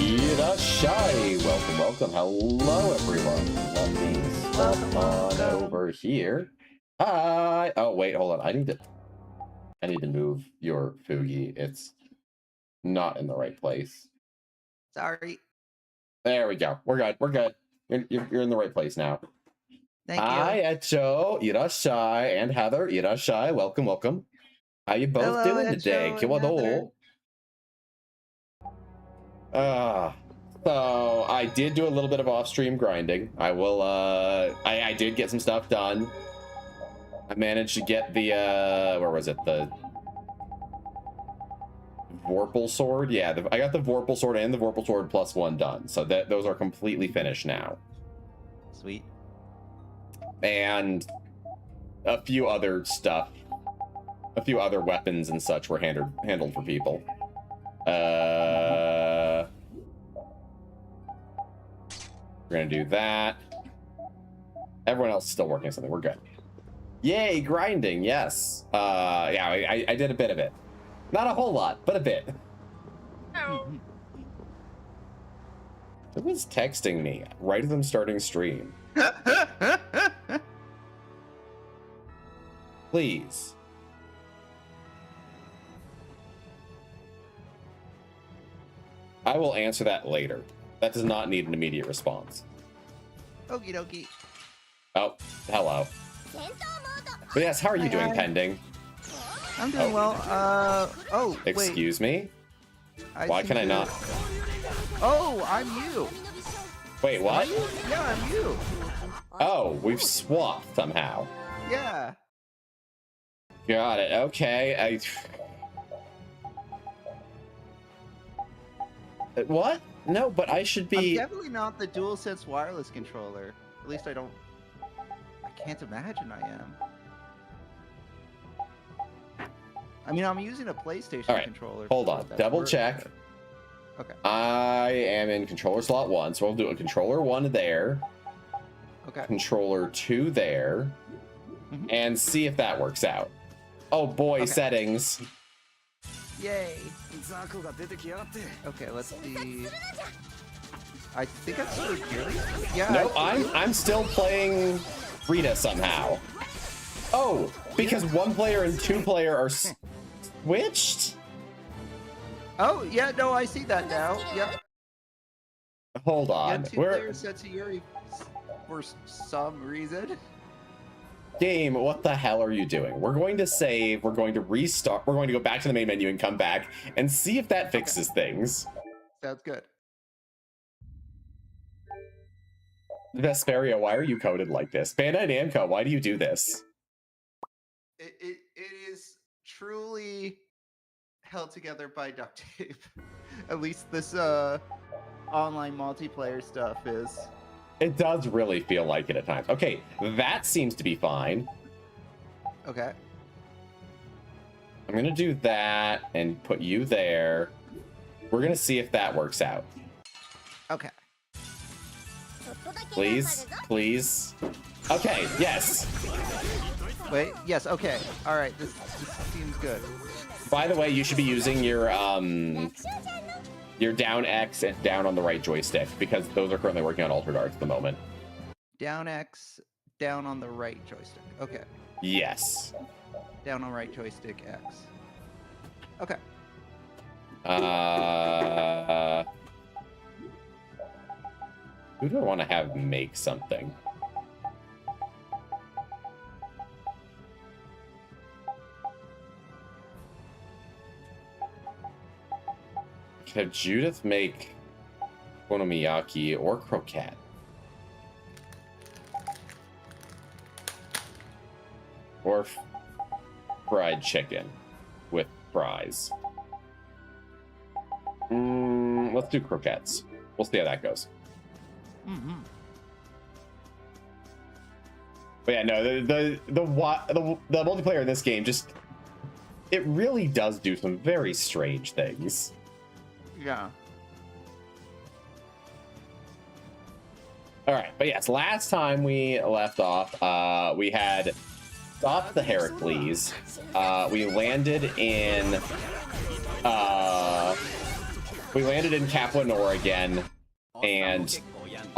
Irashai! Welcome, welcome. Hello, everyone. Let me step on over here. Hi! Oh, wait, hold on. I need to move your Fugi. It's not in the right place. Sorry. There we go. We're good. We're good. You're in the right place now. Thank you. Hi, Echo, Irashai, and Heather. Irashai, welcome, welcome. How you both doing today? Kiwado. So I did do a little bit of off-stream grinding. I will, I did get some stuff done. I managed to get the, where was it? The Vorpal Sword? Yeah, I got the Vorpal Sword and the Vorpal Sword +1 done. So those are completely finished now. Sweet. And a few other stuff. A few other weapons and such were handled for people. We're gonna do that. Everyone else is still working on something. We're good. Yay, grinding, yes. Yeah, I did a bit of it. Not a whole lot, but a bit. Oh. Who was texting me right as I'm starting stream? Please. I will answer that later. That does not need an immediate response. Okie dokie. Oh, hello. But yes, how are you doing, Pending? I'm doing well. Oh, Excuse me? wait. Why can I not? Oh, I'm you. Wait, what? Yeah, I'm you. Oh, we've swapped somehow. Yeah. Got it. Okay. What? No, but I should be. I'm definitely not the DualSense wireless controller. At least I can't imagine I am. I mean, I'm using a PlayStation controller. Hold on. Double check. Okay. I am in controller slot 1, so we'll do a controller 1 there. Okay. Controller 2 there. And see if that works out. Oh boy, settings. Yay. Okay, let's see. I think I'm still here. Yeah. No, I'm still playing Rita somehow. Oh, because 1 player and 2 player are switched? Oh, yeah, no, I see that now. Yep. Hold on. Yeah, 2 players set to Yuri for some reason. Game, what the hell are you doing? We're going to save, we're going to restart, we're going to go back to the main menu and come back and see if that fixes things. Sounds good. Vesperia, why are you coded like this? Bandai Namco, why do you do this? It is truly held together by duct tape. At least this online multiplayer stuff is. It does really feel like it at times. Okay, that seems to be fine. Okay. I'm gonna do that and put you there. We're gonna see if that works out. Okay. Please, please. Okay, yes. Wait, yes, okay. All right, this seems good. By the way, you should be using your down X and down on the right joystick, because those are currently working on altered arts at the moment. Down X, down on the right joystick. Okay. Yes. Down on right joystick X. Okay. Who do I want to have make something? Have Judith make okonomiyaki or croquette? Or fried chicken with fries? Let's do croquettes. We'll see how that goes. But yeah, no, the multiplayer in this game just, it really does do some very strange things. Yeah. All right, but yes, last time we left off, we had stopped the Heracles. We landed in We landed in Kaplanor again and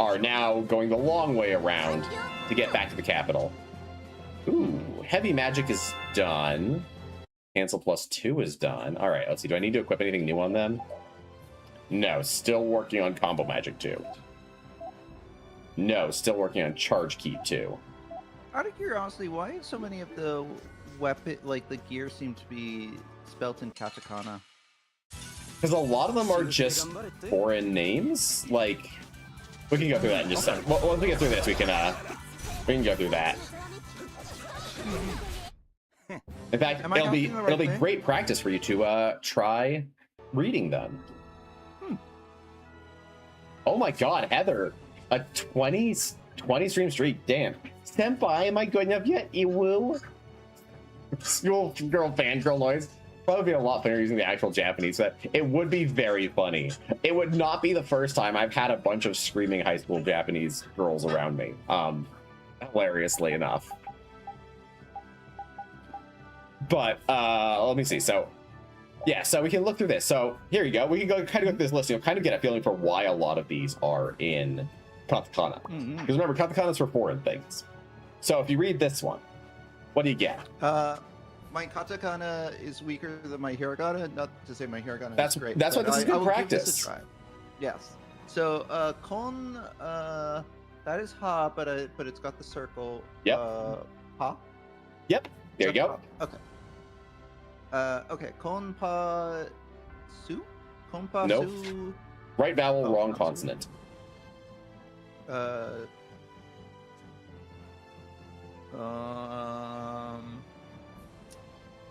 are now going the long way around to get back to the capital. Ooh, heavy magic is done. Cancel +2 is done. All right, let's see. Do I need to equip anything new on them? No, still working on combo magic 2. No, still working on charge keep 2. Out of curiosity, why do so many of the weapon, like the gear, seem to be spelt in katakana? Because a lot of them are just foreign names. Like, we can go through that in just a second. Well, once we get through this, we can go through that. In fact, it'll be great practice for you to try reading them. Oh my God, Heather, a 20 stream streak. Damn, Senpai, am I good enough yet? You will. School girl fangirl noise. Probably be a lot funnier using the actual Japanese, but it would be very funny. It would not be the first time I've had a bunch of screaming high school Japanese girls around me. Hilariously enough. But let me see. So yeah, so we can look through this. So here you go. We can go kind of go through this list and kind of get a feeling for why a lot of these are in katakana. Because remember, katakana is for foreign things. So if you read this one, what do you get? My katakana is weaker than my hiragana. Not to say my hiragana is great. That's what this is good practice. Give this a try. Yes. So kon, that is ha, but it's got the circle. Yep. Ha. Yep. There you go. Okay. Okay. Konpa su. Konpa nope. su. Right vowel, wrong consonant.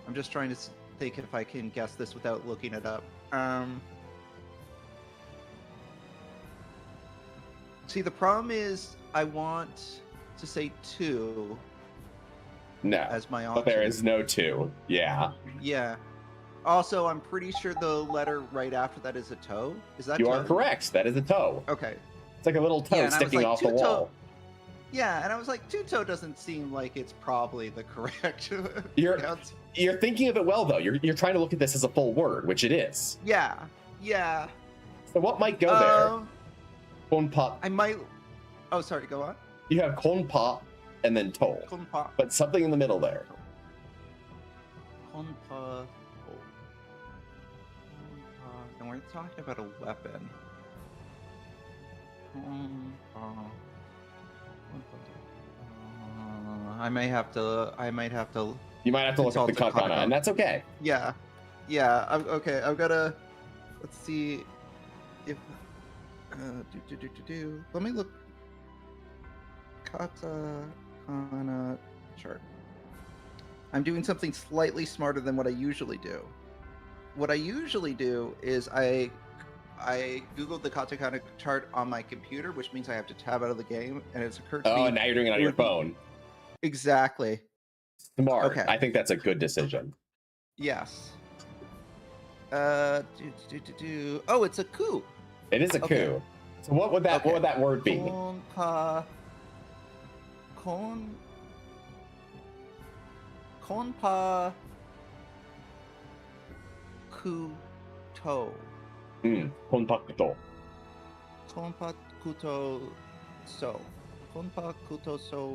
I'm just trying to think if I can guess this without looking it up. See, the problem is I want to say 2. No, as my option. But there is no 2. Yeah. Yeah. Also, I'm pretty sure the letter right after that is a toe. Is that? You are correct. That is a toe. Okay. It's like a little toe sticking off the wall. Yeah, and I was like, 2-toe doesn't seem like it's probably the correct. You're thinking of it well though. You're trying to look at this as a full word, which it is. Yeah. Yeah. So what might go there? Konpa. I might. Oh, sorry. Go on. You have konpa and then to. Konpa. But something in the middle there. Konpa. And we're talking about a weapon. I might have to. You might have to look up the katakana, and that's okay. Yeah. Yeah. Okay. I've got to. Let's see if. Let me look. Katakana chart. I'm doing something slightly smarter than what I usually do. What I usually do is I googled the katakana chart on my computer, which means I have to tab out of the game, and it's occurred to me. Oh, now you're doing it on your phone. Exactly. Smart. Okay. I think that's a good decision. Yes. Oh, it's a coup. It is a coup. So what would that word be? Konpa kuto. Konpakuto. Konpa kuto so. Konpa kuto so,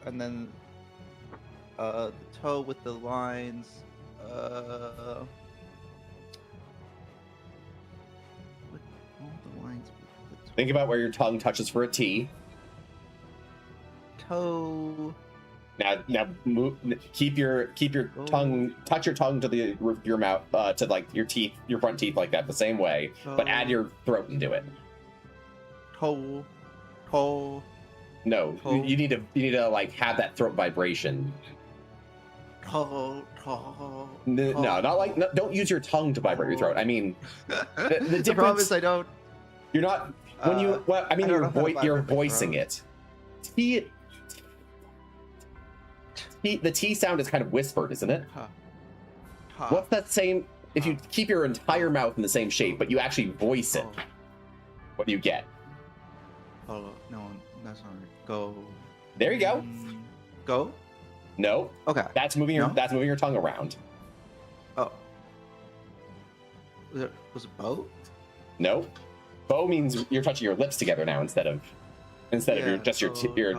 and then the toe with the lines. With all the lines. Think about where your tongue touches for a T. Toe. Now, move, keep your tongue, touch your tongue to your mouth, to like your teeth, your front teeth, like that, the same way, but add your throat into it. Toe. No, you need to like have that throat vibration. Toe. No, not like. No, don't use your tongue to vibrate your throat. I mean, the difference. The problem is I don't. You're not when you. Well, I mean, you're voicing it. The T sound is kind of whispered, isn't it? What's that same? If you keep your entire mouth in the same shape, but you actually voice it, what do you get? Oh no, that's not right. Go. There you go. Go. No. Okay. That's moving moving your tongue around. Oh. Was it boat? Nope. Bow means you're touching your lips together now instead of your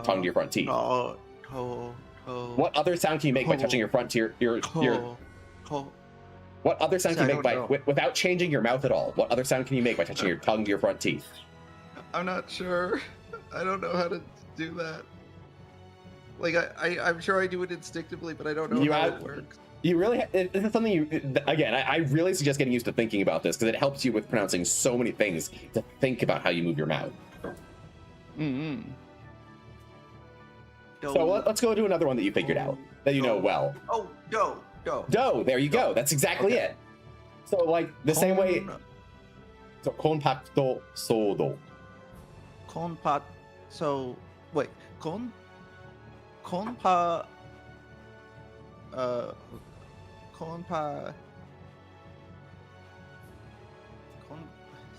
tongue to your front teeth. What other sound can you make by touching your front to your What other sound can you make without changing your mouth at all? What other sound can you make by touching your tongue to your front teeth? I'm not sure. I don't know how to do that. Like I'm sure I do it instinctively, but I don't know how it works. You really, this is something again, I really suggest getting used to thinking about this because it helps you with pronouncing so many things to think about how you move your mouth. Mm-hmm. So let's go to another one that you figured out, that you know well. Oh, do. There you go. That's exactly it. So like the same way. So compacto sodo. So wait,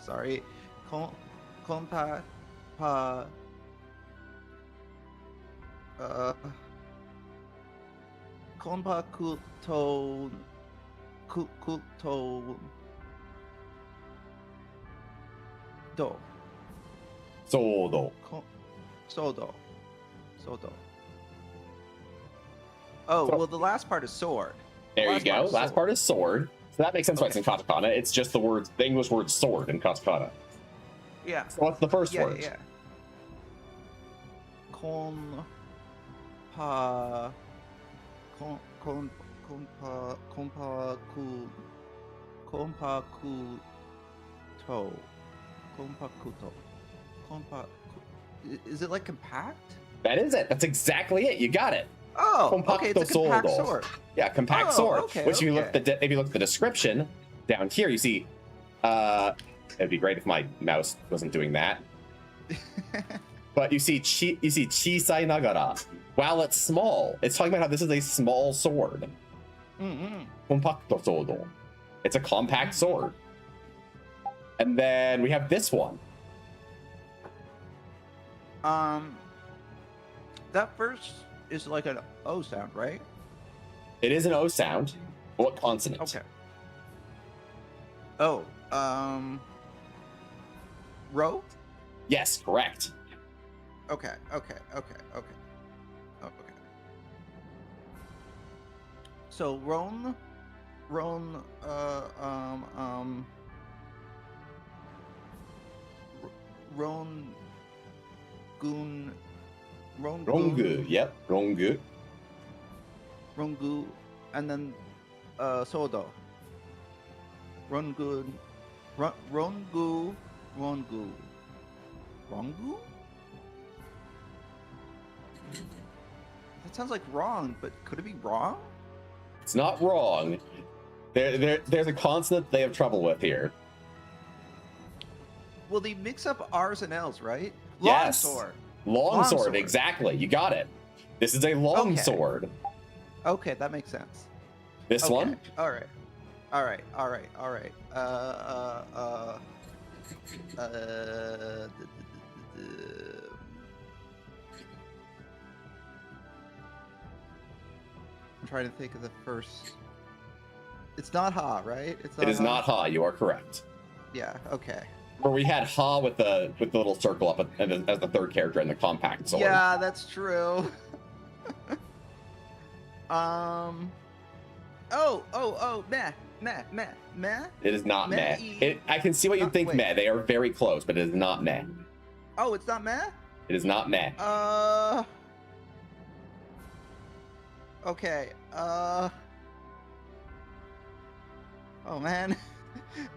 sorry, compacto do. Sodo. Oh, well, the last part is sword. There you go. Last part is sword. So that makes sense why it's in katakana. It's just the English word sword in katakana. Yeah. So what's the first word? Yeah. Is it like compact? That is it. That's exactly it. You got it. Oh, okay. It's a compact sword. Yeah, compact sword. Okay, Which if you look if you look at the description down here, you see. It'd be great if my mouse wasn't doing that. But you see chisai nagara. While it's small, it's talking about how this is a small sword. Compacto sodo. It's a compact sword. And then we have this one. That first is like an O sound, right? It is an O sound. What consonant? Okay. Oh, Ro? Yes, correct. Okay. So Ron, Rongu, yep, Rongu. Rongu, and then Sodo. Rongu. That sounds like wrong, but could it be wrong? It's not wrong. There's a consonant they have trouble with here. Well, they mix up R's and L's, right? Yes. Longsword. Longsword, exactly. You got it. This is a longsword. Okay, that makes sense. This one? All right. I'm trying to think of the first. It's not ha, right? It is not ha. You are correct. Yeah. Okay. Where we had ha with the little circle up as the third character in the compact sword. Yeah, that's true. Meh. It is not meh. I can see what you think meh. They are very close, but it is not meh. Oh, it's not meh? It is not meh. Okay. Oh man.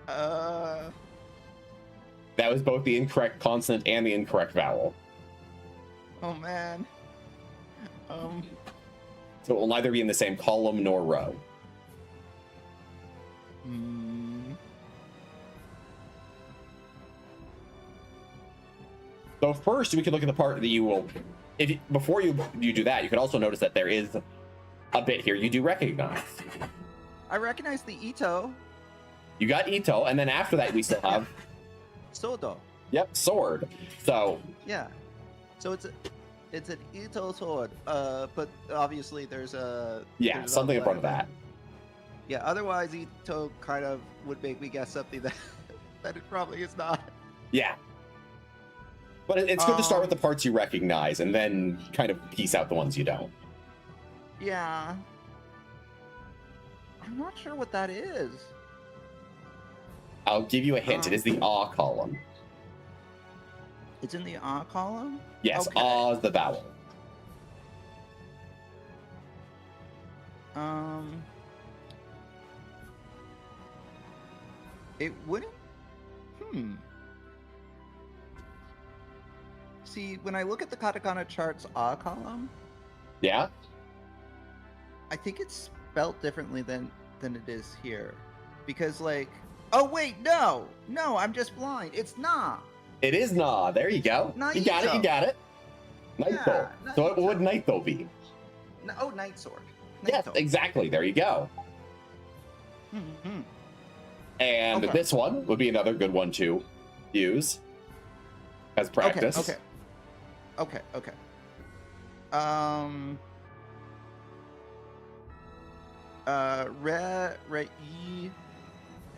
That was both the incorrect consonant and the incorrect vowel. Oh man. So it will neither be in the same column nor row. So first, we could look at the part that you will. Before you do that, you could also notice that there is a bit here you do recognize. I recognize the Ito. You got Ito, and then after that, we still have Sodo. Yep, sword. So yeah, so it's an Ito sword. But obviously there's something in front of that. Yeah, otherwise Ito kind of would make me guess something that then it probably is not. Yeah. But it's good to start with the parts you recognize and then kind of piece out the ones you don't. Yeah. I'm not sure what that is. I'll give you a hint. It is the ah column. It's in the ah column? Yes, Okay. ah is the vowel. It wouldn't. See, when I look at the katakana charts ah column, Yeah? I think it's spelled differently than it is here. Because like, oh wait, no, I'm just blind. It's na. It is na. There you go. You got it. You got it. Naito. Yeah, So what would Naito be? Oh, night sword. Yes, exactly. There you go. Mm-hmm. And this one would be another good one to use as practice. Okay. Re-e,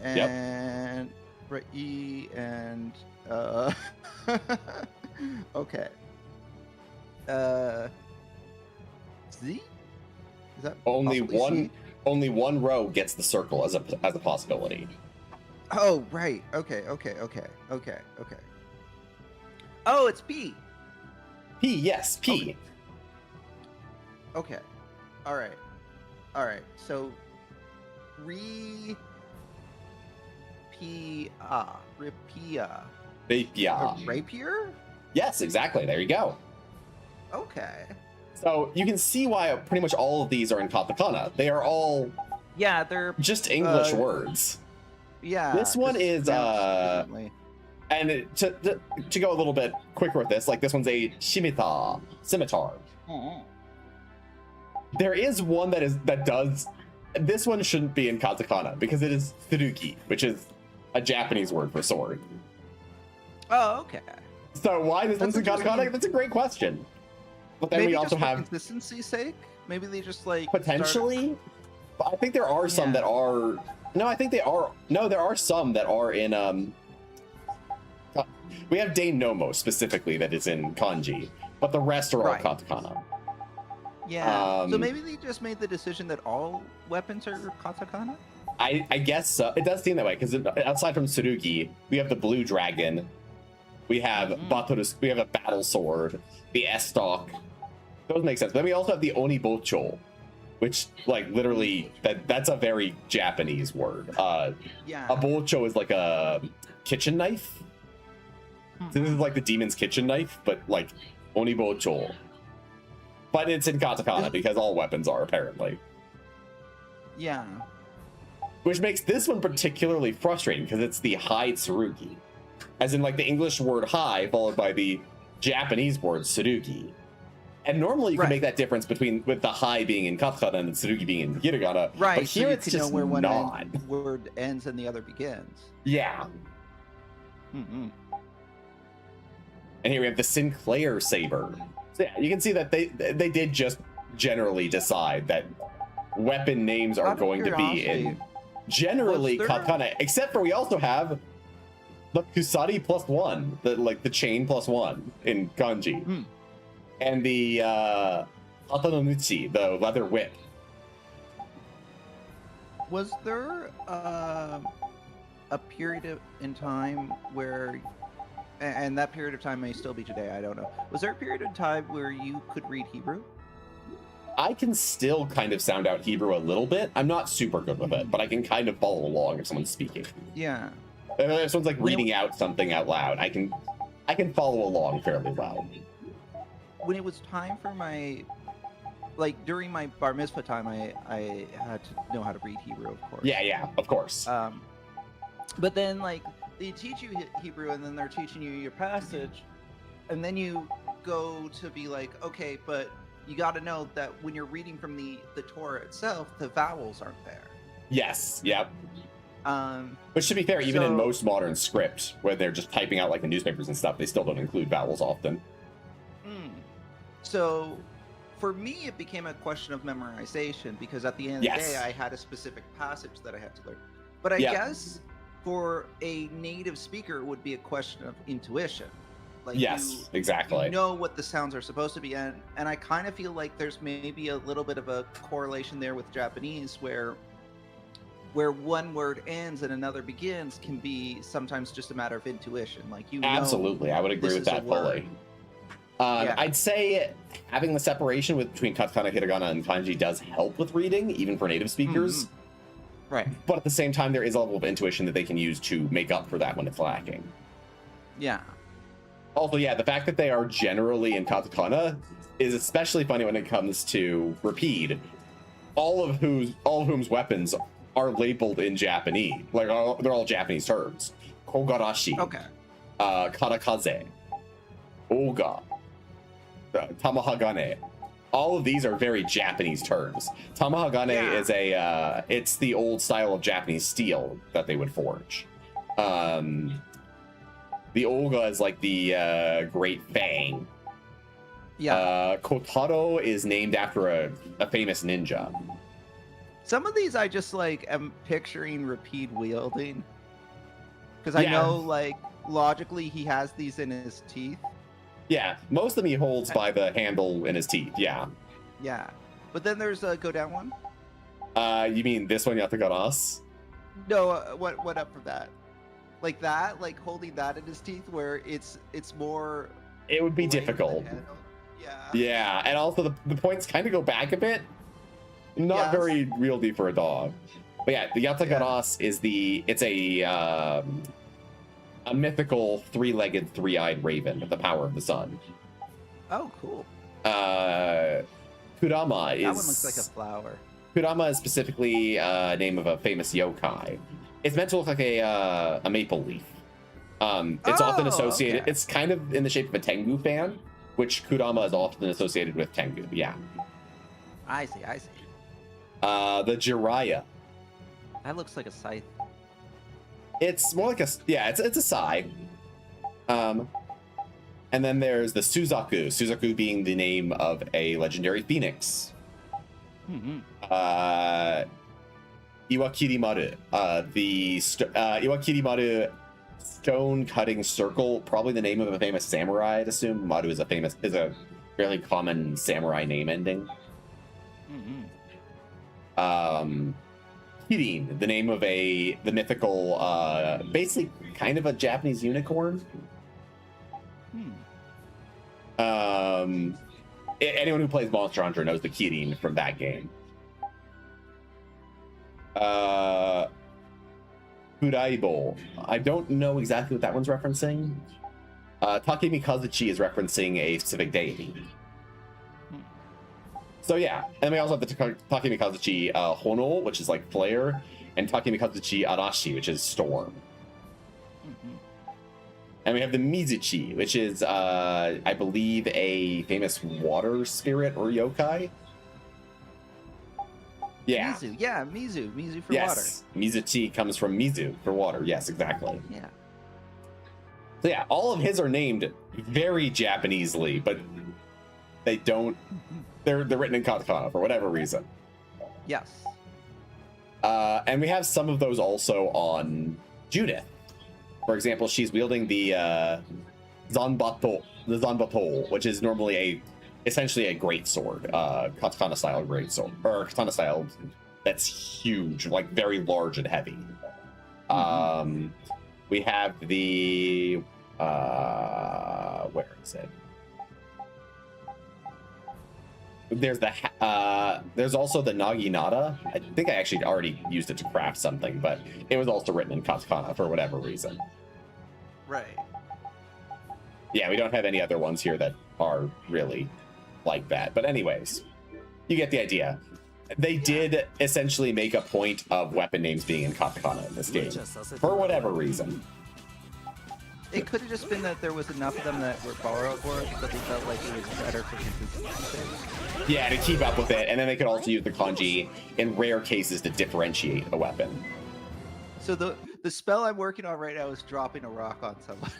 and re-e, and okay. Z? Is that Only possibly one. Z? Only one row gets the circle as a possibility. Oh, right. Okay. Oh, it's P. P, yes, P. Okay. All right. So, repia. Rapier? Yes, exactly. There you go. Okay. So you can see why pretty much all of these are in katakana. They are all they're just English words. Yeah. This one is and to go a little bit quicker with this, like this one's a scimitar. Mm-hmm. There is one that does. This one shouldn't be in katakana because it is tsurugi, which is a Japanese word for sword. Oh, okay. So why this one's in katakana? That's a great question. But then maybe we also just have for consistency's sake. Maybe they just like potentially. But I think there are some that are. No, I think they are. No, there are some that are in. We have Deinomo specifically that is in kanji, but the rest are all katakana. Yeah. So maybe they just made the decision that all weapons are katakana. I guess so. It does seem that way because aside from tsurugi, we have the blue dragon, we have we have a battle sword, the estoc. Those make sense. But then we also have the onibocho, which like literally that's a very Japanese word. A bocho is like a kitchen knife. So this is like the demon's kitchen knife, but like onibocho. But it's in katakana because all weapons are apparently. Yeah. Which makes this one particularly frustrating because it's the high tsurugi. As in like the English word high followed by the Japanese word tsurugi. And normally you can make that difference with the high being in katakana and the tsurugi being in hiragana. Right. But here so it's just know where not. one word ends and the other begins. Yeah. Mm-hmm. And here we have the Sinclair saber. So yeah, you can see that they did just generally decide that weapon names are going to be in generally katakana, except for we also have the kusari +1, the chain +1 in kanji, and the hatanonuchi, the leather whip. Was there a period in time where, and that period of time may still be today, I don't know. Was there a period of time where you could read Hebrew? I can still kind of sound out Hebrew a little bit. I'm not super good with it, but I can kind of follow along if someone's speaking. Yeah. If someone's like reading out something out loud, I can follow along fairly well. When it was time for my, like during my bar mitzvah time, I had to know how to read Hebrew, of course. Yeah, of course. But then like they teach you Hebrew and then they're teaching you your passage, and then you go to be like, okay, but you got to know that when you're reading from the Torah itself, the vowels aren't there. Yes. Yep. Which to be fair, even in most modern script, where they're just typing out like the newspapers and stuff, they still don't include vowels often. So for me, it became a question of memorization because at the end of the day, I had a specific passage that I had to learn. But I guess for a native speaker, it would be a question of intuition. Like Yes, exactly. you know what the sounds are supposed to be, and I kind of feel like there's maybe a little bit of a correlation there with Japanese, where one word ends and another begins can be sometimes just a matter of intuition. Like Absolutely, I would agree with that fully. Yeah. I'd say having the separation between katakana, hiragana, and kanji does help with reading, even for native speakers. Right. But at the same time, there is a level of intuition that they can use to make up for that when it's lacking. Yeah. Also, yeah, the fact that they are generally in katakana is especially funny when it comes to Rapide, all of whom's weapons are labeled in Japanese. Like, they're all Japanese terms. Kogarashi. Okay. Karakaze. Oga. Tamahagane. All of these are very Japanese terms. Tamahagane is it's the old style of Japanese steel that they would forge. The Olga is like the Great Fang. Yeah. Kotaro is named after a famous ninja. Some of these I just like am picturing Rapide wielding. Because I know, like, logically he has these in his teeth. Yeah, most of them he holds by the handle in his teeth, yeah. Yeah. But then there's a go down one? You mean this one, Yatagaras? No, what up from that? Like that? Like holding that in his teeth where it's more... It would be difficult. Yeah. Yeah, and also the points kind of go back a bit. Not very wieldy for a dog. But yeah, the Yatagaras is a mythical three-legged, three-eyed raven with the power of the sun. Oh, cool. Kurama is... That one looks like a flower. Kurama is specifically a name of a famous yokai. It's meant to look like a maple leaf. It's often associated... Okay. It's kind of in the shape of a Tengu fan, which Kurama is often associated with Tengu, yeah. I see. The Jiraiya. That looks like a scythe. It's more like it's a sai. And then there's the Suzaku. Suzaku being the name of a legendary phoenix. Iwakirimaru. Iwakirimaru stone cutting circle, probably the name of a famous samurai, I'd assume. Maru is a fairly common samurai name ending. Kirin, the name of the mythical, basically kind of a Japanese unicorn. Anyone who plays Monster Hunter knows the Kirin from that game. Kuraibo. I don't know exactly what that one's referencing. Takemi Kazuchi is referencing a specific deity. So yeah, and we also have the Takemi Kazuchi Hono, which is like flare, and Takemi Kazuchi Arashi, which is storm. And we have the Mizuchi, which is, I believe, a famous water spirit or yokai. Yeah. Mizu, yeah, Mizu for water. Yes, Mizuchi comes from Mizu for water. Yes, exactly. Yeah. So yeah, all of his are named very Japanesely, but they don't. They're written in katakana for whatever reason. Yes. And we have some of those also on Judith. For example, she's wielding the Zanbato, which is normally essentially a great sword, katana style great sword, or katana style that's huge, like very large and heavy. We have the where is it? There's also the Naginata. I think I actually already used it to craft something, but it was also written in katakana for whatever reason. Right. Yeah, we don't have any other ones here that are really like that. But anyways, you get the idea. They did essentially make a point of weapon names being in katakana in this game for whatever reason. It could have just been that there was enough of them that were borrowed words, but they felt like it was better for consistency. Yeah, to keep up with it, and then they could also use the kanji in rare cases to differentiate a weapon. So the spell I'm working on right now is dropping a rock on someone.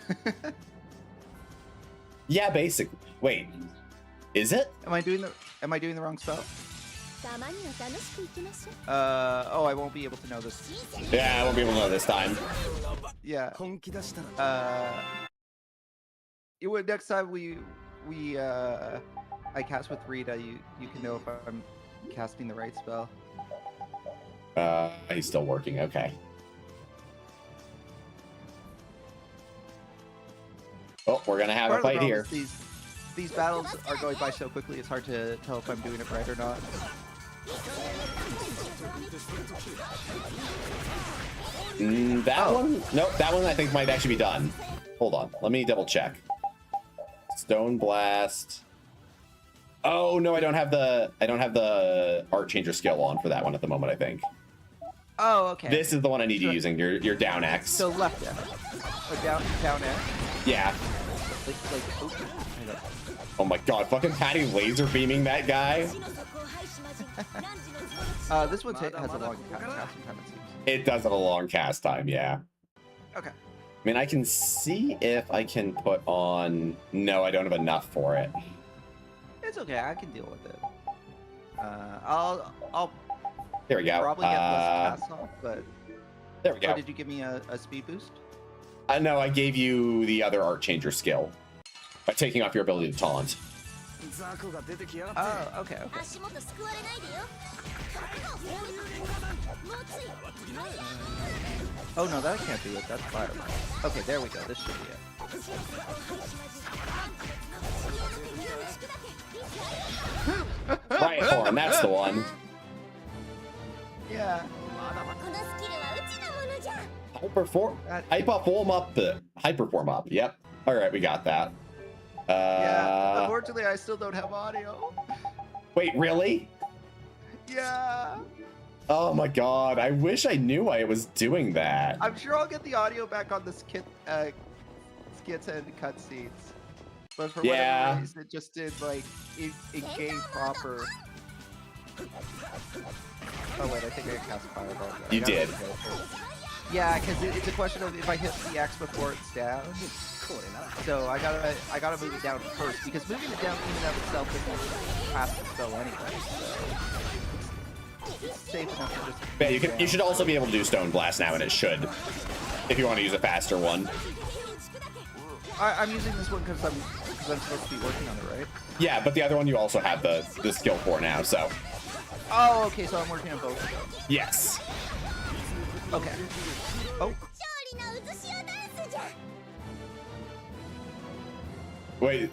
Yeah, basically. Wait, is it? Am I doing the wrong spell? Oh, I won't be able to know this. Yeah, I won't be able to know this time. Yeah. Next time I cast with Rita, you can know if I'm casting the right spell. He's still working. Okay. Oh, we're gonna have a fight here. These battles are going by so quickly, it's hard to tell if I'm doing it right or not. That one? Nope, that one I think might actually be done. Hold on, let me double check. Stone Blast. Oh no, I don't have the Art Changer skill on for that one at the moment, I think. Oh, okay. This is the one I need you using, your down X. So left X. Or down X? Yeah. Oh my god, fucking Patty laser beaming that guy. This one has a long casting time, it seems. It does have a long cast time, yeah. Okay. I mean, I can see if I can put on... No, I don't have enough for it. It's okay, I can deal with it. I'll There we go. probably get less casts off, but... There we go. Oh, did you give me a speed boost? No, I gave you the other Art Changer skill by taking off your ability to taunt. Oh, okay. Oh no, that can't be it. That's fire. Okay, there we go. This should be it. Right horn, that's the one. Yeah. Hyperform up. Yep. All right, we got that. Yeah. Unfortunately, I still don't have audio. Wait, really? Yeah. Oh my god! I wish I knew why it was doing that. I'm sure I'll get the audio back on the skits and cutscenes. But for whatever reason, it just did like in-game proper. Oh wait, I think I cast Fireball. You did. Yeah, because it's a question of if I hit the X before it's down. So I gotta move it down first, because moving it down in and of itself doesn't pass the spell anyway. So it's safe enough to just. Yeah, you should also be able to do Stone Blast now, and it should, if you want to use a faster one. I'm using this one because I'm supposed to be working on it, right? Yeah, but the other one you also have the skill for now, so. Oh, okay, so I'm working on both. Yes. Okay. Oh. Wait.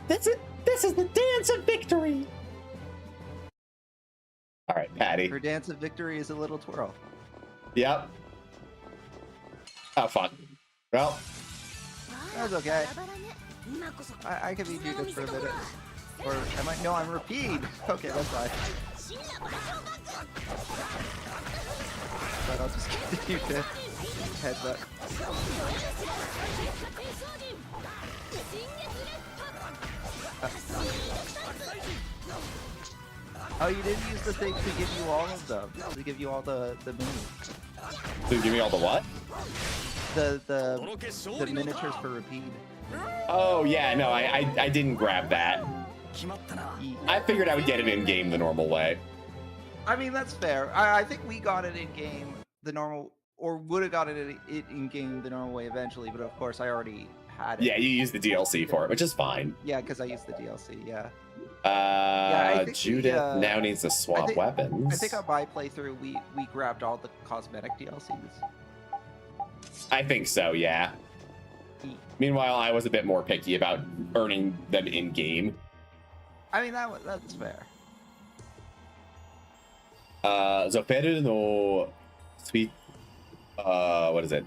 That's it. This is the dance of victory. All right, Patty. Her dance of victory is a little twirl. Yep. Have fun. Well. That's okay. I can be Judith for a minute. Or am I? No, I'm Rapide. Okay, that's fine. But I'll just continue to headbutt. Oh, you didn't use the thing to give you all of them. To give you all the minis. To give me all the what? The miniatures for Rapide. Oh yeah, no, I didn't grab that. I figured I would get it in game the normal way. I mean, that's fair. I think we got it in game the normal, or would have got it in game the normal way eventually, but of course I already had it. Yeah, you used the DLC for it, which is fine. Yeah, because I used the DLC, yeah. Judith now needs to swap weapons. I think on my playthrough, we grabbed all the cosmetic DLCs. I think so, yeah. Meanwhile, I was a bit more picky about earning them in-game. I mean, that's fair. Zoperu no sweet, what is it?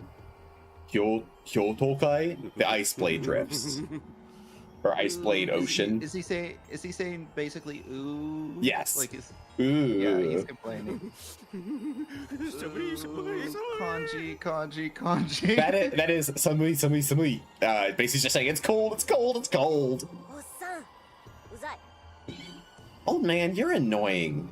Hyotokai? The Ice Blade Drifts. Or Ice Blade Ocean. Is he saying basically ooh? Yes. Like is ooh. Yeah, he's complaining. Kanji. That is samui. Basically just saying it's cold. Old man, you're annoying.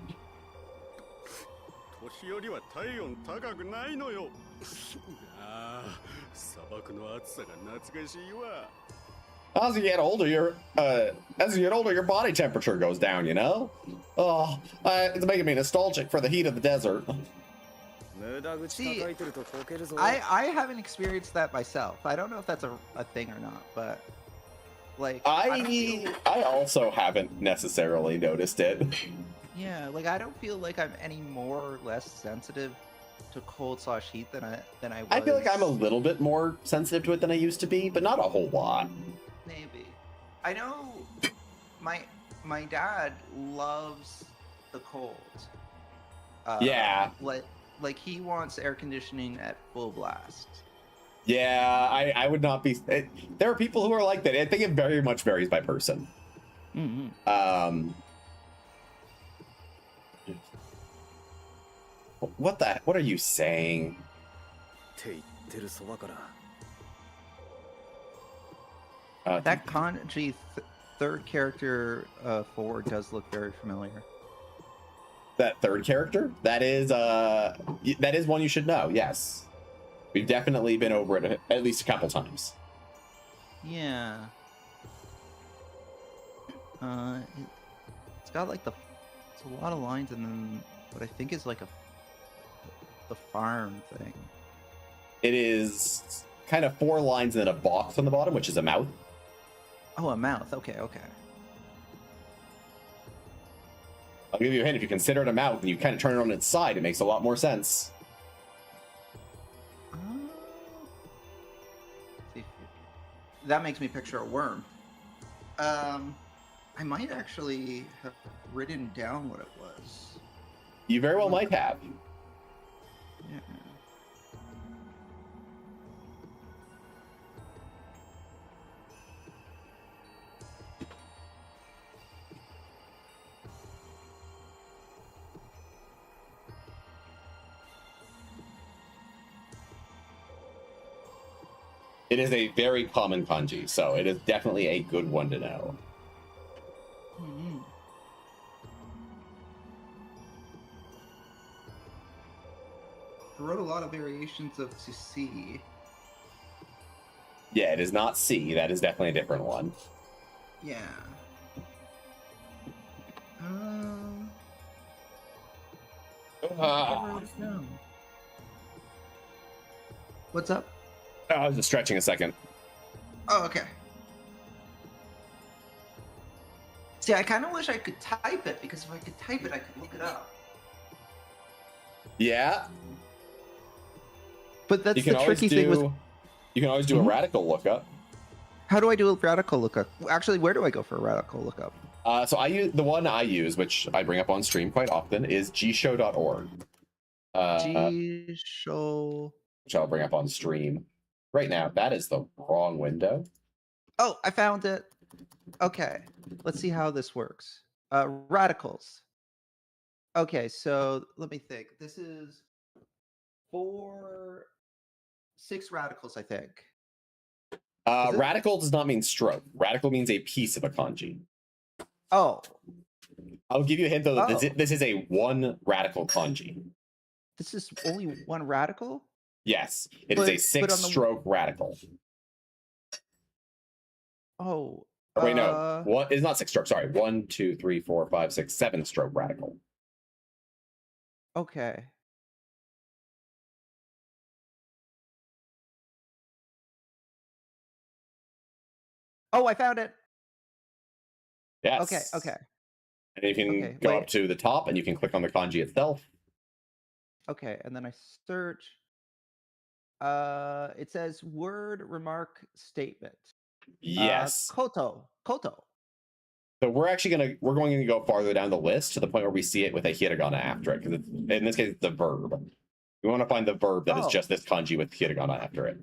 As you get older, your body temperature goes down, you know? Oh, it's making me nostalgic for the heat of the desert. See, I haven't experienced that myself. I don't know if that's a thing or not, but like I also haven't necessarily noticed it. yeah, like I don't feel like I'm any more or less sensitive to cold/heat than I was. I feel like I'm a little bit more sensitive to it than I used to be, but not a whole lot. Maybe. I know my dad loves the cold. Yeah. Like he wants air conditioning at full blast. Yeah, I would not be. There are people who are like that. I think it very much varies by person. Mm-hmm. What are you saying? That kanji third character forward does look very familiar. That third character? That is one you should know. Yes, we've definitely been over it at least a couple times. Yeah. It's got like it's a lot of lines, and then what I think is like the farm thing. It is kind of 4 lines and then a box on the bottom, which is a mouth. Oh, a mouth. Okay. I'll give you a hint. If you consider it a mouth and you kind of turn it on its side, it makes a lot more sense. That makes me picture a worm. I might actually have written down what it was. You very well might have. Yeah. It is a very common kanji, so it is definitely a good one to know. Mm-hmm. I wrote a lot of variations of to see. Yeah, it is not C. That is definitely a different one. Yeah. What's up? I was just stretching a second. Oh, okay. See, I kind of wish I could type it, because if I could type it, I could look it up. Yeah. But that's the tricky thing with... You can always do a radical lookup. How do I do a radical lookup? Actually, where do I go for a radical lookup? So the one I use, which I bring up on stream quite often, is gshow.org. Gshow. Which I'll bring up on stream right now. That is the wrong window. Oh, I found it. Okay, let's see how this works. Radicals. Okay, so let me think. This is 6 radicals, I think. Radical does not mean stroke. Radical means a piece of a kanji. Oh. I'll give you a hint, though. That this is a 1 radical kanji. This is only 1 radical? Yes, it is a 6-stroke radical. Oh. Or wait, no. It's not 6 strokes. Sorry. 1, 2, 3, 4, 5, 6, 7-stroke radical. Okay. Oh, I found it. Yes. Okay. And you can go up to the top and you can click on the kanji itself. Okay, and then I search. It says word remark statement. Yes. Koto. So we're going to go farther down the list to the point where we see it with a hiragana after it, because in this case it's the verb. We want to find the verb that is just this kanji with hiragana after it.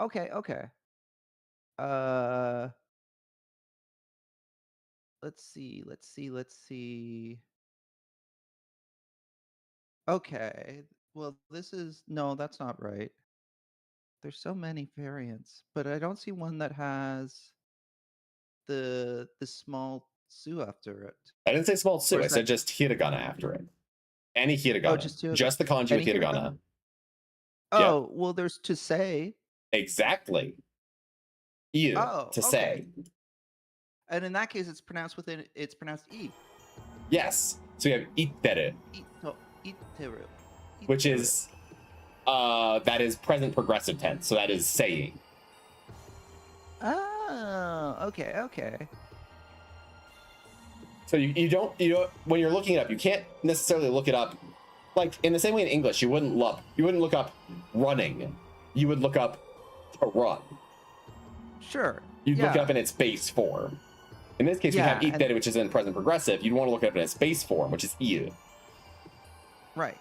Okay. Let's see. Okay. Well, no, that's not right. There's so many variants, but I don't see one that has the small su after it. I didn't say small su. I said just hiragana after it. Any hiragana. Oh, just the kanji with hiragana. Oh, well, there's to say. Exactly. To say. And in that case, it's pronounced i. Yes. So you have iteru. Iteru. which is that is present progressive tense, so that is saying. Oh, okay. So you don't when you're looking it up, you can't necessarily look it up like in the same way in English. You wouldn't look up running. You would look up to run. Sure. You'd look it up in its base form. In this case, we have itteru, which is in present progressive. You'd want to look it up in its base form, which is iru. Right.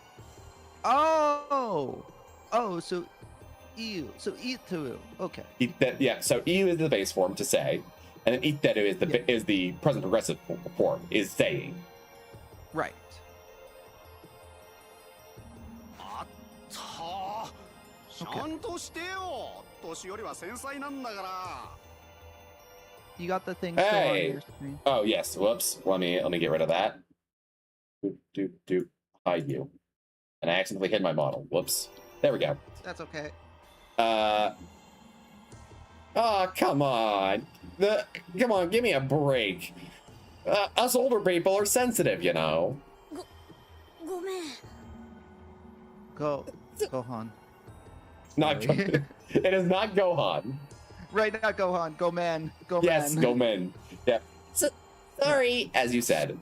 Oh, so iu. So itteru. Okay. So iu is the base form to say, and then itteru is the present progressive form, is saying. Right. You got the thing still on your screen. Oh yes. Whoops. Let me get rid of that. Doop. Hide you. And I accidentally hid my model. Whoops. There we go. That's okay. Oh, come on. Come on, give me a break. Us older people are sensitive, you know. Gohan. Not it is not Gohan. Right, not Gohan. Go man. Yes, go men. Yeah. So, sorry, as you said.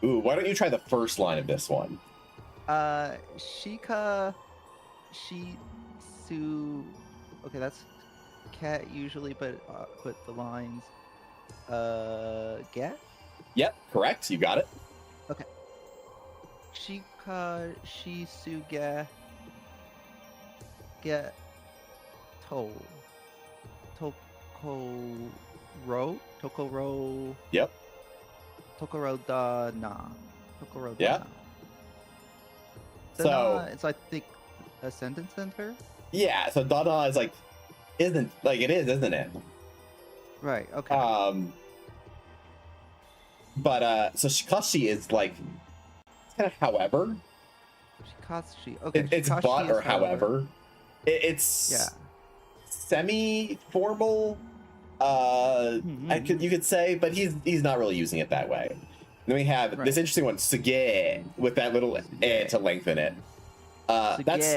Ooh, why don't you try the first line of this one? Shika, Shitsu. Okay, that's cat usually, but the lines. Get? Yep, correct. You got it. Okay. Shika, Shisuge, get to. Tokoro. Yep. Tokoro da na. Yeah. So it's I think a sentence center. Yeah. So Dada is like, isn't isn't it? Right. Okay. But so Shikashi is like, it's kind of however. Shikashi. Okay. It's Shikashi but or however. It's semi-formal. You could say, but he's not really using it that way. Then we have this interesting one, suge, with that little e to lengthen it. That's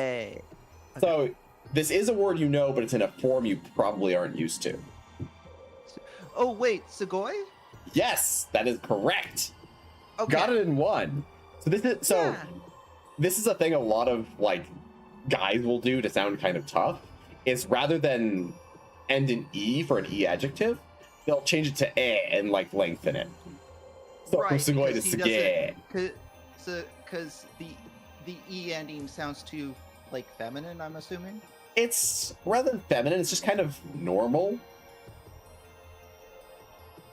so. This is a word you know, but it's in a form you probably aren't used to. Oh wait, Sugoi? Yes, that is correct. Okay. Got it in one. So this is a thing a lot of like guys will do to sound kind of tough. Is rather than end in e for an e adjective, they'll change it to e and like lengthen it. So from sugoi to suge. Because the e ending sounds too like feminine, I'm assuming. It's rather than feminine, it's just kind of normal.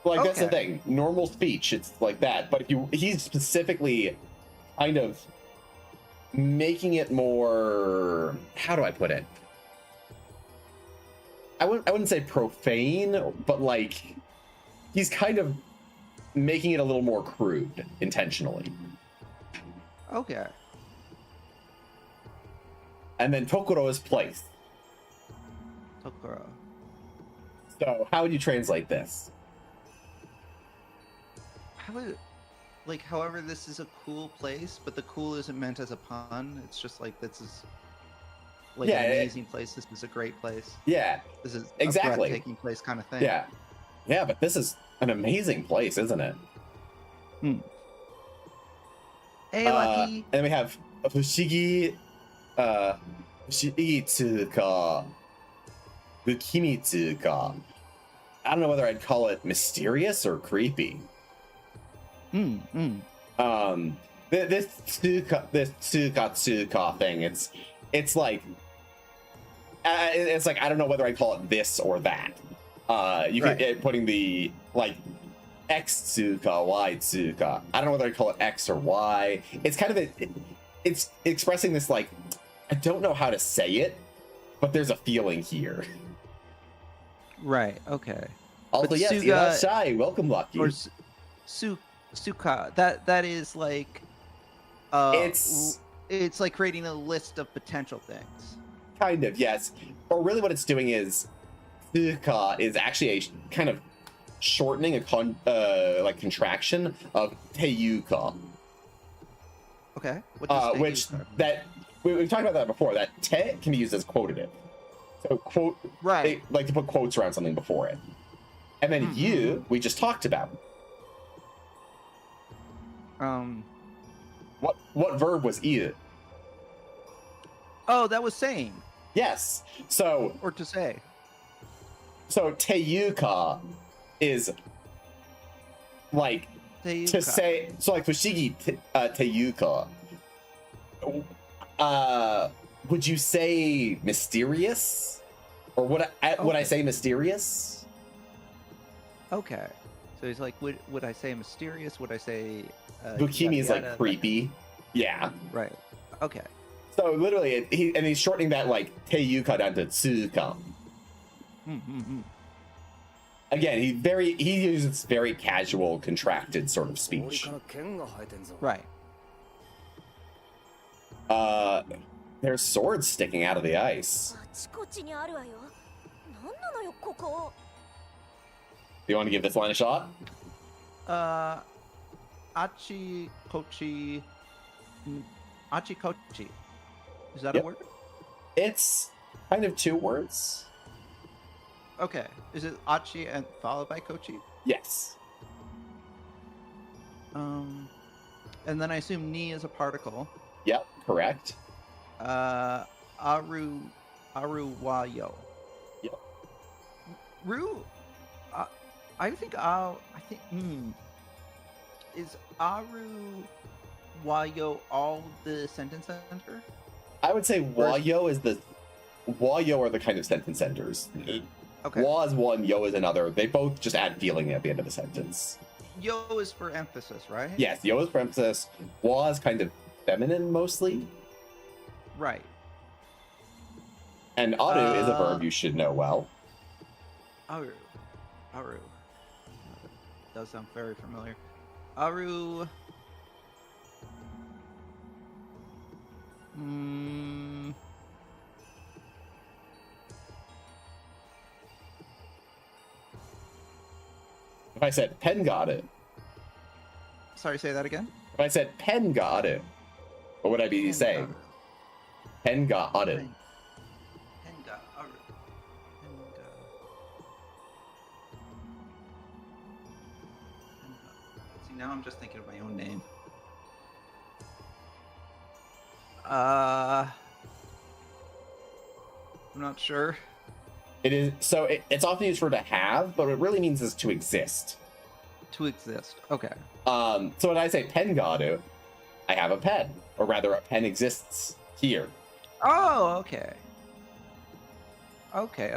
Like that's the thing, normal speech, it's like that. But if he's specifically kind of making it more, how do I put it? I wouldn't say profane, but like he's kind of making it a little more crude intentionally. Okay. And then Tokoro is place. Tokoro. So how would you translate this? However, this is a cool place, but the cool isn't meant as a pun. It's just like this is an amazing place. This is a great place. Yeah, this is exactly a breathtaking place, kind of thing. Yeah, but this is an amazing place, isn't it? Hey, Lucky. And then we have Fushigi, Fushigitsuka, Bukimitsuka. I don't know whether I'd call it mysterious or creepy. This tsukatsuka thing, it's like I don't know whether I call it this or that. You could putting the like X tsuka, Y tsuka. I don't know whether I call it X or Y. It's kind of it's expressing this like, I don't know how to say it, but there's a feeling here. Right. Okay. Also, yes, Irashai, welcome, Lucky. Or Suka. That is like it's like creating a list of potential things. Kind of, yes. Or really what it's doing is Suka is actually a kind of shortening, like contraction of Teiyuka. Okay. What does Which Teiyuka? that we've talked about that before. That te can be used as quotative. So quote, Right. they like to put quotes around something before it. And then you, we just talked about. What verb was either? Oh, that was saying. Yes. So Or to say. So Teiyuka is like Teiyuka. to say. So like Fushigi Teiyuka. Would you say mysterious, or would I say mysterious? Okay. So he's like, would I say mysterious? Would I say Bukimi is yada, like creepy. Yeah. Right. Okay. So literally, he's shortening that like Teiyuka down to Tsuka. Again, he uses very casual, contracted sort of speech. Right. There's swords sticking out of the ice. Do you want to give this line a shot? Achikochi. Achikochi. Is that Yep. a word? It's kind of two words. Okay. Is it Achi and followed by Kochi? Yes. And then I assume ni is a particle. Yep, correct. Aruwayo. Yep. Is Aruwayo all the sentence ender? I would say wayo are the kind of sentence enders. Okay. Wa is one, yo is another. They both just add feeling at the end of the sentence. Yo is for emphasis, right? Yes, yo is for emphasis. Wa is kind of feminine mostly. Right. And aru is a verb you should know well. Aru. Does sound very familiar. Aru. If I said pen got it. Sorry, say that again. If I said pen got it, what would I be saying? Pen got it. Penga. Aru. Penga. See, now I'm just thinking of my own name. I'm not sure. It is so it's often used for to have, but what it really means is to exist. To exist. Okay. So when I say pen gadu, I have a pen, or rather, a pen exists here. Oh, okay. Okay.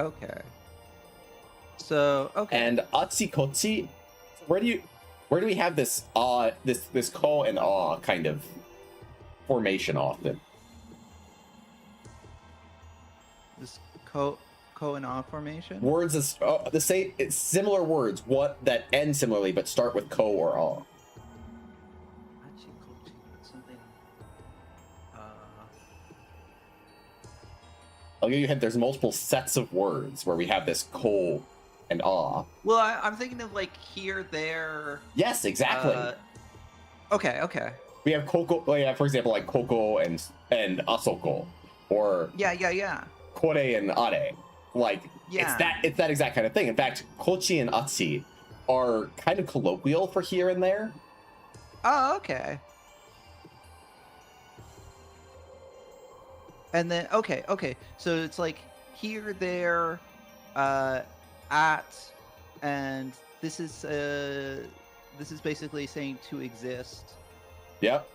So okay. And atsikochi, where do we have this this ko and ah kind of formation often? This ko and ah formation. Words is the same. It's similar words. What that end similarly, but start with ko or ah. Something. I'll give you a hint. There's multiple sets of words where we have this ko and ah. Well, I'm thinking of like here, there. Yes, exactly. Okay. We have koko. Yeah, for example, like koko and asoko, or Yeah. kore and are. Like Yeah. it's that exact kind of thing. In fact, kochi and atsi are kind of colloquial for here and there. Oh, okay. And then okay. So it's like here, there, at, and this is basically saying to exist. Yep.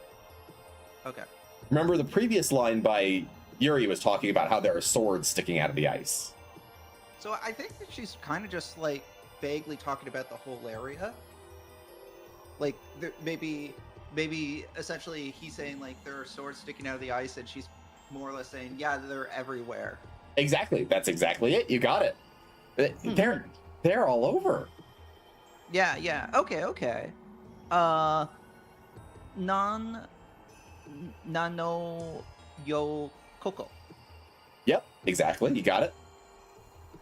Okay. Remember the previous line by Yuri was talking about how there are swords sticking out of the ice. So I think that she's kind of just like vaguely talking about the whole area. Like maybe essentially he's saying like there are swords sticking out of the ice, and she's more or less saying, yeah, they're everywhere. Exactly. That's exactly it. You got it. They're all over. Yeah. Okay. Nano yo koko. Yep. Exactly. You got it.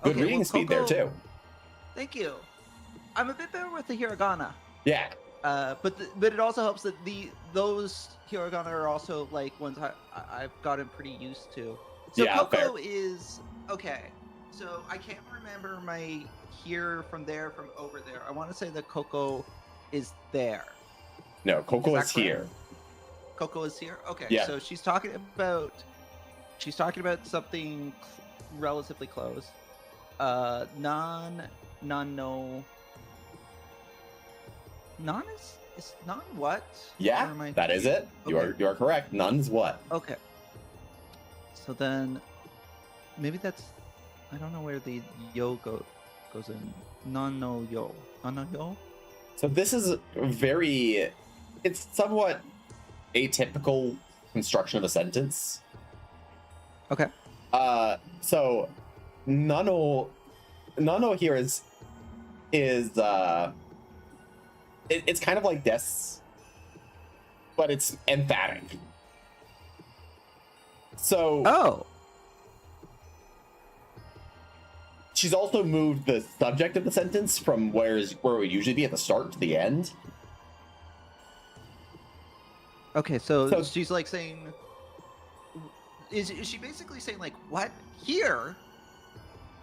Good Okay, reading well, speed there Coco- too. Thank you. I'm a bit better with the hiragana. Yeah. But it also helps that those hiragana are also like ones I've gotten pretty used to. So Yeah, Coco fair. is okay. So I can't remember my here from there from over there. I want to say that Coco is there. No, Coco that is correct? here. Coco is here. Okay, Yeah. so she's talking about something relatively close. Non no. Non is non what? Yeah, that is it. Okay. You are correct. None's what? Okay. So then, maybe that's. I don't know where the yo goes in. Non no yo. Non no yo. So this is very. It's somewhat atypical construction of a sentence. Okay. So nano here is it's kind of like this, but it's emphatic. So Oh. she's also moved the subject of the sentence from where it would usually be at the start to the end. Okay, so she's like saying, is she basically saying like, what here?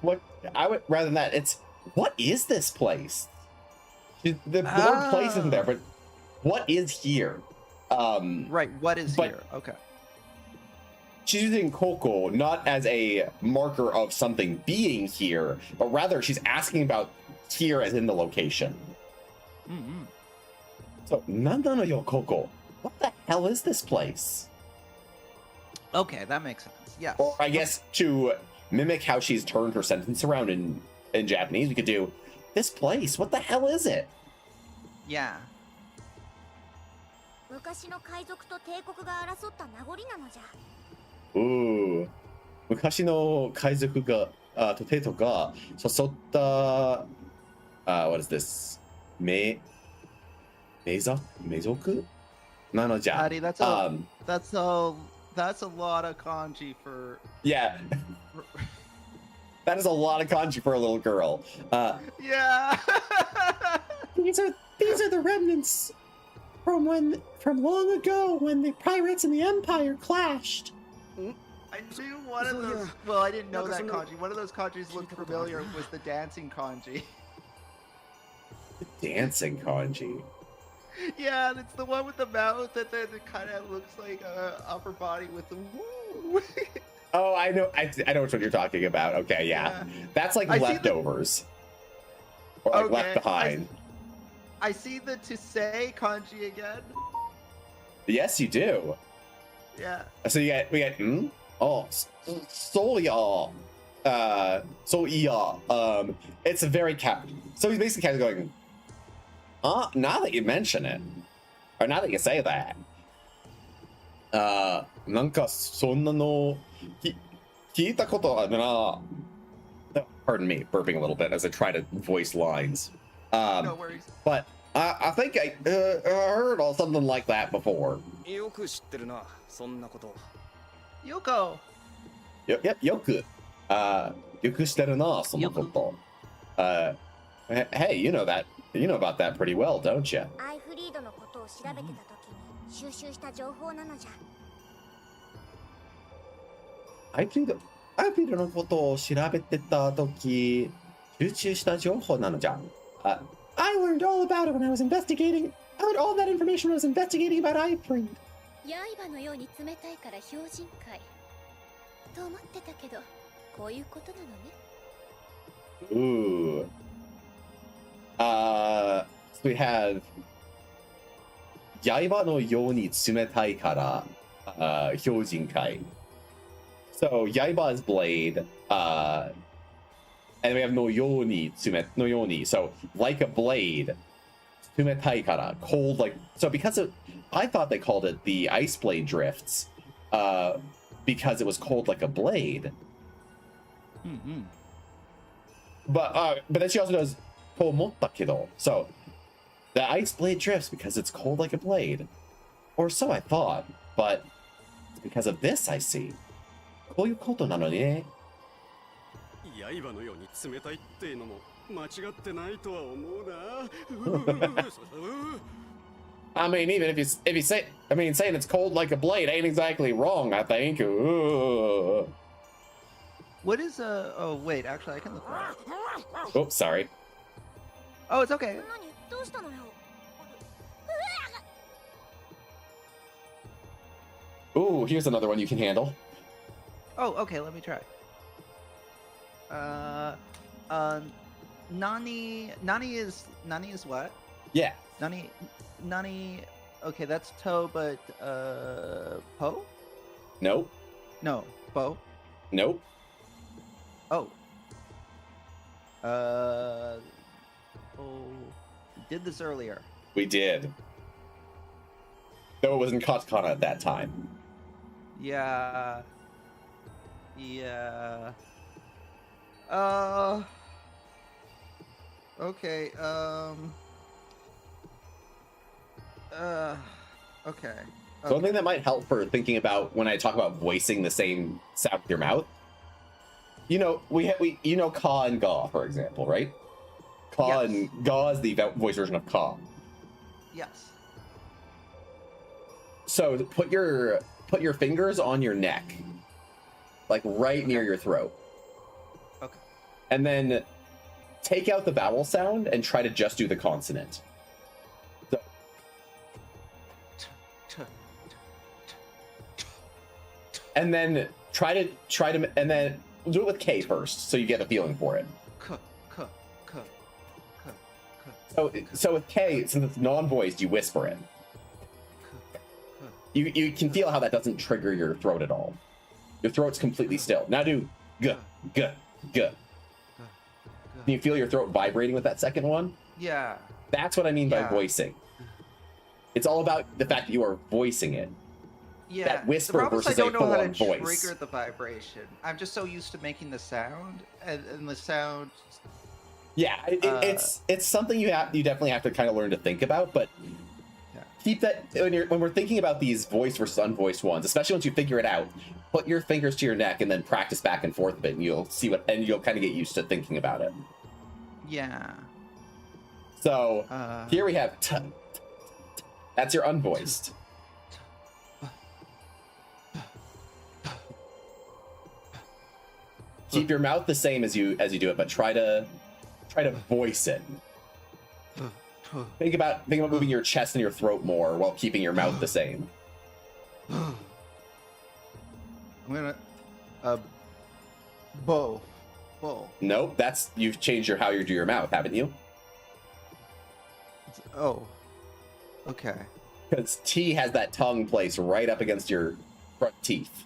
What I would rather than that, it's what is this place? The word place isn't there, but what is here? Right, what is here? Okay. She's using Coco not as a marker of something being here, but rather she's asking about here as in the location. Mm-hmm. So, Nanda no yo Coco. What the hell is this place? Okay, that makes sense. Yes. Or I guess to mimic how she's turned her sentence around in Japanese, we could do this place. What the hell is it? Yeah. 昔の海賊と帝国が争った名残なのじゃ。Ooh. 昔の海賊がと帝都が誘ったwhat is this? 名族なのじゃ。Adi, that's a lot of kanji for. Yeah. That is a lot of kanji for a little girl. Yeah. These are the remnants from long ago when the pirates and the Empire clashed. I knew one of those. Well, I didn't know that kanji. One of those kanjis looked familiar. Was the dancing kanji? The dancing kanji. Yeah, it's the one with the mouth that then it kind of looks like a upper body with the woo. Oh, I know which one you're talking about. Okay, yeah. That's like leftovers. Or like left behind. I see the to say kanji again. Yes, you do. Yeah. So we get oh so yeah. It's a very so he's basically kind of going, now that you mention it, or now that you say that, なんかそんなの聞いたことあるな. Pardon me, burping a little bit as I try to voice lines. No worries. But I think I heard all something like that before. よく知ってるな、そんなこと。 Yoko. Yep, よく知ってるな、そんなこと. Hey, you know about that pretty well, don't you? アイフリードのことを調べてた時に収集した情報なのじゃ。アイフリードのことを調べてた時集中した情報なのじゃ。I learned all about it when I was investigating. I learned all that information when I was investigating about iFreed. 刃のように冷たいから標準界と思ってたけど、こういうことなのね。Ooh. So we have 刃のように冷たいから標準界. So Yaiba is blade, and we have no yoni, no yoni. So like a blade, tsumetai kara, cold like. So because I thought they called it the ice blade drifts, because it was cold like a blade. Mm-hmm. But then she also does tomotta kedo. So the ice blade drifts because it's cold like a blade, or so I thought. But it's because of this I see. こういうことなのね。刃のように冷たいっていうのも間違ってないとは思うな。I mean, even if you say, I mean, saying it's cold like a blade ain't exactly wrong, I think. What is oh wait, actually I can look for it. Oops, sorry. Oh, it's okay. 何どうしたのよ Ooh, here's another one you can handle. Oh, okay, let me try. Nani is what? Yeah. Nani, okay, that's toe, but Po? Nope. No, Po. Nope. Oh. Oh, we did this earlier. We did. Though it was in katakana at that time. Yeah. Okay, okay. So one thing that might help for thinking about when I talk about voicing the same sound with your mouth, you know, we you know ka and ga, for example, right? Ka Yes. and ga is the voice version of ka. Yes. So put your fingers on your neck, like right near your throat. Okay. And then take out the vowel sound and try to just do the consonant. So, and then try to and then do it with K first, so you get a feeling for it. So with K, since it's non-voiced, you whisper it. You can feel how that doesn't trigger your throat at all. Your throat's completely still. Now do g g g. Can you feel your throat vibrating with that second one? Yeah. That's what I mean by Yeah. voicing. It's all about the fact that you are voicing it. Yeah. That whisper the problem is versus I don't a know how to full-on voice. trigger the vibration. I'm just so used to making the sound, and the sound. Yeah, it's something you definitely have to kind of learn to think about, but keep that when we're thinking about these voiced versus unvoiced ones, especially once you figure it out, put your fingers to your neck and then practice back and forth a bit, and you'll see and you'll kind of get used to thinking about it. Yeah. So here we have t. That's your unvoiced. Keep your mouth the same as you do it, but try to voice it. Think about moving your chest and your throat more while keeping your mouth the same. I'm gonna bow. Nope, that's you've changed how you do your mouth, haven't you? Oh. Okay. Because T has that tongue place right up against your front teeth.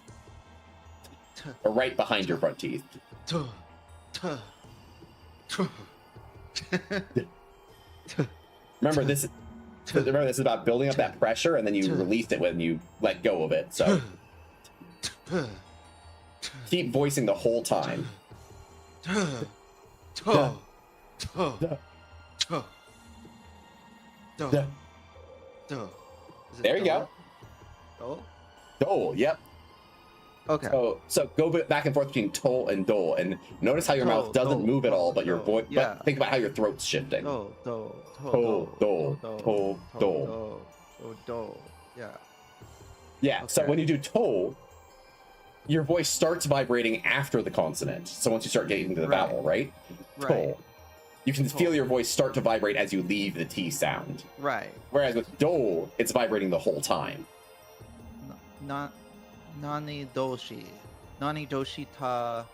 Or right behind your front teeth. Remember this is about building up that pressure, and then you release it when you let go of it. So keep voicing the whole time. There you go. Dole, yep. Okay. So go back and forth between toll and dole, and notice how your mouth doesn't move at all, but your voice. Yeah. But think about how your throat's shifting. Dole. Yeah. Yeah. So Okay. when you do toll, your voice starts vibrating after the consonant. So once you start getting to the vowel, right? Right. Toll. You can feel your voice start to vibrate as you leave the T sound. Right. Whereas with dole, it's vibrating the whole time. Nani doshi. Nani doshita.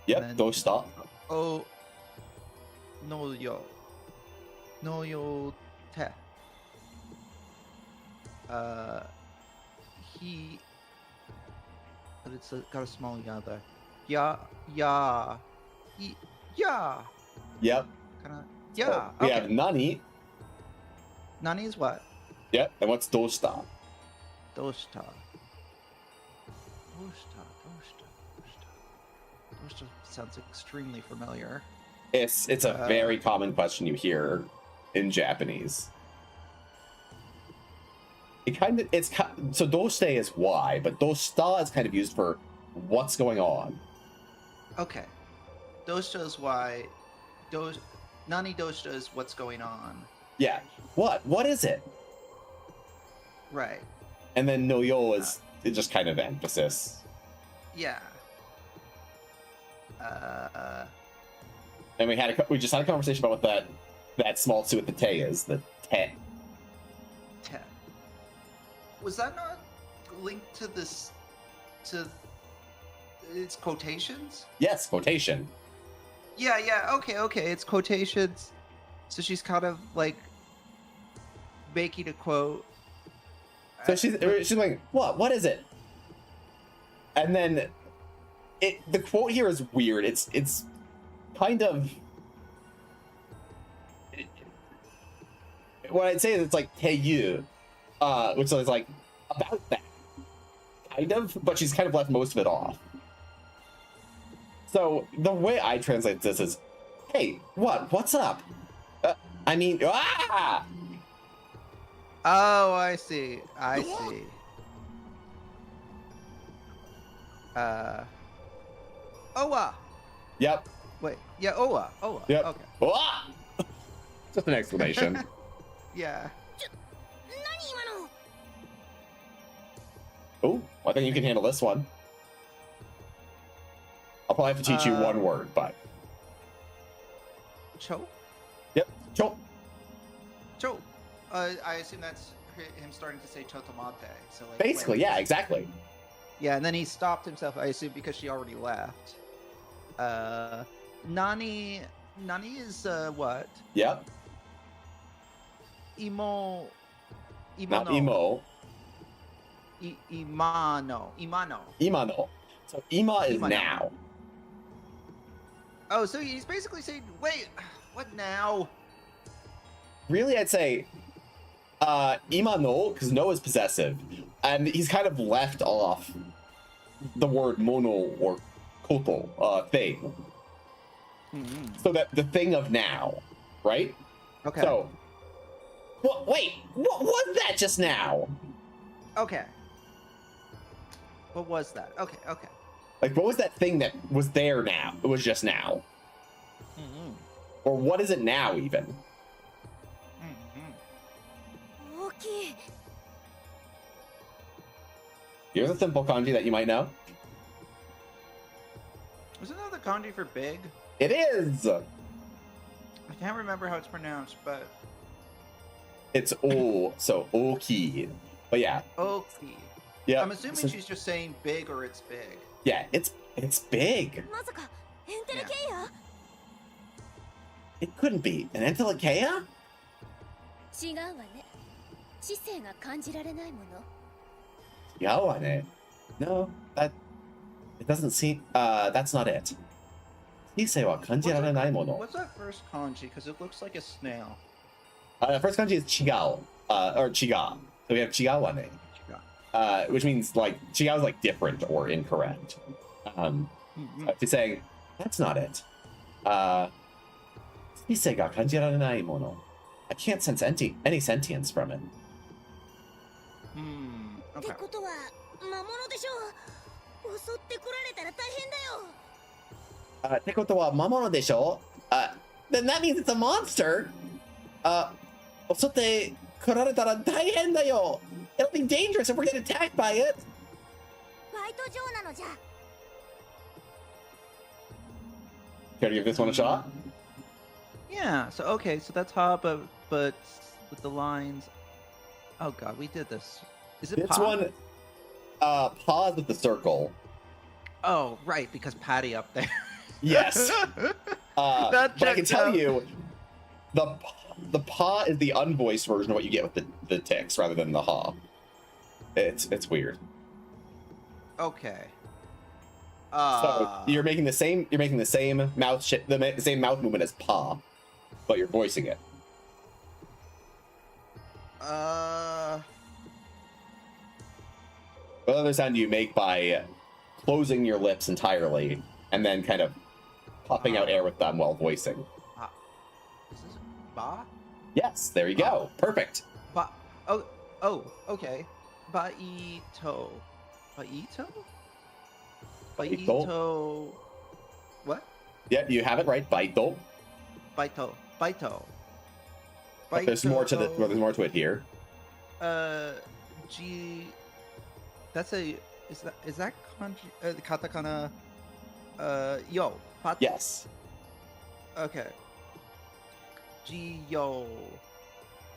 Yep. then- Doshita. Oh. No yo. No yo te. He. But it's got a small ya there. Yeah. Yeah. Yep. Kinda. So Yeah. we Okay. have nani. Nani is what? Yep. And what's doshita? Doshita sounds extremely familiar. It's a very common question you hear in Japanese. So doshite is why, but doshita is kind of used for what's going on. Okay. Doshita is why. Nani Doshita is what's going on. Yeah. What is it? Right. And then no yo is just kind of emphasis. Yeah. And we just had a conversation about what that small two with the te is. The te. Te. Was that not linked to this? To its quotations? Yes, quotation. Yeah. Okay. It's quotations. So she's kind of like making a quote. So she's like, what is it? And then the quote here is weird. It's kind of, what I'd say is it's like Teiyu, which is like about that, kind of, but she's kind of left most of it off. So the way I translate this is, hey, what's up? I mean, ah! Oh, I see. Owa. Yep. Wait. Yeah. Owa. Yep. Okay. Ah! Just an exclamation. Yeah. 何今の Oh, I think you can handle this one. I'll probably have to teach you one word, but. Cho. Yep. Cho. Cho. I assume that's him starting to say chotomate. So like. Basically, yeah, exactly. Yeah, and then he stopped himself. I assume because she already left. Nani is what? Yep. Imo. Not emo. Imano. Imano. So ima is Imano. now. Oh, so he's basically saying, wait, what now? Really, I'd say ima no, because no is possessive. And he's kind of left off the word mono or koto, thing. Mm-hmm. So that the thing of now, right? Okay. So, wait, what was that just now? Okay. What was that? Okay. Like, what was that thing that was there now? It was just now. Mm-hmm. Or what is it now, even? Mm-hmm. 大きい Here's a simple kanji that you might know. Wasn't that the kanji for big? It is! I can't remember how it's pronounced, but It's o, so oki. But yeah. Oki. Yeah. I'm assuming she's just saying big or it's big. Yeah, it's big. まさかエンテレケイヤ It couldn't be. An Entelikeia? 違うわね知性が感じられないもの Yawane. No, it doesn't seem, that's not it. Hisei wa kanjirarenai mono. What's that first kanji? Because it looks like a snail. The first kanji is chigao, or chiga. So we have chigawane, which means like, chigao is like different or incorrect. Mm-hmm. If you're saying, that's not it. Hisei ga kanjirarenai mono. I can't sense any sentience from it. って Okay. ことは魔物でしょ襲ってこられたら大変だよ Te koto wa mamono desho? Then that means it's a monster. Osote kuraretara taihen da yo. It'll be dangerous if we're getting attacked by it. ファイト場なのじゃ Care to give this one a shot? Yeah. So okay. So that's ha, but with the lines. Oh God, we did this. Is it This pa? one, pause with the circle. Oh, right, because Patty up there. Yes. That But I can checks tell out. you, the pa is the unvoiced version of what you get with the ticks rather than the ha. It's weird. Okay. So you're making the same mouth the same mouth movement as pa, but you're voicing it. What other sound do you make by closing your lips entirely and then kind of popping out air with them while voicing? Is this ba? Yes, there you go. Perfect. Ba. Oh. Okay. Baito. Baito. Baito. What? Yep, you have it right. Baito. Baito. Baito. But there's more to Baito. there's more to it here. G. That's a. Is that kanji? The katakana. Yo. Pat. Yes. Okay. G yo.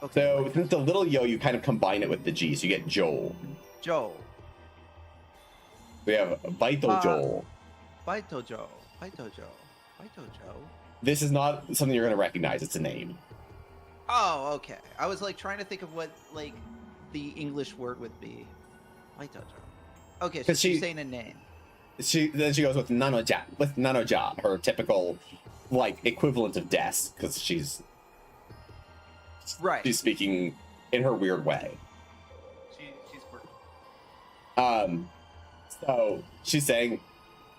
Okay. So since the little yo, you kind of combine it with the G, so you get Joel. Joe. We have Baito Joel. Baito Joe. Baito Joe. Baito Joe. This is not something you're going to recognize. It's a name. Oh, okay. I was like trying to think of what like the English word would be. Baito Joe. Okay, so 'Cause she's she- saying a name. Then she goes with Nanoja, her typical like equivalent of Des, because she's Right. speaking in her weird way. She's quirky. So she's saying,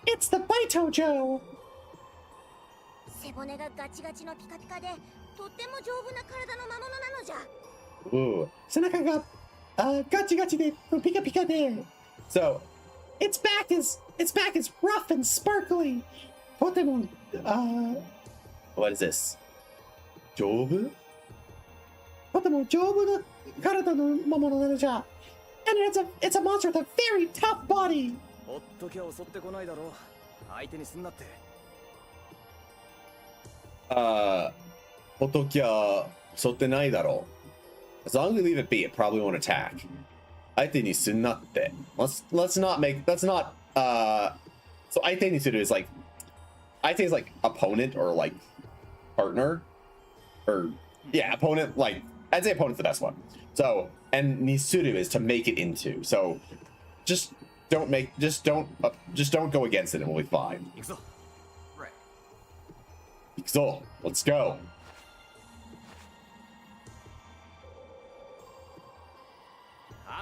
"It's the Baito Joe." 背骨がガチガチのピカピカでとっても丈夫な体の魔物なのじゃ。 Ooh, 背中がガチガチでピカピカで。So, its back is rough and sparkly. とてもwhat is this? 丈夫？とても丈夫な体の魔物なのじゃ。And it's a monster with a very tough body. ほっときゃ襲ってこないだろう。相手にすんなって。ほっときゃ襲ってないだろう。As long as we leave it be, it probably won't attack. 相手にすんなって。Let's not so 相手にする is like I think it's like opponent or like partner or yeah, opponent, like I'd say opponent's the best one. So and nisuru is to make it into. So just don't go against it and we'll be fine. 行くぞ。 Right. So let's go.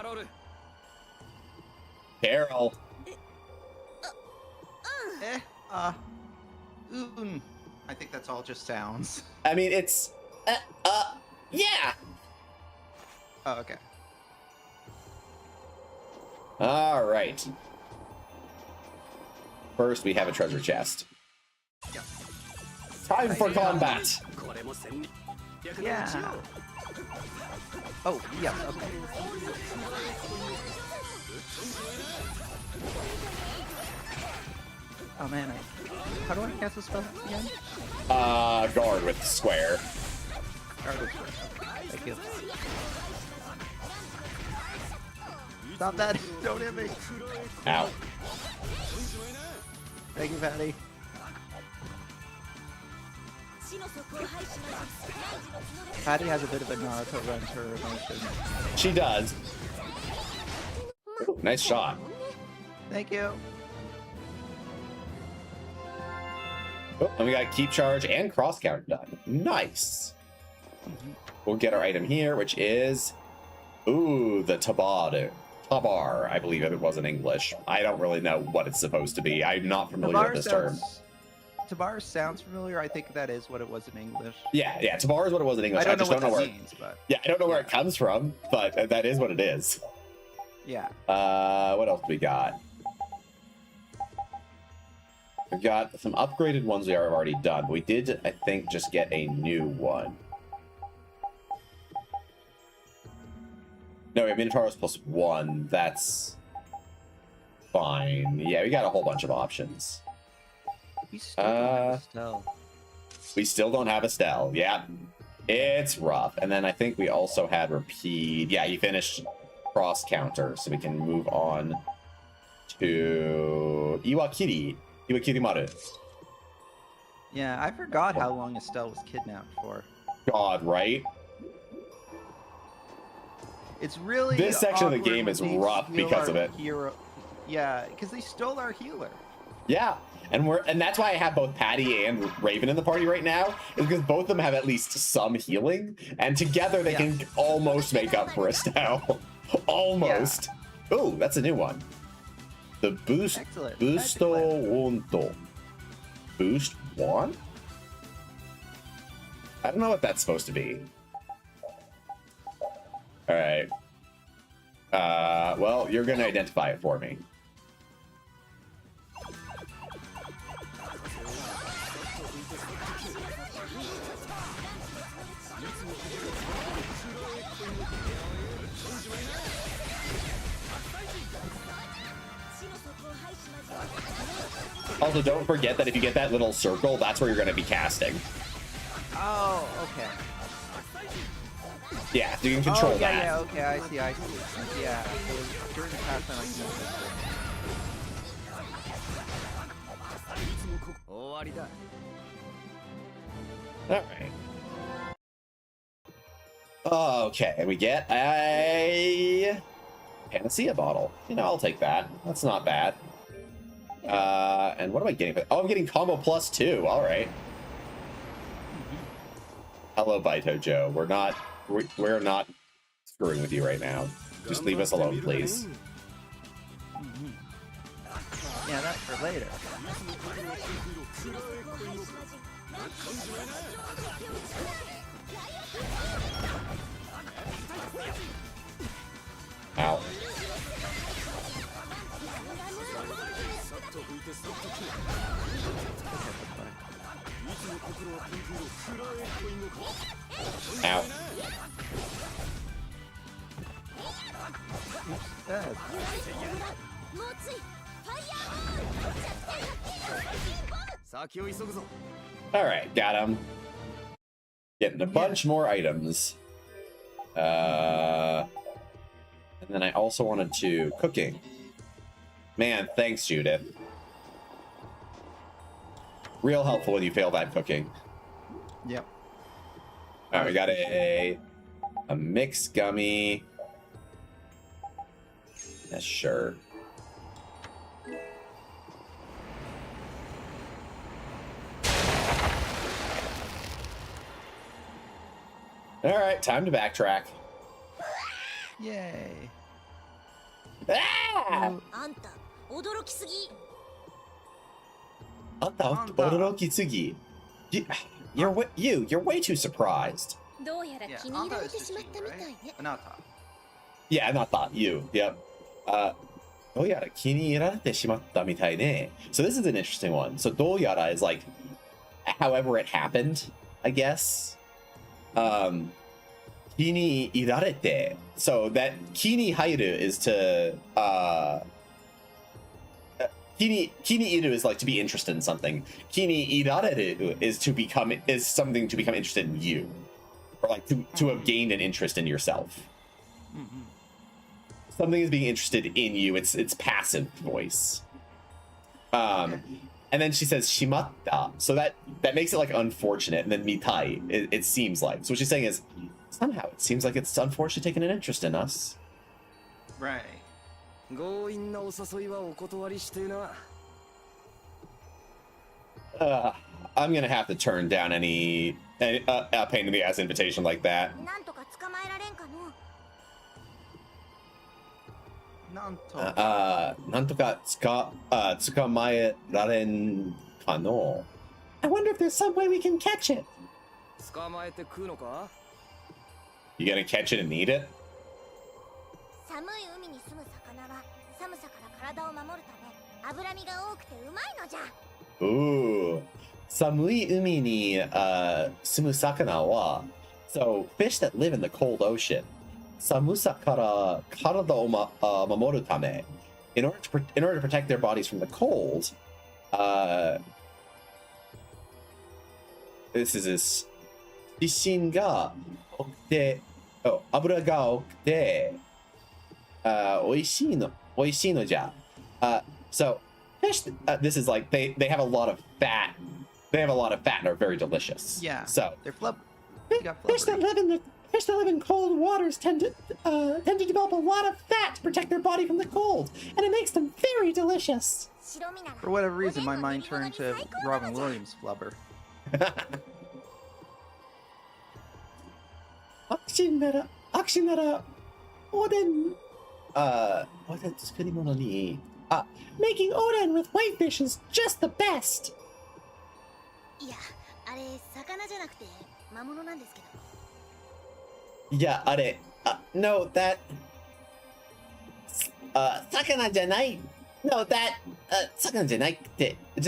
Harold. Carol. I think that's all just sounds. I mean it's yeah. Oh, okay. All right. First, we have a treasure chest. Yeah. Time for combat. これも戦略の Yeah. うちよ。 Oh, yeah. Okay. Oh man, how do I cast the spell again? Guard with square. Guard with square. Okay, thank you. Stop that! Don't hit me! Ow. Thank you, Patty. 死の底を排します。何時の角で Patty has a bit of a Naruto run to her emotion. She does. Ooh, nice shot. Thank you. Oh, and we got keep charge and cross counter done. Nice. We'll get our item here, which is ooh, the Tabar, I believe it was in English. I don't really know what it's supposed to be. I'm not familiar with this term. Tabar sounds familiar. I think that is what it was in English. Yeah, Tabar is what it was in English. I don't just know what don't know that where. means, but Yeah, I don't know where it comes from, but that is what it is. yeah. What else do we got? We've got some upgraded ones we have already done. But we did, I think, just get a new one. No, we have Minotaurus +1. That's fine. Yeah, we got a whole bunch of options. We still don't have a spell. We still don't have Estelle. Yeah, it's rough. And then I think we also had Repeat. Yeah, he finished cross counter, so we can move on to Iwakiri Maru. Yeah, I forgot how long Estelle was kidnapped for. God, right? It's really This section of the awkward game when is they rough steal because our of it. Hero. Yeah, because they stole our healer. Yeah, and that's why I have both Patty and Raven in the party right now, is because both of them have at least some healing, and together they can almost make up for Estelle. Almost. Ooh, that's a new one. The boost Excellent. Busto Wonto. Boost one? I don't know what that's supposed to be. Alright. Well, you're gonna identify it for me. Also, don't forget that if you get that little circle, that's where you're going to be casting. Oh, okay. Yeah, so you can control yeah, that. Yeah, okay, I see. Yeah, so during the pastime, I can use this. Alright. Okay, we get a Panacea bottle. You know, I'll take that. That's not bad. And what am I getting? Oh, I'm getting combo plus 2. All right. Hello, Baito Joe. We're not screwing with you right now. Just leave us alone, please. Yeah, that's for later. Ow. Ow. All right, got him. Getting a bunch more items. And then I also wanted to cooking. Man, thanks, Judith. Real helpful when you fail that cooking. Yep. All right, we got a mixed gummy. Yeah, sure. All right, time to backtrack. Yay. Ah! You're way too surprised. どうやら Yeah, 気に入ら Anta れ is て just しまっ you, たみたい right? ね。 Anata. Yeah, not thought. You. Yep. Doyara kini irarete shimatta mitai ne. So this is an interesting one. So doyara is like, however it happened, I guess. Kini irarete. So that kini hairu is to kini iru is like to be interested in something. Kini irareru is something to become interested in you, or like to have gained an interest in yourself. Something is being interested in you. It's passive voice. And then she says shimatta, so that makes it like unfortunate. And then mitai, it seems like. So what she's saying is somehow it seems like it's unfortunate taking an interest in us. Right. I'm gonna have to turn down any pain in the ass invitation like that. なんとか捕まえられんかの。 Nantoka tsukamae raren kano. I wonder if there's some way we can catch it. You gonna catch it and eat it? 寒い海に住む魚は寒さから体を守るため脂身が多くてうまいのじゃ。 Ooh. Samui umi ni sumu sakana wa. So fish that live in the cold ocean. Samusa kara karada o mamoru tame. In order to protect their bodies from the cold, this is this shishin ga okute, abura ga okute, oishii no ja. So fish, this is like they have a lot of fat. They have a lot of fat and are very delicious. Yeah. So They're fish that live in cold waters tend to develop a lot of fat to protect their body from the cold, and it makes them very delicious. For whatever reason, my mind turned to Robin Williams flubber. Akshinara, oden. Oden tsukurimono ni. Making oden with whitefish is just the best. いや、あれ魚じゃなくて魔物なんですけど。 Yeah, no, that, sakana janai. No, that, sakana janakute, it's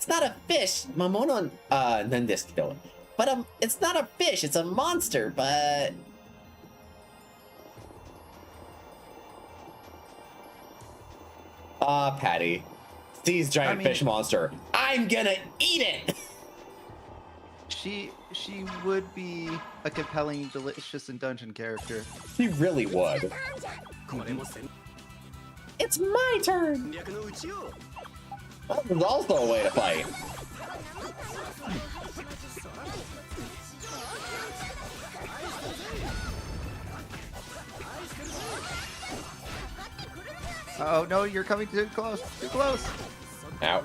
not a fish, mamono, nan desu kedo. But, it's not a fish, it's a monster, but... Patty. sees giant fish monster. I'm gonna eat it. She would be a compelling, delicious, and dungeon character. She really would. It's my turn. That was also a way to fight. Oh no, you're coming too close. Too close. Out.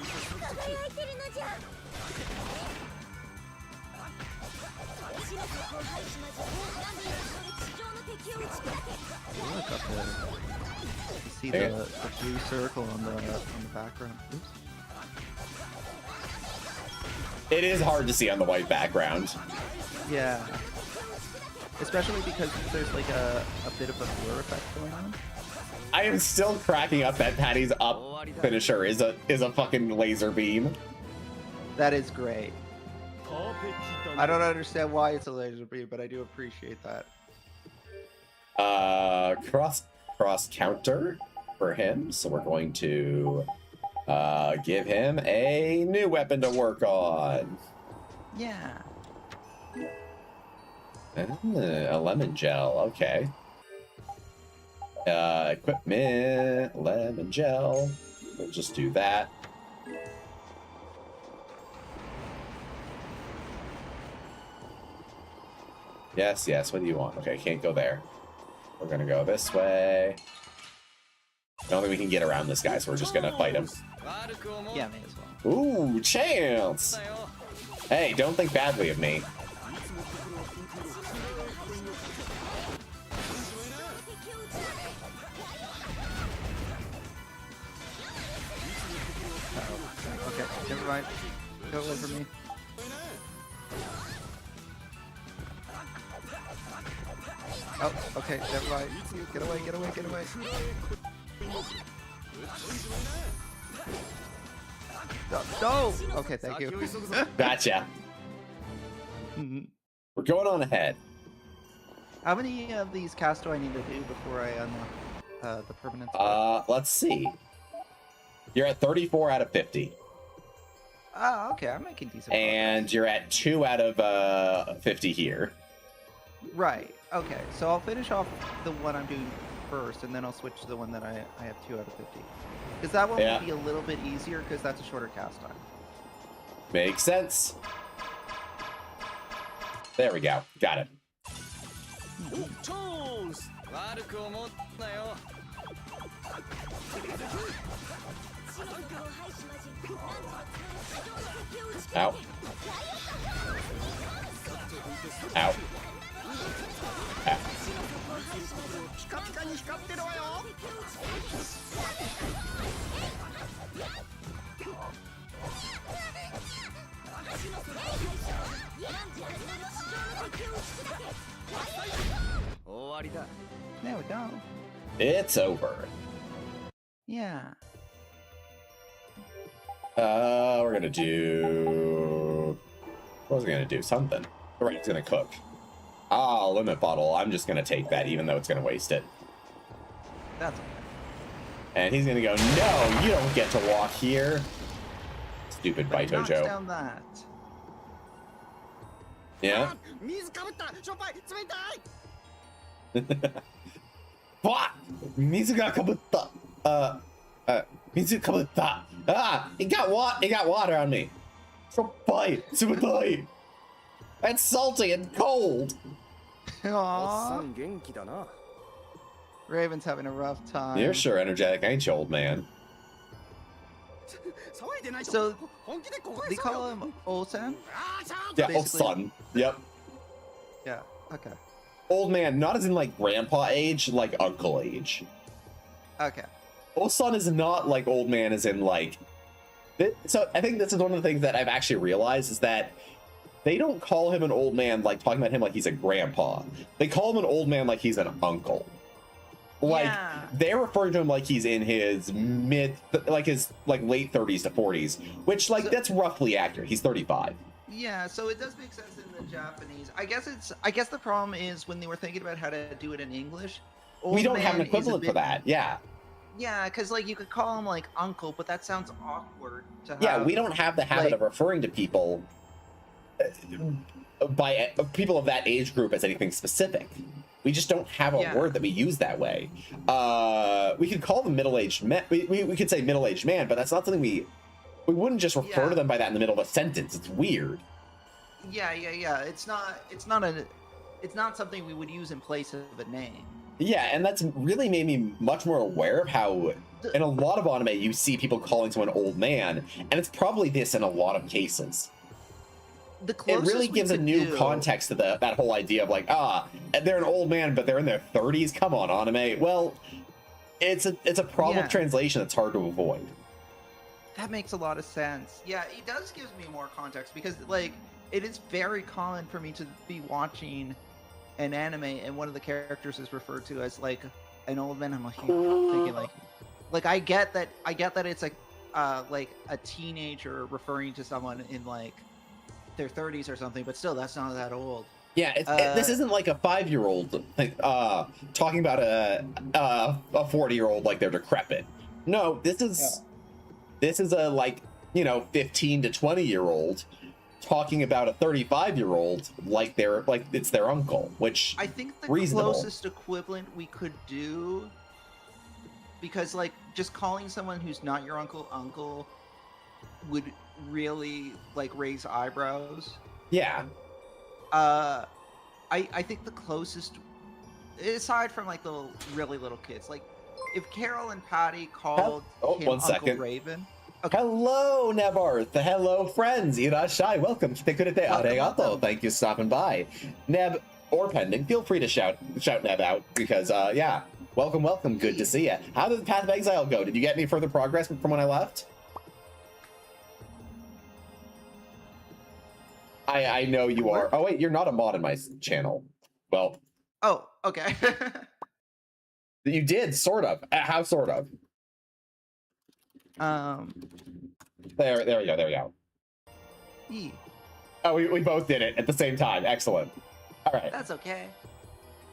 Look up there. You see the blue circle on the background. Oops. It is hard to see on the white background. Yeah. Especially because there's like a bit of a blur effect going on. I am still cracking up that Patty's up finisher is a fucking laser beam. That is great. I don't understand why it's a laser beam, but I do appreciate that. Cross counter for him, so we're going to give him a new weapon to work on. Yeah. A lemon gel, okay. Equipment, lemon gel. We'll just do that. Yes, yes, what do you want? Okay, can't go there. We're gonna go this way. I don't think we can get around this guy, so we're just gonna fight him. Yeah, may as well. Ooh, chance! Hey, don't think badly of me. Okay, never mind. Go away from me. Oh, okay, never mind. Get away, get away, get away. No! Okay, thank you. Gotcha. We're going on ahead. How many of these casts do I need to do before I unlock the permanent? Let's see. You're at 34 out of 50. Oh, okay, I'm making decent And progress. you're at 2 out of 50 here. Right, okay, so I'll finish off the one I'm doing first, and then I'll switch to the one that I have 2 out of 50. Because that one will be a little bit easier, because that's a shorter cast time. Makes sense. There we go. Got it. Out. Out. Out. There we go. It's over. Yeah. We're gonna do... What was I gonna do? Something. Right, it's gonna cook. Ah, limit bottle. I'm just gonna take that, even though it's gonna waste it. That's okay. And he's gonna go, no, you don't get to walk here. Stupid But it Baito knocks Joe. down that. Yeah? What? Mizu ga kabutta. Mizu kabutta. Ah, it got water on me. So bite. Subutai. That's salty and cold. Aww. Raven's having a rough time. You're sure energetic, ain't you, old man? So, they call him Osan? Yeah, old Basically- son. Yep. Yeah, okay. Old man, not as in like grandpa age, like uncle age. Okay. Old son is not like old man as in like... So I think this is one of the things that I've actually realized is that they don't call him an old man like talking about him like he's a grandpa. They call him an old man like he's an uncle. Like, Yeah. they're referring to him like he's in his late 30s to 40s, which, like, that's roughly accurate. He's 35. Yeah, so it does make sense in the Japanese. I guess the problem is when they were thinking about how to do it in English, We don't have an man is a equivalent for bit- that, yeah. Yeah, because like you could call him like uncle, but that sounds awkward to have. Yeah, we don't have the habit like- of referring to people by people of that age group as anything specific. We just don't have a Yeah. word that we use that way. We could call them middle-aged men. We could say middle-aged man, but that's not something we wouldn't just refer Yeah. to them by that in the middle of a sentence. It's weird. Yeah. It's not something we would use in place of a name. Yeah, and that's really made me much more aware of how in a lot of anime you see people calling someone old man, and it's probably this in a lot of cases. The It closest really we gives a could new do- context to that whole idea of like, they're an old man, but they're in their 30s. Come on, anime. Well, it's a problem Yeah. of translation that's hard to avoid. That makes a lot of sense. Yeah, it does give me more context because like it is very common for me to be watching an anime and one of the characters is referred to as like an old man. I'm like thinking like I get that it's like a teenager referring to someone in like their 30s or something, but still that's not that old. Yeah, this isn't like a 5-year-old talking about a 40-year-old like they're decrepit. No, this is a like 15 to 20-year-old talking about a 35-year-old like it's their uncle, which I think the reasonable. closest equivalent we could do, because like just calling someone who's not your uncle would really like raise eyebrows. Yeah. I think the closest, aside from like the really little kids, like if Carol and Patty called him one Uncle second. Raven. Hello, Nebarth. Hello, friends. Irashai. Welcome. Welcome. Thank you for stopping by. Neb or Pending, feel free to shout Neb out because, welcome. Good to see you. How did the Path of Exile go? Did you get any further progress from when I left? I know you are. Oh, wait, you're not a mod in my channel. Well, Oh, okay. you did, sort of. How sort of? There we go. E. Oh, we both did it at the same time. Excellent. All right. That's okay.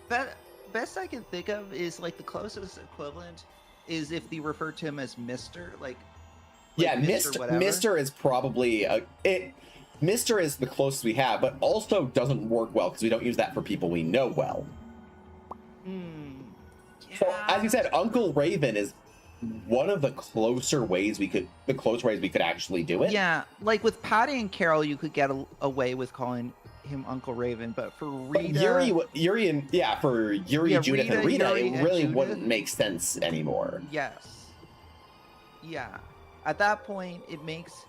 Best I can think of is like the closest equivalent is if they refer to him as Mister, like Yeah, Mr. whatever. Mister is probably Mister is the closest we have, but also doesn't work well because we don't use that for people we know well. So, as you said, Uncle Raven is one of the closer ways we could actually do it. Yeah, like with Patty and Carol, you could get away with calling him Uncle Raven, but for Rita, But Yuri, Judith, and Rita, Yuri it and really Judith? wouldn't make sense anymore. Yes. Yeah. At that point, it makes.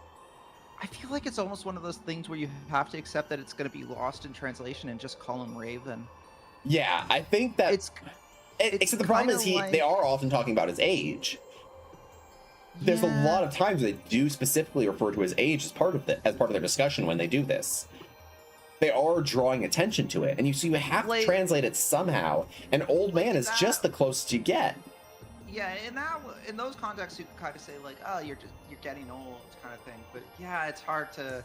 I feel like it's almost one of those things where you have to accept that it's going to be lost in translation and just call him Raven. Yeah, I think that. It's Except the problem is they are often talking about his age. There's a lot of times they do specifically refer to his age as part of their discussion when they do this. They are drawing attention to it, and you have to translate it somehow. An old man is just the closest you get. Yeah, in those contexts, you can kind of say like, "Oh, you're getting old," kind of thing. But yeah, it's hard to.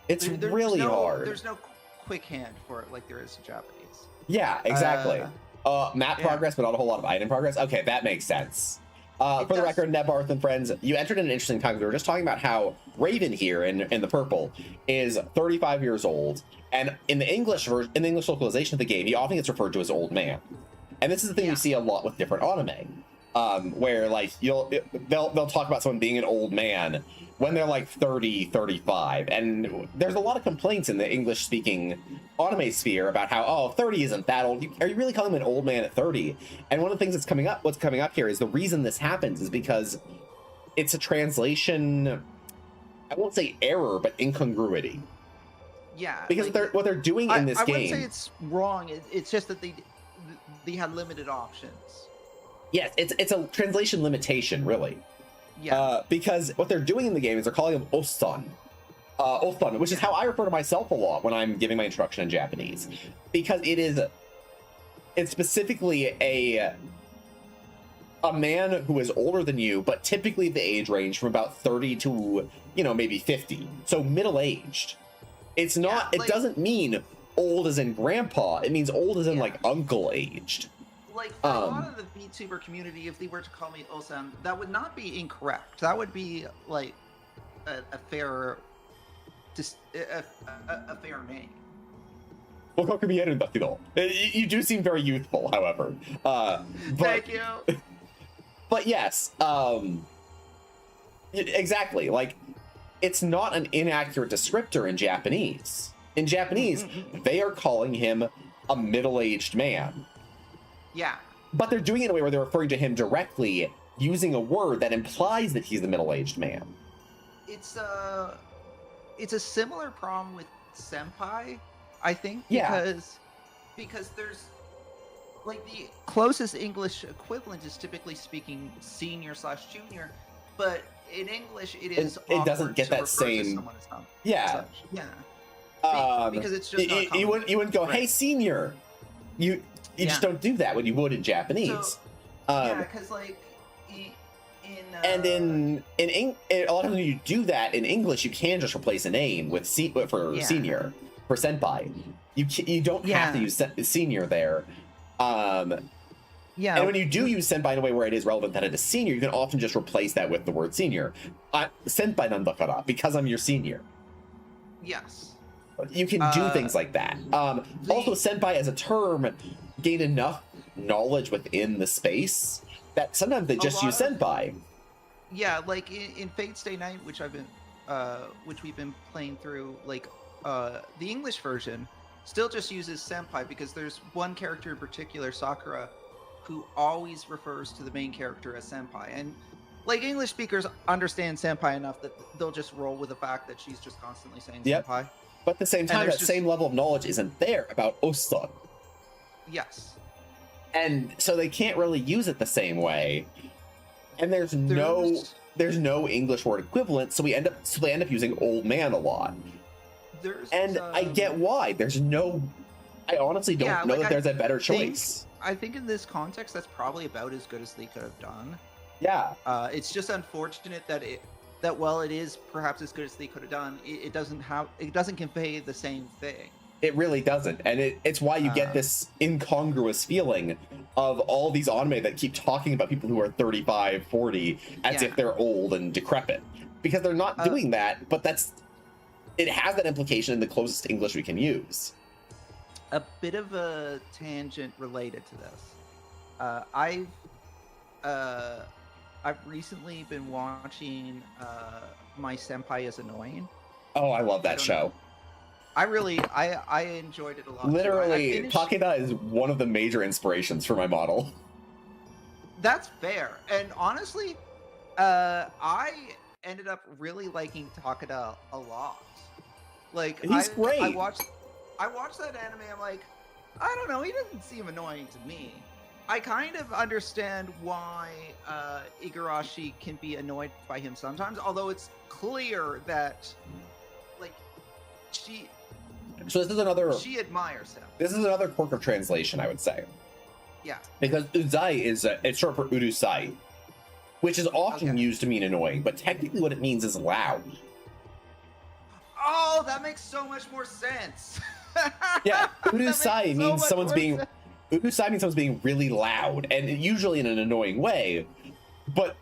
It's really hard. There's no quick hand for it like there is in Japanese. Yeah, exactly. Map progress, but not a whole lot of item progress. Okay, that makes sense. For the record, Nebarth and friends, you entered in an interesting time. We were just talking about how Raven here in the purple is 35 years old, and in the English version, in the English localization of the game, he often gets referred to as old man. And this is the thing we see a lot with different anime, where like they'll talk about someone being an old man when they're like 30, 35, and there's a lot of complaints in the English-speaking anime sphere about how 30 isn't that old. Are you really calling him an old man at 30? And one of the things what's coming up here is the reason this happens is because it's a translation. I won't say error, but incongruity. Yeah, because what they're doing in this game. I wouldn't say it's wrong. It's just that they had limited options. Yes, it's a translation limitation, really. Yeah. Because what they're doing in the game is they're calling him Ostan. Ostan, which is how I refer to myself a lot when I'm giving my instruction in Japanese. Because it's specifically a man who is older than you, but typically the age range from about 30 to, maybe 50. So middle-aged. It's not, it doesn't mean old as in grandpa. It means old as in like uncle aged. like for a lot of the VTuber community, if they were to call me Osan, that would not be incorrect. That would be like a fair, a fair name. You do seem very youthful, however. Thank you. But yes, exactly. Like, it's not an inaccurate descriptor in Japanese. In Japanese, they are calling him a middle-aged man. Yeah. But they're doing it in a way where they're referring to him directly, using a word that implies that he's a middle-aged man. It's a similar problem with senpai, I think, Yeah. because there's like the closest English equivalent is typically speaking senior/junior, but in English it doesn't get that same. Yeah. Yeah. Because it's just not you wouldn't go, hey, senior. You just don't do that when you would in Japanese. So, yeah, because like in a lot of times when you do that in English, you can just replace a name with senior for senpai. You don't have to use senior there. And when you do use senpai in a way where it is relevant that it is senior, you can often just replace that with the word senior. Senpai nandakara, because I'm your senior. Yes. You can do things like that. Also, senpai as a term gained enough knowledge within the space that sometimes they just use senpai. Yeah, like in Fate Stay Night, which we've been playing through, like the English version still just uses senpai because there's one character in particular, Sakura, who always refers to the main character as senpai. And like English speakers understand senpai enough that they'll just roll with the fact that she's just constantly saying senpai. But at the same time, that same level of knowledge isn't there about Osan. Yes. And so they can't really use it the same way. And there's no English word equivalent, so they end up using old man a lot. I get why. I honestly don't know that there's a better choice. I think in this context, that's probably about as good as they could have done. Yeah. It's just unfortunate that while it is perhaps as good as they could have done, it doesn't convey the same thing. It really doesn't, and it's why you get this incongruous feeling of all these anime that keep talking about people who are 35, 40 as if they're old and decrepit, because they're not doing that. But it has that implication in the closest English we can use. A bit of a tangent related to this. I've recently been watching My Senpai is Annoying. Oh, I love that show. I enjoyed it a lot. Literally, Takeda is one of the major inspirations for my model. That's fair. And honestly, I ended up really liking Takeda a lot. Like, he's great. I watched that anime, I'm like, I don't know, he doesn't seem annoying to me. I kind of understand why Igarashi can be annoyed by him sometimes, although it's clear that, like, she admires him. This is another quirk of translation, I would say. Yeah. Because uzai it's short for urusai, which is often used to mean annoying, but technically what it means is loud. Oh, that makes so much more sense. Yeah, urusai means someone's being really loud, and usually in an annoying way, but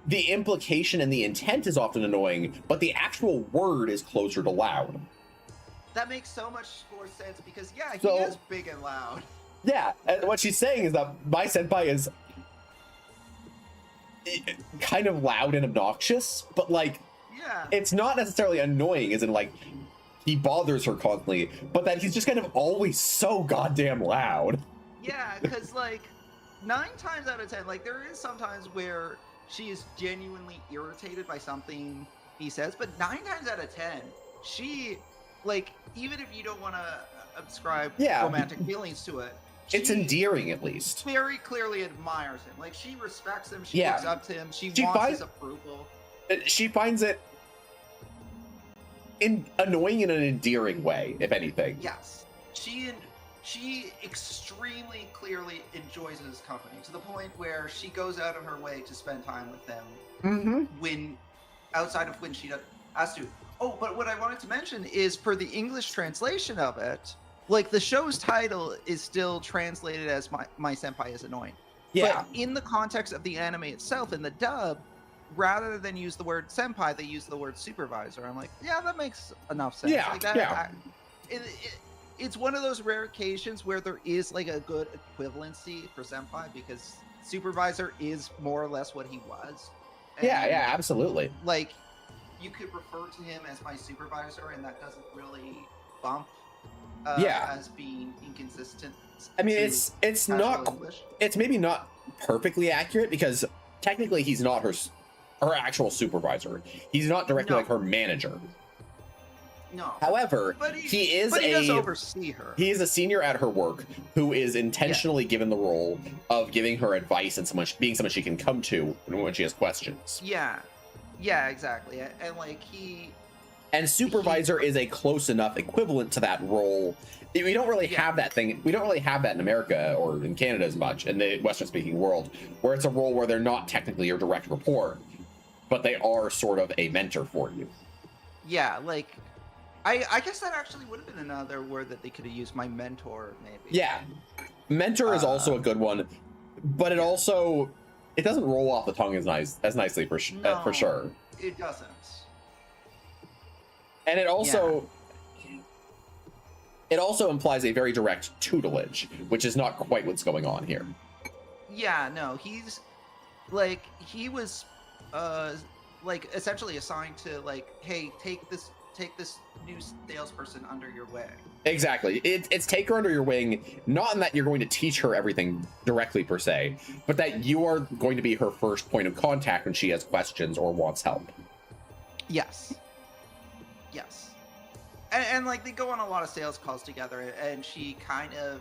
the implication and the intent is often annoying, but the actual word is closer to loud. That makes so much more sense because, he is big and loud. Yeah, and what she's saying is that my senpai is kind of loud and obnoxious, but it's not necessarily annoying as in he bothers her constantly, but that he's just kind of always so goddamn loud. Yeah, because 9 times out of 10, there is sometimes where she is genuinely irritated by something he says, but 9 times out of 10, she, even if you don't want to ascribe romantic feelings to it, it's endearing, at least. Very clearly admires him. She respects him, she looks up to him, she wants his approval. She finds it annoying in an endearing way, if anything. Yes. She extremely clearly enjoys his company, to the point where she goes out of her way to spend time with them outside of when she has to. Oh, but what I wanted to mention is for the English translation of it, like the show's title is still translated as my senpai is annoying. Yeah. But in the context of the anime itself, in the dub, rather than use the word senpai, they use the word supervisor. I'm like, yeah, that makes enough sense. Yeah, Like that, yeah. it's one of those rare occasions where there is like a good equivalency for senpai, because supervisor is more or less what he was. Yeah, And, yeah, absolutely. like, you could refer to him as my supervisor, and that doesn't really bump Yeah. as being inconsistent. I mean, to it's casual not, English. it's maybe not perfectly accurate because technically he's not her actual supervisor. He's not directly No. like her manager. No. However, But he does oversee her. He is a senior at her work who is intentionally given the role of giving her advice and being someone she can come to when she has questions. Yeah. Yeah, exactly. And like And supervisor is a close enough equivalent to that role. We don't really have that thing. We don't really have that in America or in Canada as much, in the Western-speaking world, where it's a role where they're not technically your direct report, but they are sort of a mentor for you. Yeah, like I guess that actually would have been another word that they could have used, my mentor, maybe. Yeah. Mentor is also a good one, but it also, it doesn't roll off the tongue as nicely for sure. It doesn't. And it also implies a very direct tutelage, which is not quite what's going on here. Yeah, no, he's like, he was like essentially assigned to like, hey, take this new salesperson under your wing. Exactly. It's take her under your wing, not in that you're going to teach her everything directly per se, but that you are going to be her first point of contact when she has questions or wants help. Yes. Yes. And like they go on a lot of sales calls together, and she kind of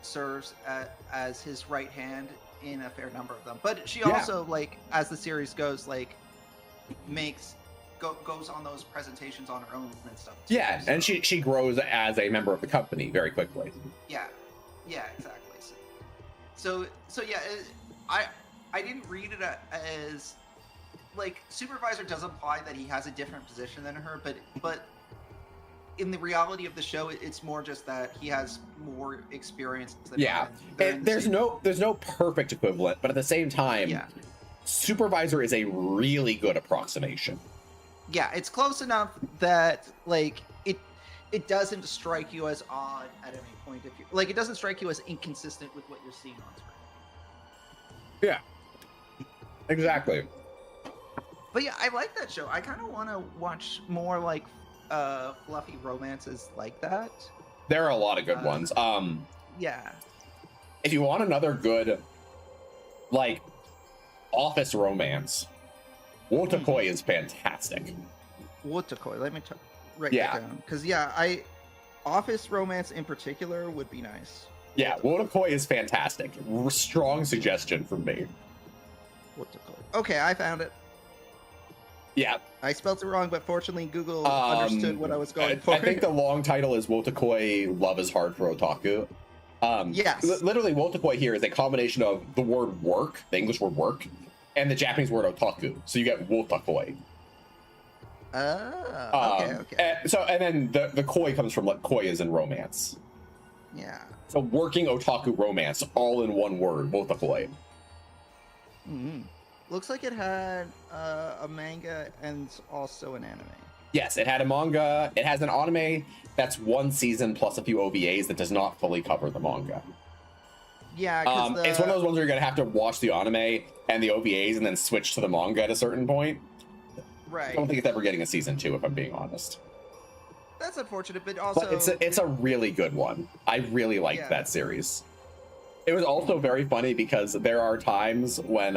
serves as his right hand in a fair number of them. But she also, like, as the series goes, like goes on those presentations on her own and stuff too, Yeah, so. And she grows as a member of the company very quickly. Yeah, exactly. So yeah, I didn't read it as like supervisor does imply that he has a different position than her, but in the reality of the show, it's more just that he has more experience than her. And there's no perfect equivalent, but at the same time, supervisor is a really good approximation. Yeah, it's close enough that like it doesn't strike you as odd at any point. If you like, it doesn't strike you as inconsistent with what you're seeing on screen. Yeah, exactly. But yeah, I like that show. I kind of want to watch more like fluffy romances like that. There are a lot of good ones. Yeah. If you want another good, like, office romance, Wotakoi is fantastic. Wotakoi, let me write that down. Because office romance in particular would be nice. Yeah, Wotakoi is fantastic. Strong suggestion from me. Wotakoi. Okay, I found it. Yeah. I spelled it wrong, but fortunately Google understood what I was going for. I think the long title is Wotakoi Love is Hard for Otaku. Yes. Literally, Wotakoi here is a combination of the word work, the English word work, and the Japanese word otaku. So you get Wotakoi. Okay. And then the koi comes from, like, koi is in romance. Yeah. So working otaku romance, all in one word, Wotakoi. Mm-hmm. Looks like it had a manga and also an anime. Yes, it had a manga. It has an anime that's one season plus a few OVAs that does not fully cover the manga. Yeah, it's one of those ones where you're gonna have to watch the anime and the OVAs and then switch to the manga at a certain point. Right. I don't think it's ever getting a season 2, if I'm being honest. That's unfortunate, but also... But it's a really good one. I really liked that series. It was also very funny because there are times when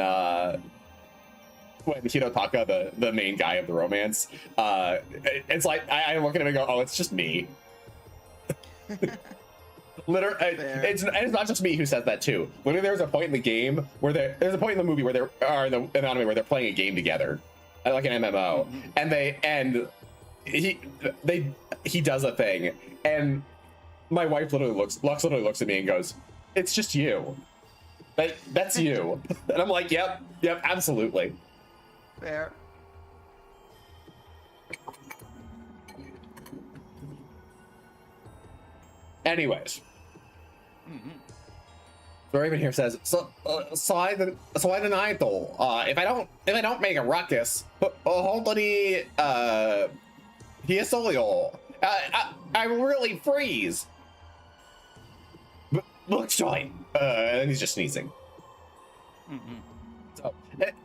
Hirotaka, the main guy of the romance, it's like, I look at him and go, oh, it's just me. Literally, it's not just me who says that too. Literally, there's a point in the game where there's a point in the movie where in the anime where they're playing a game together, like an MMO, and he does a thing, and my wife literally looks at me and goes, "It's just you. That's you." And I'm like, "Yep, absolutely." Fair. Anyways, Mhm. the Raven here says, so I deny though. If I don't make a ruckus, hopefully, I will really freeze. Look, joy. And he's just sneezing. Mhm. So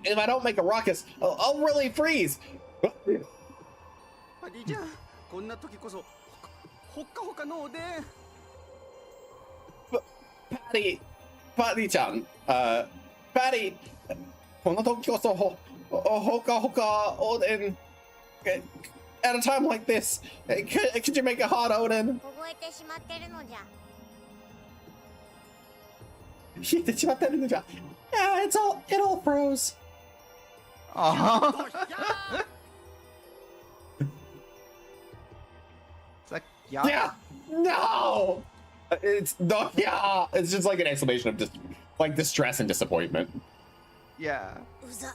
if I don't make a ruckus, I'll really freeze. パディちゃん、こんな時こそほっかほかのおでん。Patty chan, Patty, この時こそほかほかOdin. At a time like this, could you make it hot, Odin? 凍えてしまってるのじゃ。冷えてしまってるのじゃ。Yeah, it all froze. Aw. It's like, yeah. Yeah, no. It's no, yeah. It's just like an exclamation of distress and disappointment. Yeah. うざ。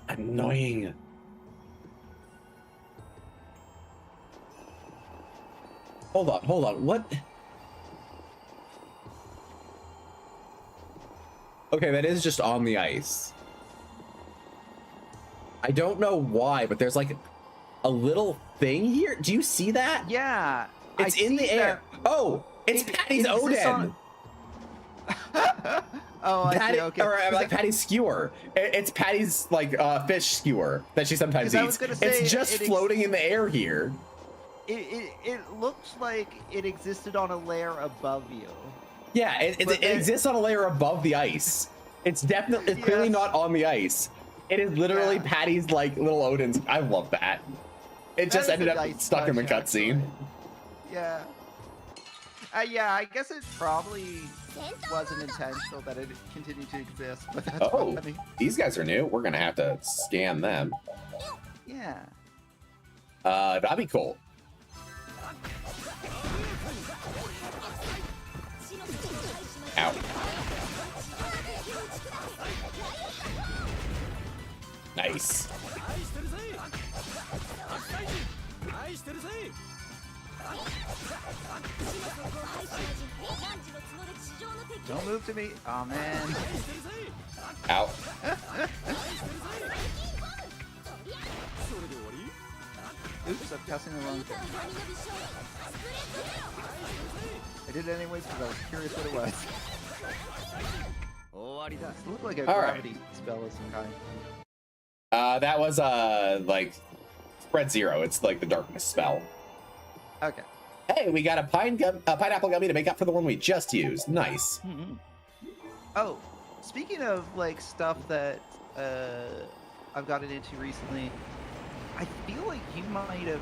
Annoying. Hold on. What? Okay, that is just on the ice. I don't know why, but there's like a little thing here. Do you see that? Yeah. It's in the air. Oh, it's Patty's Odin. Oh, I Patty, see. Okay. or like Patty's skewer. It's Patty's like fish skewer that she sometimes 'Cause I was eats. gonna say, It's just floating in the air here. It looks like it existed on a layer above you. Yeah, it But then- exists on a layer above the ice. It's clearly Yes. not on the ice. It is literally Yeah. Patty's like little Odin's. I love that. It That just is a ended up nice stuck in the touch, cutscene. Yeah. Yeah, I guess it probably 戦闘 wasn't モード intentional that it continued to exist, but that's Oh, funny. these guys are new. We're gonna have to scan them. Yeah. That'd be cool. Ow. Nice. 愛してるぜ。愛してるぜ。 Don't move to me. Oh man. Ow. それで終わり？ Oops, I'm pressing the wrong thing. I did it anyways because I was curious what it was. 終わりだ。 It looked like a All right. gravity spell of some kind. That was like spread zero. It's like the darkness spell. Okay. Hey, we got a pineapple gummy to make up for the one we just used. Nice. Oh, speaking of like stuff that I've gotten into recently, I feel like you might have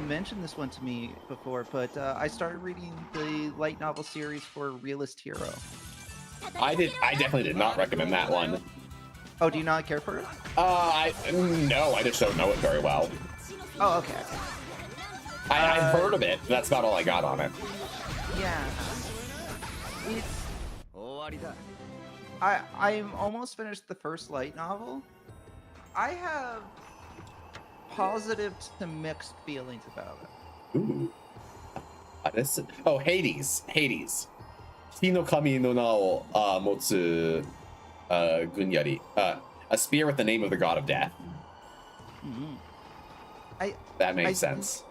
mentioned this one to me before, but I started reading the light novel series for Realist Hero. I definitely did not recommend that one. Oh, do you not care for it? No, I just don't know it very well. Oh, okay. I've heard of it. That's about all I got on it. Yeah. It's 終わりだ。 I'm almost finished the first light novel. I have positive to mixed feelings about it. Ooh. Hades. Hades. 火の神の名を持つ軍槍. A spear with the name of the god of death. That makes sense.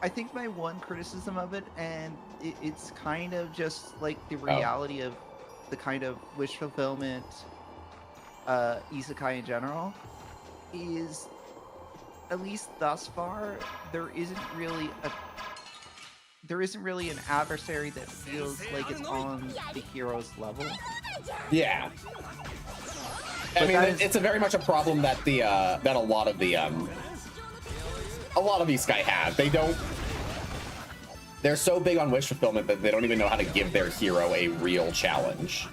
I think my one criticism of it, and it's kind of just like the reality of the kind of wish fulfillment isekai in general, is at least thus far there isn't really an adversary that feels like it's on the hero's level. Yeah. I But mean, that is- it's a very much a problem that that a lot of these guys have. They're so big on wish fulfillment that they don't even know how to give their hero a real challenge.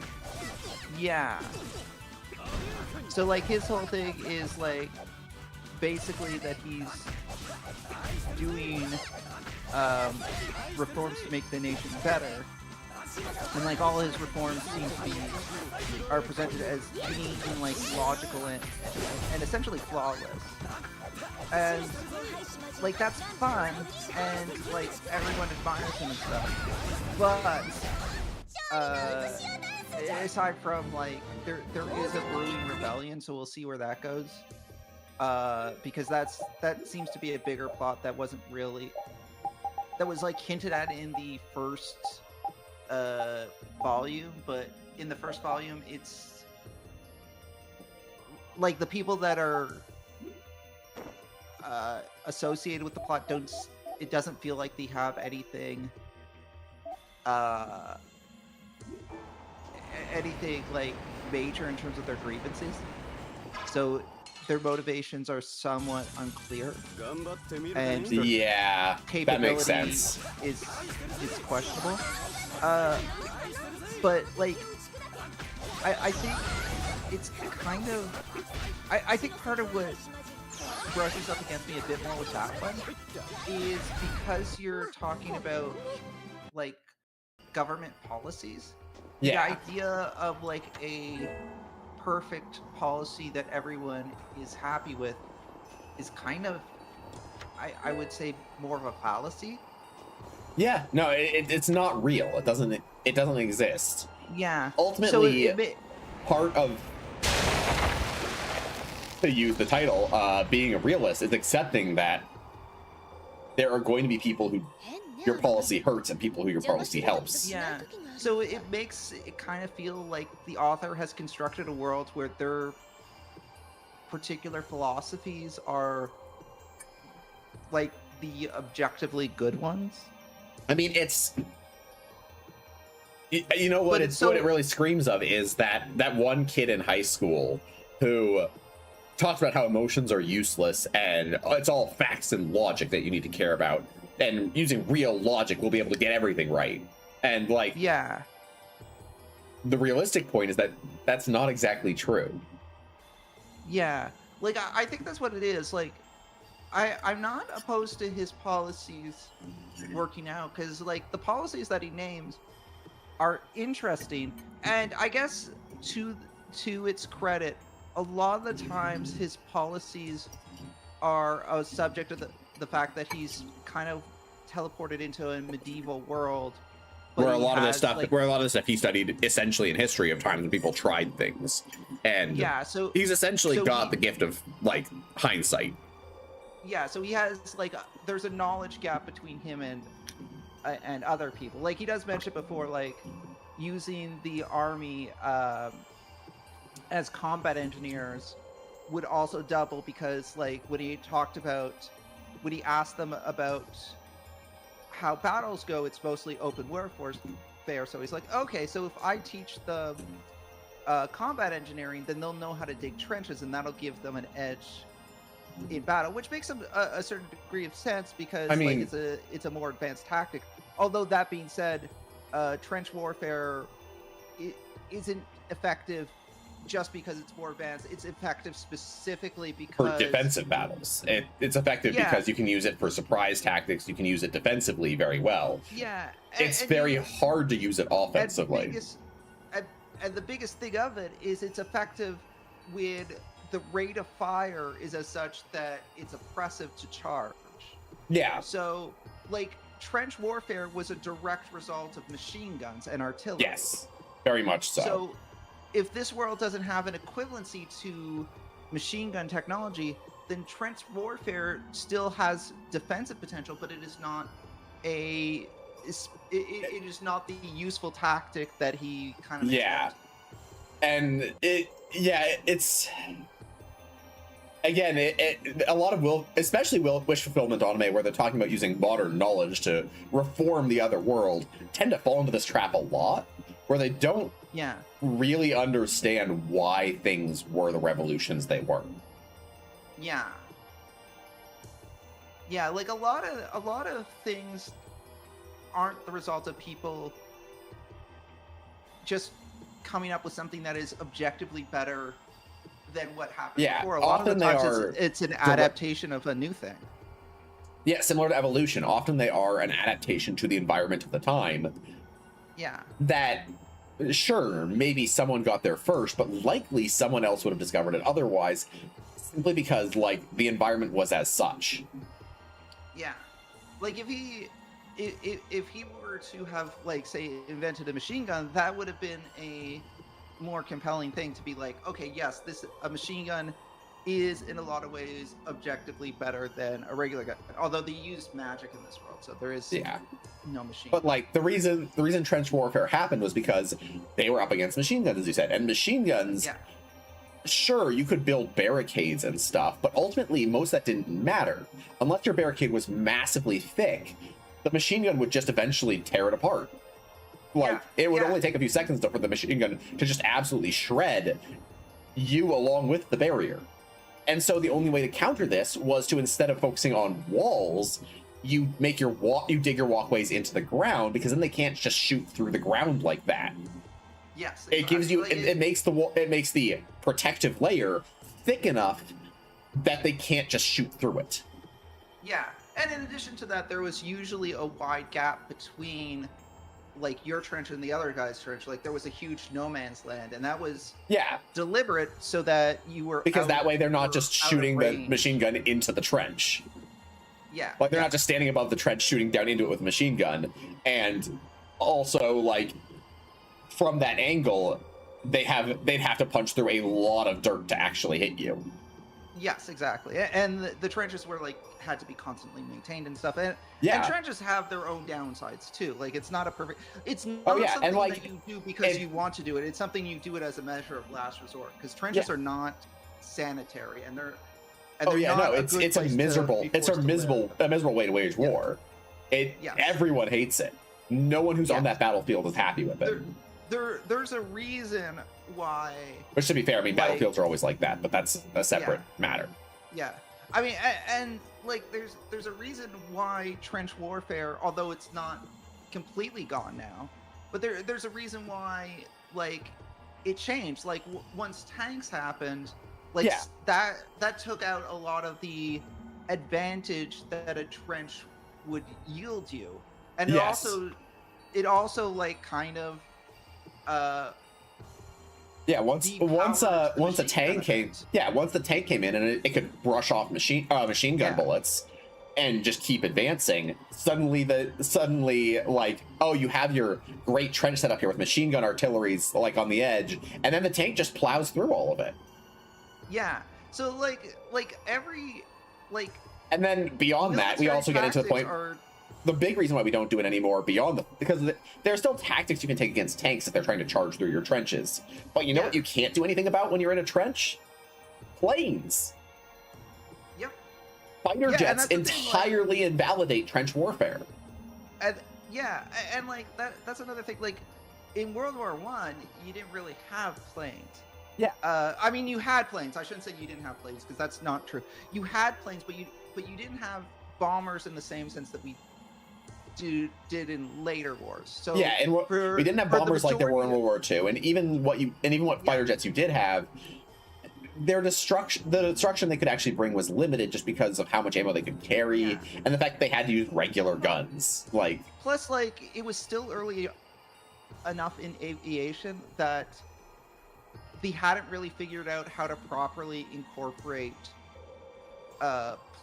Yeah. So like his whole thing is like basically that he's doing reforms to make the nation better, and like all his reforms seem to be are presented as being like logical and essentially flawless. and like that's fun, and like everyone admires him and stuff. But aside from like there is a brewing rebellion, so we'll see where that goes. Because that seems to be a bigger plot that wasn't really that was like hinted at in the first volume, but in the first volume it's like the people that are associated with the plot it doesn't feel like they have anything anything like major in terms of their grievances, so their motivations are somewhat unclear, and their Yeah, that makes sense. is questionable. But like I think it's kind of I think part of what brushes up against me a bit more with that one is because you're talking about like government policies. Yeah. The idea of like a perfect policy that everyone is happy with is kind of I would say more of a fallacy. Yeah, no, it's not real. It doesn't exist. Yeah. Ultimately, so part of, to use the title, being a realist is accepting that there are going to be people who your policy hurts and people who your policy helps. Yeah. So it makes it kind of feel like the author has constructed a world where their particular philosophies are like the objectively good ones. I mean, you know what what it really screams of is that one kid in high school who talks about how emotions are useless and it's all facts and logic that you need to care about, and using real logic we'll be able to get everything right. And like, yeah, the realistic point is that that's not exactly true. Yeah, like I think that's what it is. Like I'm not opposed to his policies working out, because like the policies that he names are interesting, and I guess to its credit, a lot of the times his policies are a subject of the fact that he's kind of teleported into a medieval world where a lot of the stuff he studied essentially in history of times when people tried things, and yeah, so he's essentially got the gift of like hindsight. Yeah, so he has like there's a knowledge gap between him and other people. Like he does mention before, like using the army as combat engineers would also double, because like when he asked them about how battles go, it's mostly open warfare. So he's like, okay, so if I teach them combat engineering, then they'll know how to dig trenches, and that'll give them an edge in battle, which makes a certain degree of sense, because I mean, like, it's a more advanced tactic. Although that being said, trench warfare isn't effective just because it's more advanced. It's effective specifically because for defensive battles. It's effective because you can use it for surprise tactics. You can use it defensively very well. Yeah, it's very hard to use it offensively. And the biggest thing of it is it's effective when the rate of fire is as such that it's oppressive to charge. Yeah. So, like, trench warfare was a direct result of machine guns and artillery. Yes, very much so. So, if this world doesn't have an equivalency to machine gun technology, then trench warfare still has defensive potential, but it is not it is not the useful tactic that he kind of and it's again a lot of especially wish fulfillment anime where they're talking about using modern knowledge to reform the other world tend to fall into this trap a lot, where they don't really understand why things were the revolutions they were. Yeah, like a lot of things aren't the result of people just coming up with something that is objectively better than what happened before. A lot of the times it's an adaptation of a new thing. Yeah, similar to evolution. Often they are an adaptation to the environment of the time. Yeah. That sure, maybe someone got there first, but likely someone else would have discovered it otherwise, simply because like the environment was as such. Yeah, like if he were to have, like, say, invented a machine gun, that would have been a more compelling thing to be like, okay, yes, a machine gun is in a lot of ways objectively better than a regular gun. Although they use magic in this world, so there is no machine. But like the reason trench warfare happened was because they were up against machine guns, as you said, and machine guns. Yeah. Sure, you could build barricades and stuff, but ultimately most of that didn't matter. Unless your barricade was massively thick, the machine gun would just eventually tear it apart. Like, it would only take a few seconds for the machine gun to just absolutely shred you along with the barrier. And so the only way to counter this was to, instead of focusing on walls, you dig your walkways into the ground, because then they can't just shoot through the ground like that. Yes, exactly. It gives you it makes the protective layer thick enough that they can't just shoot through it. Yeah, and in addition to that, there was usually a wide gap between like your trench and the other guy's trench. Like there was a huge no man's land, and that was deliberate so that you were that way they're not just shooting the machine gun into the trench. Yeah, like they're not just standing above the trench shooting down into it with a machine gun. And also, like, from that angle, they'd have to punch through a lot of dirt to actually hit you. Yes, exactly. And the trenches were like had to be constantly maintained and stuff. And trenches have their own downsides too. Like it's not a perfect. It's not something that you do because you want to do it. It's something you do it as a measure of last resort. Because trenches are not sanitary, and they're. It's a miserable way to wage war. Everyone hates it. No one who's on that battlefield is happy with it. There's a reason why. Which, to be fair, I mean, battlefields are always like that, but that's a separate matter. Yeah, I mean, and like, there's a reason why trench warfare, although it's not completely gone now, but there's a reason why, like, it changed. Like once tanks happened, like that took out a lot of the advantage that a trench would yield you, and it also like kind of once a tank came once the tank came in and it could brush off machine gun bullets and just keep advancing, suddenly like, oh, you have your great trench set up here with machine gun artilleries like on the edge, and then the tank just plows through all of it. So like every like, and then beyond that we also get into the point the big reason why we don't do it anymore because there's still tactics you can take against tanks if they're trying to charge through your trenches. But you know what you can't do anything about when you're in a trench? Planes. Yep. Fighter jets entirely invalidate trench warfare. And like that's another thing. Like in World War I, you didn't really have planes. Yeah. I mean, you had planes. I shouldn't say you didn't have planes, because that's not true. You had planes, but you didn't have bombers in the same sense that we did in later wars. So we didn't have bombers like there were in World War II, and even what fighter jets you did have, the destruction they could actually bring was limited just because of how much ammo they could carry and the fact that they had to use regular guns. Like, plus, like, it was still early enough in aviation that they hadn't really figured out how to properly incorporate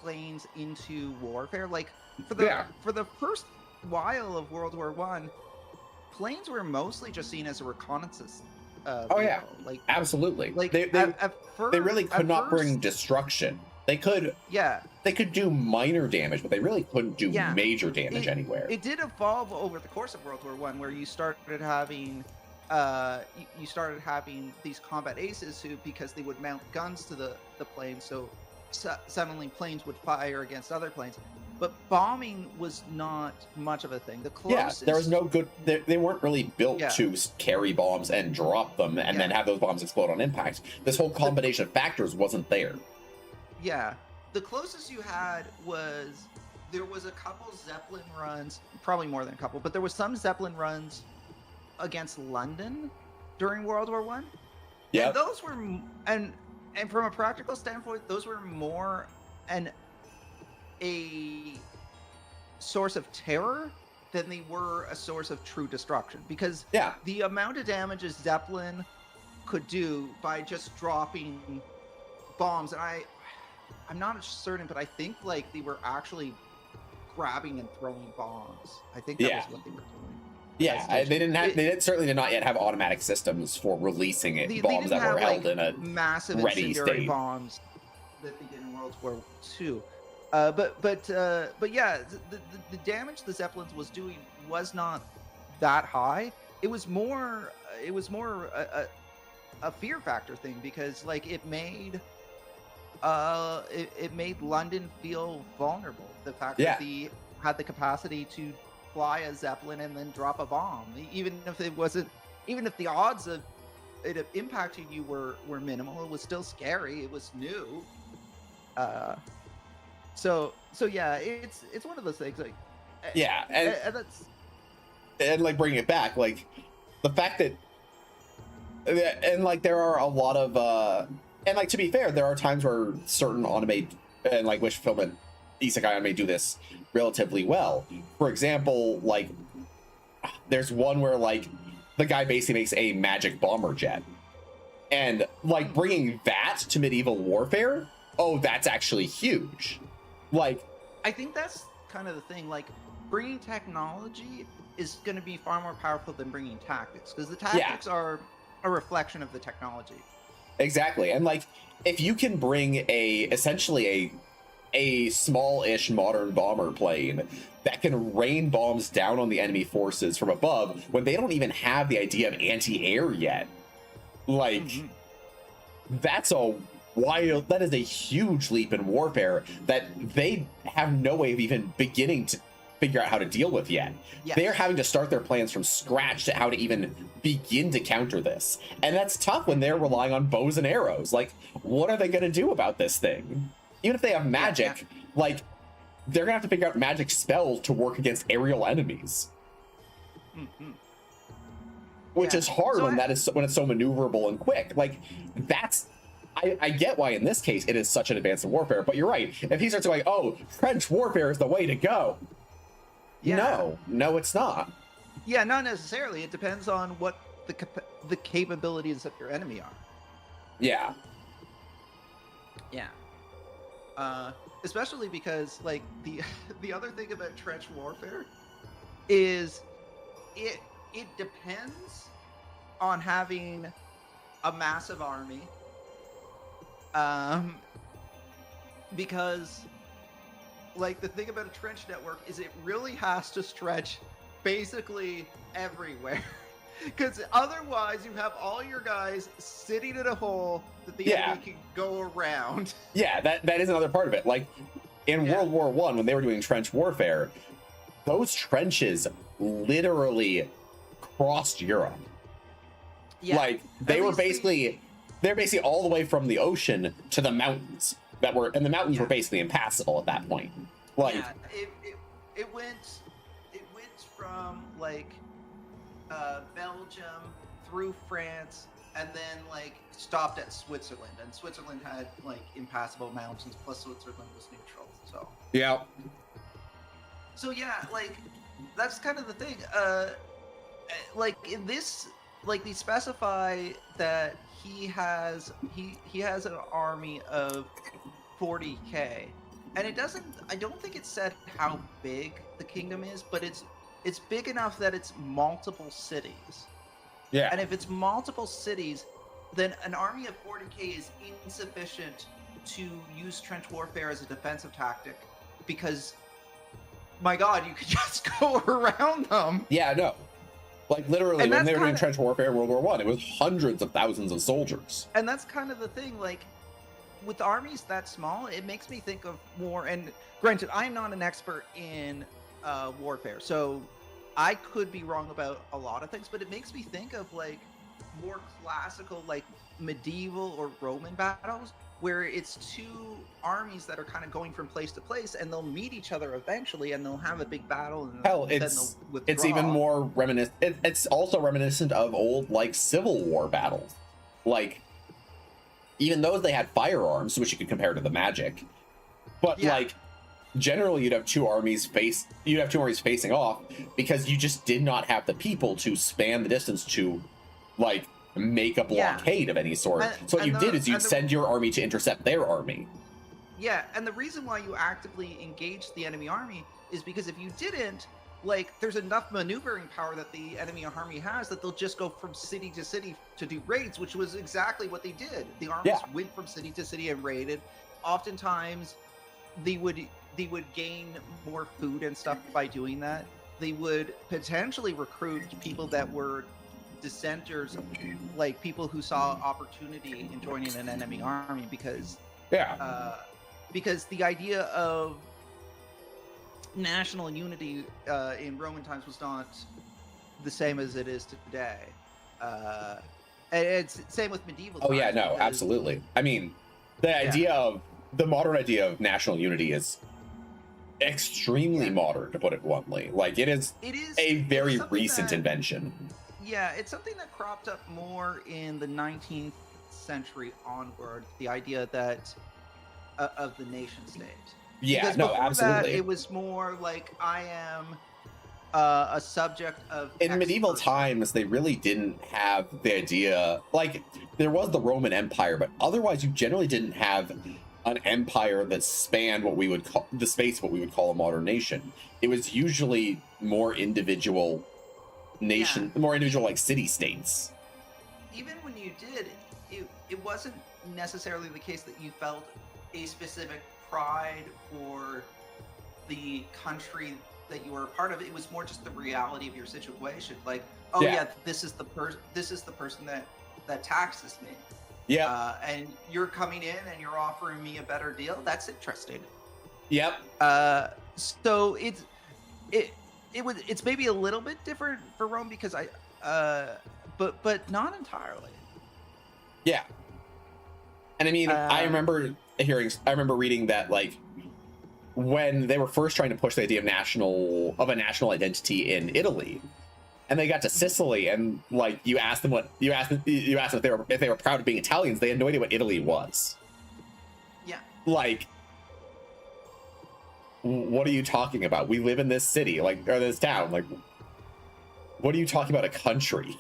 planes into warfare. Like for the first while of World War I, planes were mostly just seen as a reconnaissance like, absolutely. Like they really could not bring destruction. They could do minor damage, but they really couldn't do major damage anywhere. It did evolve over the course of World War I, where you started having these combat aces who, because they would mount guns to the plane, so suddenly planes would fire against other planes. But bombing was not much of a thing. The closest, there was no good. They weren't really built to carry bombs and drop them and then have those bombs explode on impact. This whole combination of factors wasn't there. Yeah, the closest you had was there was a couple Zeppelin runs, probably more than a couple, but there was some Zeppelin runs against London during World War I. Yeah, and those were and from a practical standpoint, those were more a source of terror then they were a source of true destruction, because Yeah. the amount of damage a Zeppelin could do by just dropping bombs, and I'm not certain, but I think like they were actually grabbing and throwing bombs. I think that was what they were doing. Yeah, they certainly did not yet have automatic systems for releasing bombs that were held in a massive ready incendiary state. bombs that they did in World War II. But yeah, the damage the Zeppelins was doing was not that high. It was more a fear factor thing, because like it made London feel vulnerable. The fact that they had the capacity to fly a Zeppelin and then drop a bomb, even if the odds of it impacting you were minimal, it was still scary. It was new. So yeah, it's one of those things, like, yeah, and that's, and like bringing it back, like the fact that, and like there are a lot of and like, to be fair, there are times where certain anime and like wish fulfillment isekai anime do this relatively well. For example, like there's one where like the guy basically makes a magic bomber jet, and like bringing that to medieval warfare, oh, that's actually huge. Like, I think that's kind of the thing. Like, bringing technology is going to be far more powerful than bringing tactics, because the tactics are a reflection of the technology. Exactly. And like, if you can bring essentially a small-ish modern bomber plane that can rain bombs down on the enemy forces from above when they don't even have the idea of anti-air yet, like, that is a huge leap in warfare that they have no way of even beginning to figure out how to deal with yet. Yes. They're having to start their plans from scratch to how to even begin to counter this. And that's tough when they're relying on bows and arrows. Like, what are they going to do about this thing? Even if they have magic, like, they're going to have to figure out magic spells to work against aerial enemies. Which is hard when it's so maneuverable and quick. Like, that's... I get why in this case it is such an advance in warfare, but you're right. If he starts going, oh, trench warfare is the way to go. Yeah. No, it's not. Yeah, not necessarily. It depends on what the capabilities of your enemy are. Yeah. Yeah. Especially because, like, the other thing about trench warfare is it depends on having a massive army. Because, like, the thing about a trench network is it really has to stretch basically everywhere. Because otherwise you have all your guys sitting in a hole that the enemy can go around. Yeah, that is another part of it. Like, in World War I, when they were doing trench warfare, those trenches literally crossed Europe. Yeah, like, they're basically all the way from the ocean to the mountains and the mountains were basically impassable at that point. Like, it went from like Belgium through France and then like stopped at Switzerland, and Switzerland had like impassable mountains, plus Switzerland was neutral. So yeah, like that's kind of the thing. Like in this, like they specify that he has an army of 40k, and I don't think it said how big the kingdom is, but it's big enough that it's multiple cities. Yeah. And if it's multiple cities, then an army of 40k is insufficient to use trench warfare as a defensive tactic, because my god, you could just go around them. Yeah, no. Like, literally, when they were doing trench warfare in World War I, it was hundreds of thousands of soldiers. And that's kind of the thing, like, with armies that small, it makes me think of more, and granted, I'm not an expert in warfare, so I could be wrong about a lot of things, but it makes me think of, like, more classical, like, medieval or Roman battles, where it's two armies that are kind of going from place to place, and they'll meet each other eventually, and they'll have a big battle. And hell, it's even more reminiscent. It's also reminiscent of old, like, Civil War battles. Like, even those, they had firearms, which you could compare to the magic. But like, generally you'd have two armies facing off because you just did not have the people to span the distance to like make a blockade of any sort. So what you did is you'd send your army to intercept their army. Yeah, and the reason why you actively engaged the enemy army is because if you didn't, like, there's enough maneuvering power that the enemy army has that they'll just go from city to city to do raids, which was exactly what they did. The armies went from city to city and raided. Oftentimes, they would gain more food and stuff by doing that. They would potentially recruit people that were dissenters, like people who saw opportunity in joining an enemy army, because the idea of national unity in Roman times was not the same as it is today. And it's same with medieval times. Oh yeah, no, absolutely. I mean, the modern idea of national unity is extremely modern, to put it bluntly. Like it is a very recent invention. Yeah, it's something that cropped up more in the 19th century onward, the idea that of the nation state. Yeah, because no, before absolutely. That, it was more like I am a subject of. In medieval times, they really didn't have the idea. Like there was the Roman Empire, but otherwise, you generally didn't have an empire that spanned what we would call what we would call a modern nation. It was usually more individual more individual like city states. Even when you did, it wasn't necessarily the case that you felt a specific pride for the country that you were a part of. It was more just the reality of your situation. Like, oh yeah, this is the person that taxes me. Yeah. And you're coming in and you're offering me a better deal. That's interesting. Yep. So it's maybe a little bit different for Rome because but not entirely. Yeah. And I mean, I remember reading that like when they were first trying to push the idea of a national identity in Italy, and they got to Sicily, and like you asked them if they were proud of being Italians, they had no idea what Italy was. Yeah. Like, what are you talking about? We live in this city, or this town. Like, what are you talking about? A country?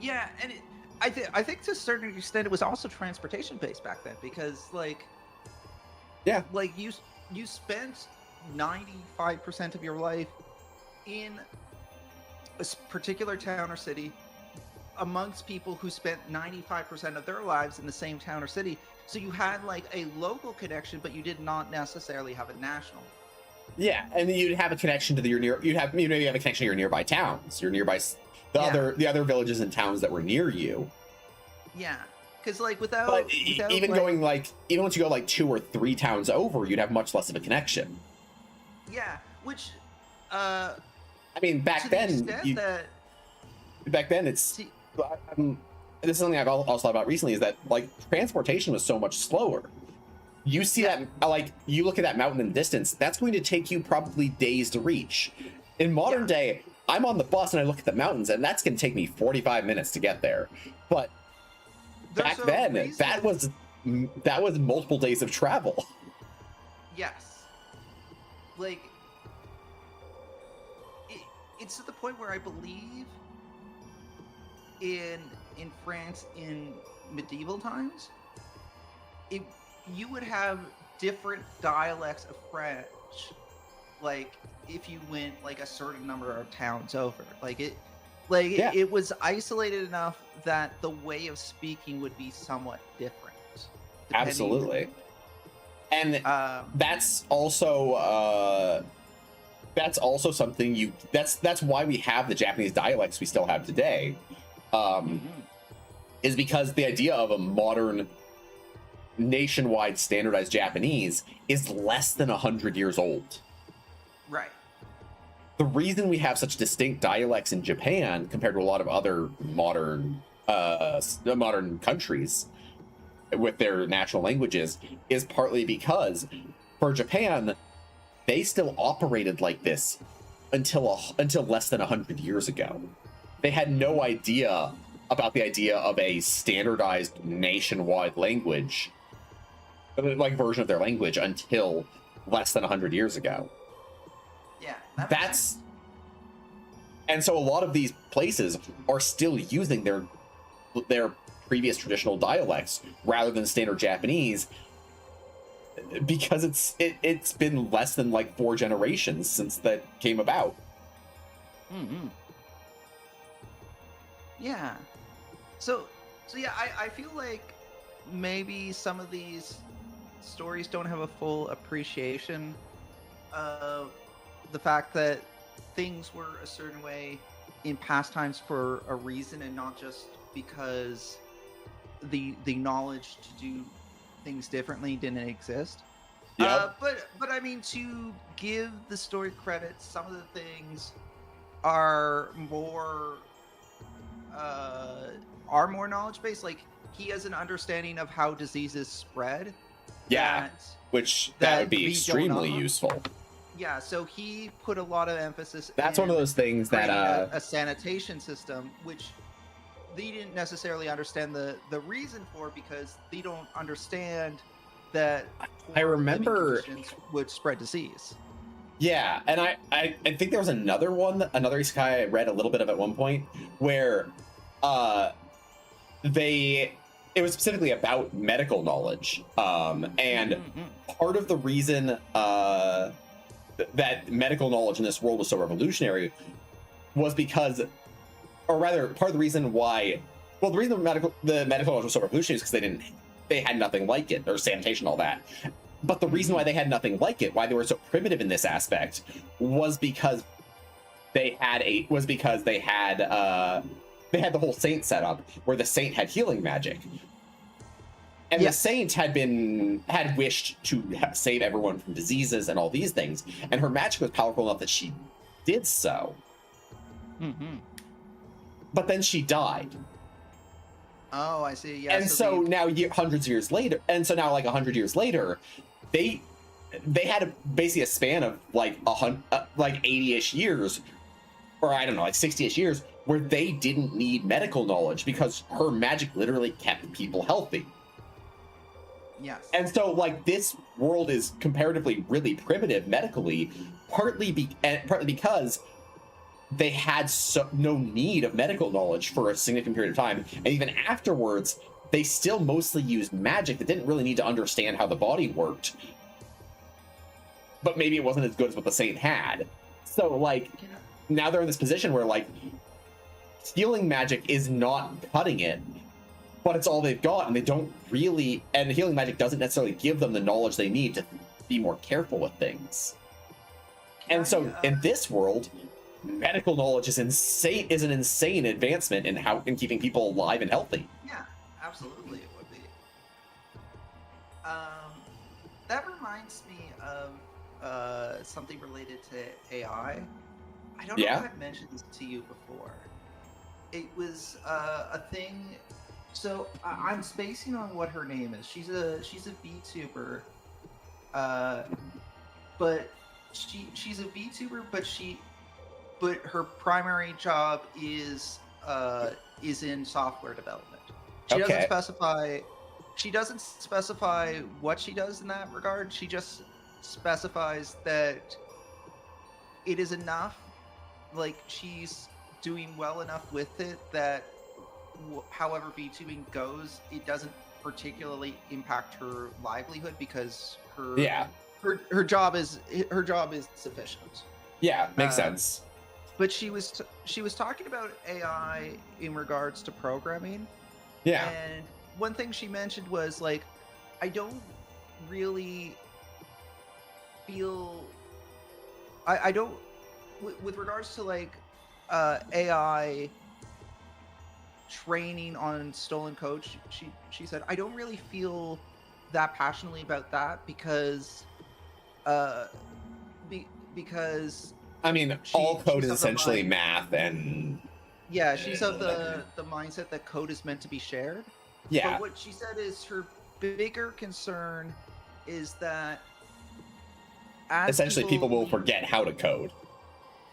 Yeah, and I think to a certain extent it was also transportation based back then, because like you spent 95% of your life in a particular town or city amongst people who spent 95% of their lives in the same town or city. So you had like a local connection, but you did not necessarily have a national. Yeah, and you'd have a connection to you have a connection to your nearby towns, the other villages and towns that were near you. Yeah, because like without even once you go like 2 or 3 towns over, you'd have much less of a connection. Yeah, which I mean, back then it's this is something I've also thought about recently, is that like transportation was so much slower. You see that, like, you look at that mountain in the distance, that's going to take you probably days to reach. In modern day, I'm on the bus and I look at the mountains, and that's going to take me 45 minutes to get there. But back then, that was multiple days of travel. Yes. Like, it's to the point where I believe in France in medieval times, you would have different dialects of French, like if you went like a certain number of towns over. It was isolated enough that the way of speaking would be somewhat different. Absolutely. And that's also something that's why we have the Japanese dialects we still have today. Is because the idea of a modern nationwide standardized Japanese is less than 100 years old. Right. The reason we have such distinct dialects in Japan compared to a lot of other modern countries with their national languages is partly because for Japan, they still operated like this until less than 100 years ago. They had no idea about the idea of a standardized nationwide language, like version of their language, until less than 100 years ago. Yeah, that makes That's sense. and so a lot of these places are still using their previous traditional dialects rather than standard Japanese, because it's been less than like 4 generations since that came about. Mm-hmm. Yeah. So yeah, I feel like maybe some of these stories don't have a full appreciation of the fact that things were a certain way in past times for a reason, and not just because the knowledge to do things differently didn't exist. Yep. But I mean, to give the story credit, some of the things are more knowledge based. Like, he has an understanding of how diseases spread. Yeah. Which that would be we don't extremely know. useful. Yeah, so he put a lot of emphasis. That's one of those things that creating a sanitation system, which they didn't necessarily understand the reason for, because they don't understand that I poor living remember conditions would spread disease. Yeah, and I think there was another one, another isekai I read a little bit of at one point, where it was specifically about medical knowledge, and part of the reason that medical knowledge in this world was so revolutionary was because, or rather, part of the reason why, well, the reason the medical knowledge was so revolutionary is because they had nothing like it, or sanitation, all that. But the reason why they had nothing like it, why they were so primitive in this aspect, was because they had the whole saint setup, where the saint had healing magic, and the saint had wished to save everyone from diseases and all these things, and her magic was powerful enough that she did so. But then she died. Oh, I see. Yeah. And so now, hundreds of years later, and so now, like 100 years later, they had basically a span of like 80-ish years, or I don't know, like 60-ish years, where they didn't need medical knowledge because her magic literally kept people healthy. Yes. And so, like, this world is comparatively really primitive medically, partly because they had no need of medical knowledge for a significant period of time, and even afterwards, they still mostly used magic that didn't really need to understand how the body worked. But maybe it wasn't as good as what the saint had. So, like, now they're in this position where, like, healing magic is not cutting it, but it's all they've got, and they don't really, and healing magic doesn't necessarily give them the knowledge they need to be more careful with things. And so, in this world, medical knowledge is an insane advancement in keeping people alive and healthy. Yeah, absolutely it would be. That reminds me of something related to AI. I don't know if I've mentioned this to you before. It was a thing. So I'm spacing on what her name is. She's a VTuber, but she's a VTuber, but her primary job is in software development. She doesn't specify what she does in that regard. She just specifies that it is enough, like, she's doing well enough with it that however VTubing goes, it doesn't particularly impact her livelihood, because her job is sufficient. Yeah, makes sense. But she was talking about AI in regards to programming. Yeah. And one thing she mentioned was, like, I don't really feel I don't with regards to, like, AI training on stolen code, she said, I don't really feel that passionately about that, because I mean, all code is essentially math, and yeah, she's of the mindset that code is meant to be shared. Yeah. But what she said is her bigger concern is that essentially people will forget how to code.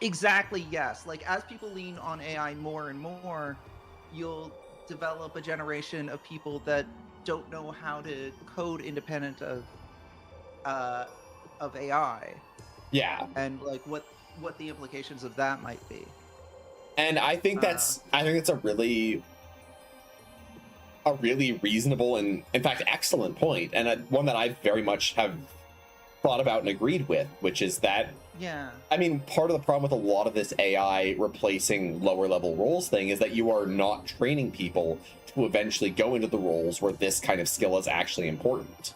Exactly, yes. Like, as people lean on AI more and more, you'll develop a generation of people that don't know how to code independent of of AI Yeah. and like what the implications of that might be. And I think that's a really reasonable and in fact excellent point, and one that I very much have thought about and agreed with, which is that I mean, part of the problem with a lot of this AI replacing lower level roles thing is that you are not training people to eventually go into the roles where this kind of skill is actually important.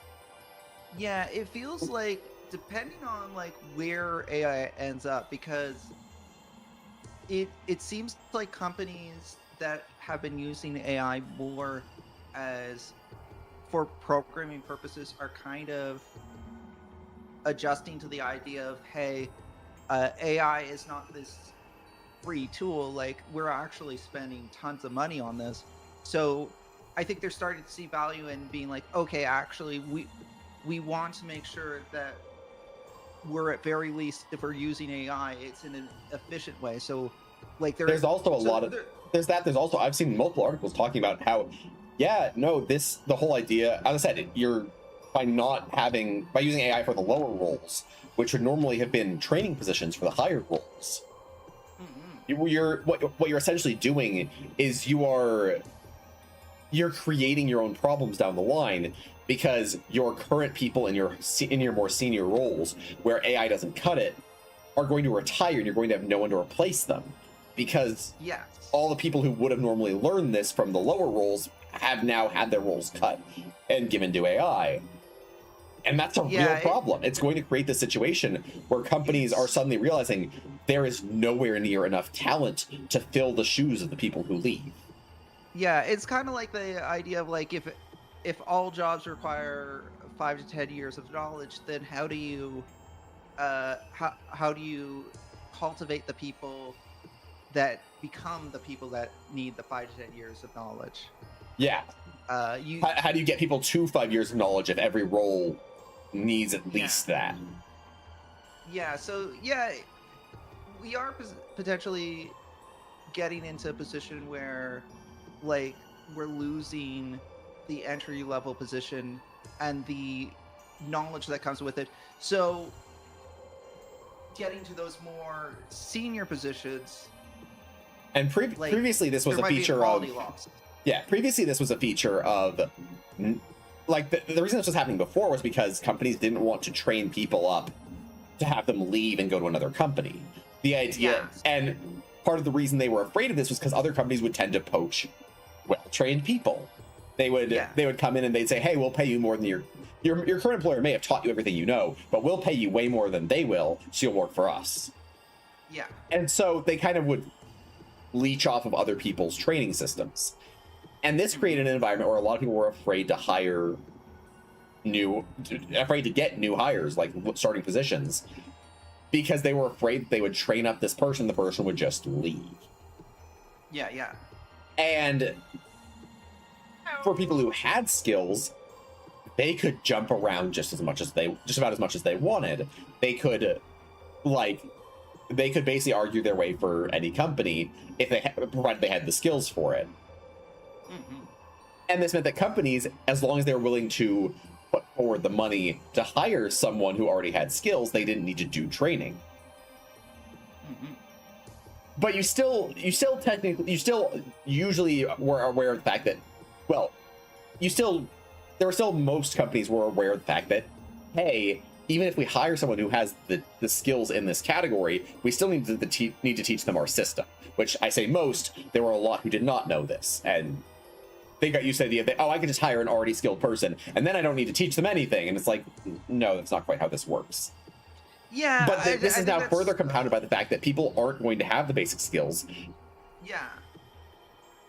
Yeah, it feels like depending on like where AI ends up, because it seems like companies that have been using AI more as for programming purposes are kind of adjusting to the idea of, hey, AI is not this free tool. Like, we're actually spending tons of money on this. So I think they're starting to see value in being like, okay, actually, we want to make sure that we're at very least, if we're using AI, it's in an efficient way. So like there's also a lot of there's also I've seen multiple articles talking about how the whole idea, as I said, you're by using AI for the lower roles, which would normally have been training positions for the higher roles. What you're essentially doing is you're creating your own problems down the line, because your current people in your more senior roles where AI doesn't cut it are going to retire, and you're going to have no one to replace them, because all the people who would have normally learned this from the lower roles have now had their roles cut and given to AI. And that's a real problem. It's going to create this situation where companies are suddenly realizing there is nowhere near enough talent to fill the shoes of the people who leave. Yeah, it's kind of like the idea of like, if all jobs require 5 to 10 years of knowledge, then how do you cultivate the people that become the people that need the 5 to 10 years of knowledge? Yeah. How do you get people to 5 years of knowledge if every role needs at least that? Yeah, so we are potentially getting into a position where like we're losing the entry level position and the knowledge that comes with it. So getting to those more senior positions, and previously this was a feature of previously this was a feature of like the reason this was happening before was because companies didn't want to train people up to have them leave and go to another company. The idea and part of the reason they were afraid of this was because other companies would tend to poach well-trained people. They would come in and they'd say, hey, we'll pay you more than your current employer may have taught you everything you know, but we'll pay you way more than they will, so you'll work for us. Yeah. And so they kind of would leech off of other people's training systems. And this created an environment where a lot of people were afraid to get new hires, like starting positions, because they were afraid they would train up this person, the person would just leave. Yeah. And for people who had skills, they could jump around just about as much as they wanted. They could basically argue their way for any company provided they had the skills for it. And this meant that companies, as long as they were willing to put forward the money to hire someone who already had skills, they didn't need to do training. But you still usually were aware of the fact that, most companies were aware of the fact that, hey, even if we hire someone who has the skills in this category, we still need to teach them our system. Which I say most, there were a lot who did not know this, and they got used to the idea that, I can just hire an already skilled person, and then I don't need to teach them anything. And it's like, no, that's not quite how this works. Yeah, but this is now further compounded by the fact that people aren't going to have the basic skills. Yeah.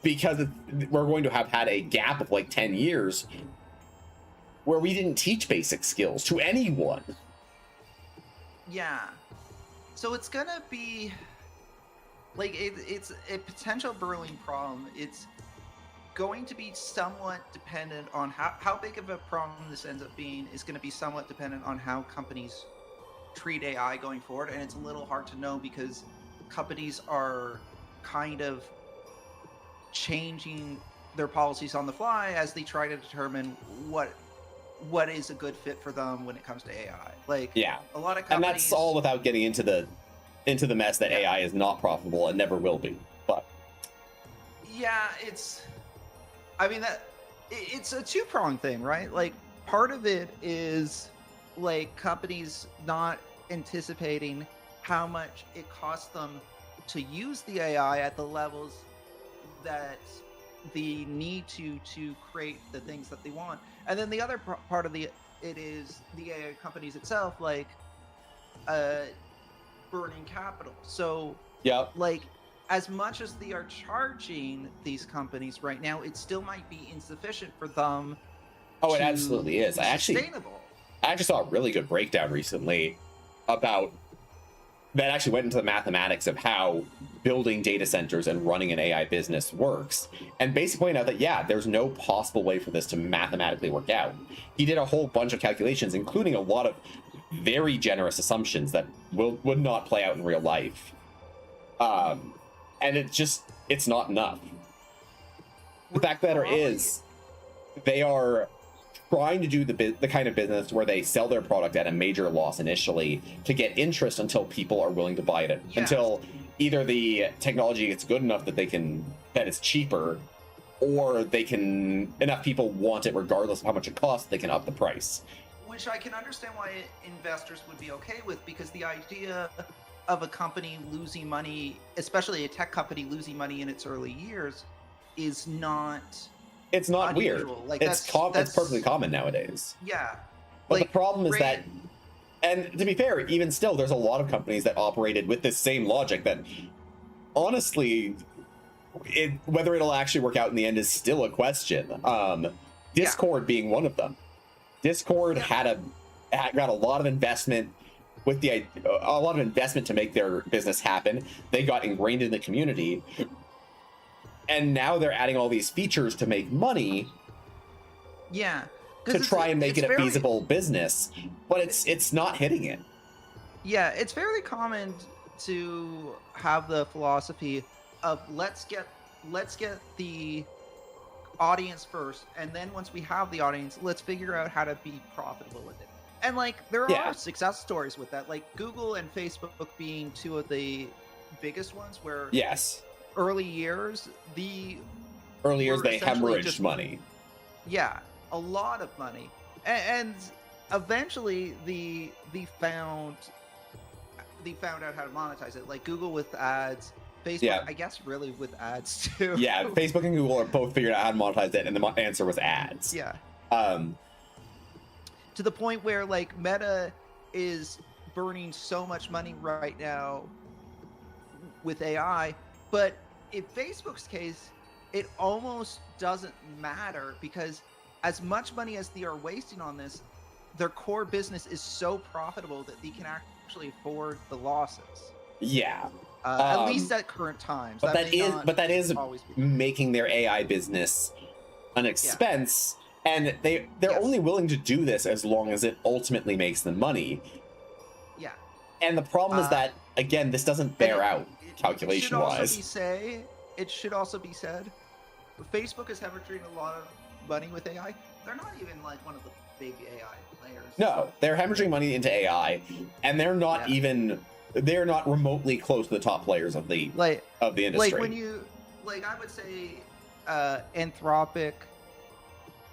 Because we're going to have had a gap of like 10 years where we didn't teach basic skills to anyone. Yeah. So it's gonna be like it's a potential brewing problem. It's going to be somewhat dependent on how big of a problem this ends up being is going to be somewhat dependent on how companies treat AI going forward. And it's a little hard to know because companies are kind of changing their policies on the fly as they try to determine what what is a good fit for them when it comes to AI. Like, Yeah, a lot of and companies. that's all without getting into the mess that Yeah. AI is not profitable and never will be. But Yeah, it's. I mean it's a two-pronged thing, right? Like, part of it is like companies not anticipating how much it costs them to use the AI at the levels that the need to create the things that they want. And then the other part of it is the AI companies itself, like burning capital. So yeah, like, as much as they are charging these companies right now, it still might be insufficient for them. oh, it to absolutely is. be I actually saw a really good breakdown recently about that actually went into the mathematics of how building data centers and running an AI business works, and basically pointed out that, yeah, there's no possible way for this to mathematically work out. He did a whole bunch of calculations, including a lot of very generous assumptions that would not play out in real life. And it's not enough. The fact that is, they are trying to do the kind of business where they sell their product at a major loss initially to get interest until people are willing to buy it, until either the technology gets good enough that it's cheaper, or enough people want it regardless of how much it costs, they can up the price. Which I can understand why investors would be okay with, because the idea of a company losing money, especially a tech company losing money in its early years, is not. It's not unusual. weird. Like, it's perfectly common nowadays. Yeah. But the problem is that, and to be fair, even still, there's a lot of companies that operated with this same logic that, honestly, whether it'll actually work out in the end is still a question. Discord being one of them. Discord got a lot of investment with a lot of investment to make their business happen. They got ingrained in the community, and now they're adding all these features to make money. Yeah. To try and make it a feasible business, but it's not hitting it. Yeah, it's fairly common to have the philosophy of let's get the audience first, and then once we have the audience, let's figure out how to be profitable with it. And like, there are success stories with that, like Google and Facebook being two of the biggest ones, where early years they hemorrhaged money. Yeah, a lot of money, and eventually they found out how to monetize it, like Google with ads, Facebook, I guess, really with ads too. Yeah, Facebook and Google are both figured out how to monetize it, and the answer was ads. Yeah. To the point where, like, Meta is burning so much money right now with AI, but in Facebook's case, it almost doesn't matter, because as much money as they are wasting on this, their core business is so profitable that they can actually afford the losses. Yeah. At least at current times. But that is making their AI business an expense, and they're only willing to do this as long as it ultimately makes them money. Yeah. And the problem is that, again, this doesn't bear out calculation-wise. It should also be said, Facebook is hemorrhaging a lot of money with AI. They're not even like one of the big AI players. No, they're hemorrhaging money into AI, and they're not they're not remotely close to the top players of the industry. Like, when you, like, I would say Anthropic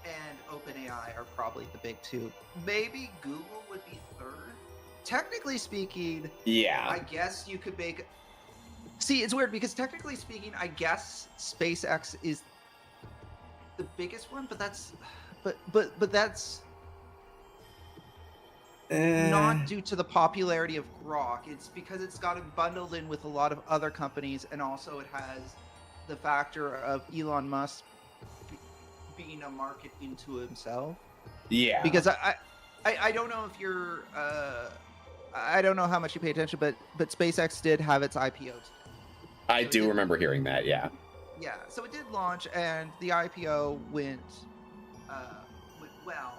and OpenAI are probably the big two. Maybe Google would be third. Technically speaking, I guess you could make. See, it's weird, because technically speaking, I guess SpaceX is the biggest one, but that's not due to the popularity of Grok. It's because it's gotten bundled in with a lot of other companies, and also it has the factor of Elon Musk being a market into himself. Yeah. Because I don't know if you're I don't know how much you pay attention, but SpaceX did have its IPO. I do remember hearing that. Yeah. Yeah. So it did launch, and the IPO went well.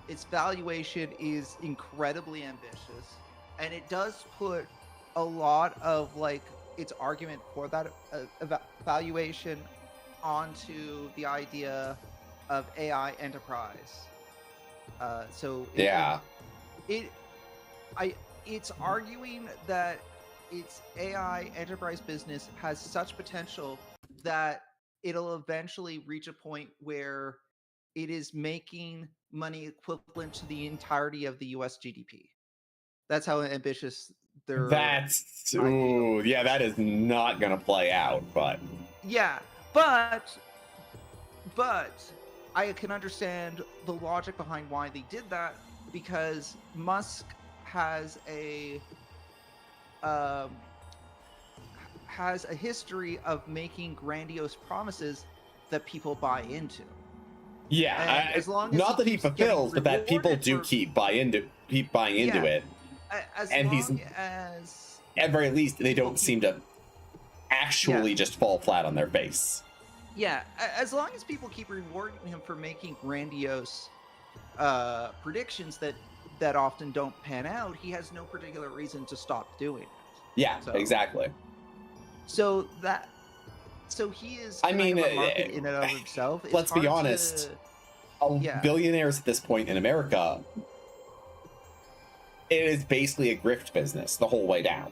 Its valuation is incredibly ambitious, and it does put a lot of, like, its argument for that valuation onto the idea of AI enterprise. So Yeah. it's arguing that its AI enterprise business has such potential that it'll eventually reach a point where it is making money equivalent to the entirety of the US GDP. That's how ambitious their That's IPO. yeah, that is not gonna play out, but Yeah, but I can understand the logic behind why they did that, because Musk has um, a history of making grandiose promises that people buy into. And yeah, as long as not that he keeps getting fulfills, but that people rewarded do for, keep buying into yeah, it, as and he's long as at very least they people don't keep, seem to actually just fall flat on their face. yeah, as long as people keep rewarding him for making grandiose predictions that often don't pan out, he has no particular reason to stop doing it. Yeah, So, exactly. So he is I kind mean, of a market in and of himself. It's let's be hard honest. Yeah. Billionaires at this point in America, it is basically a grift business the whole way down.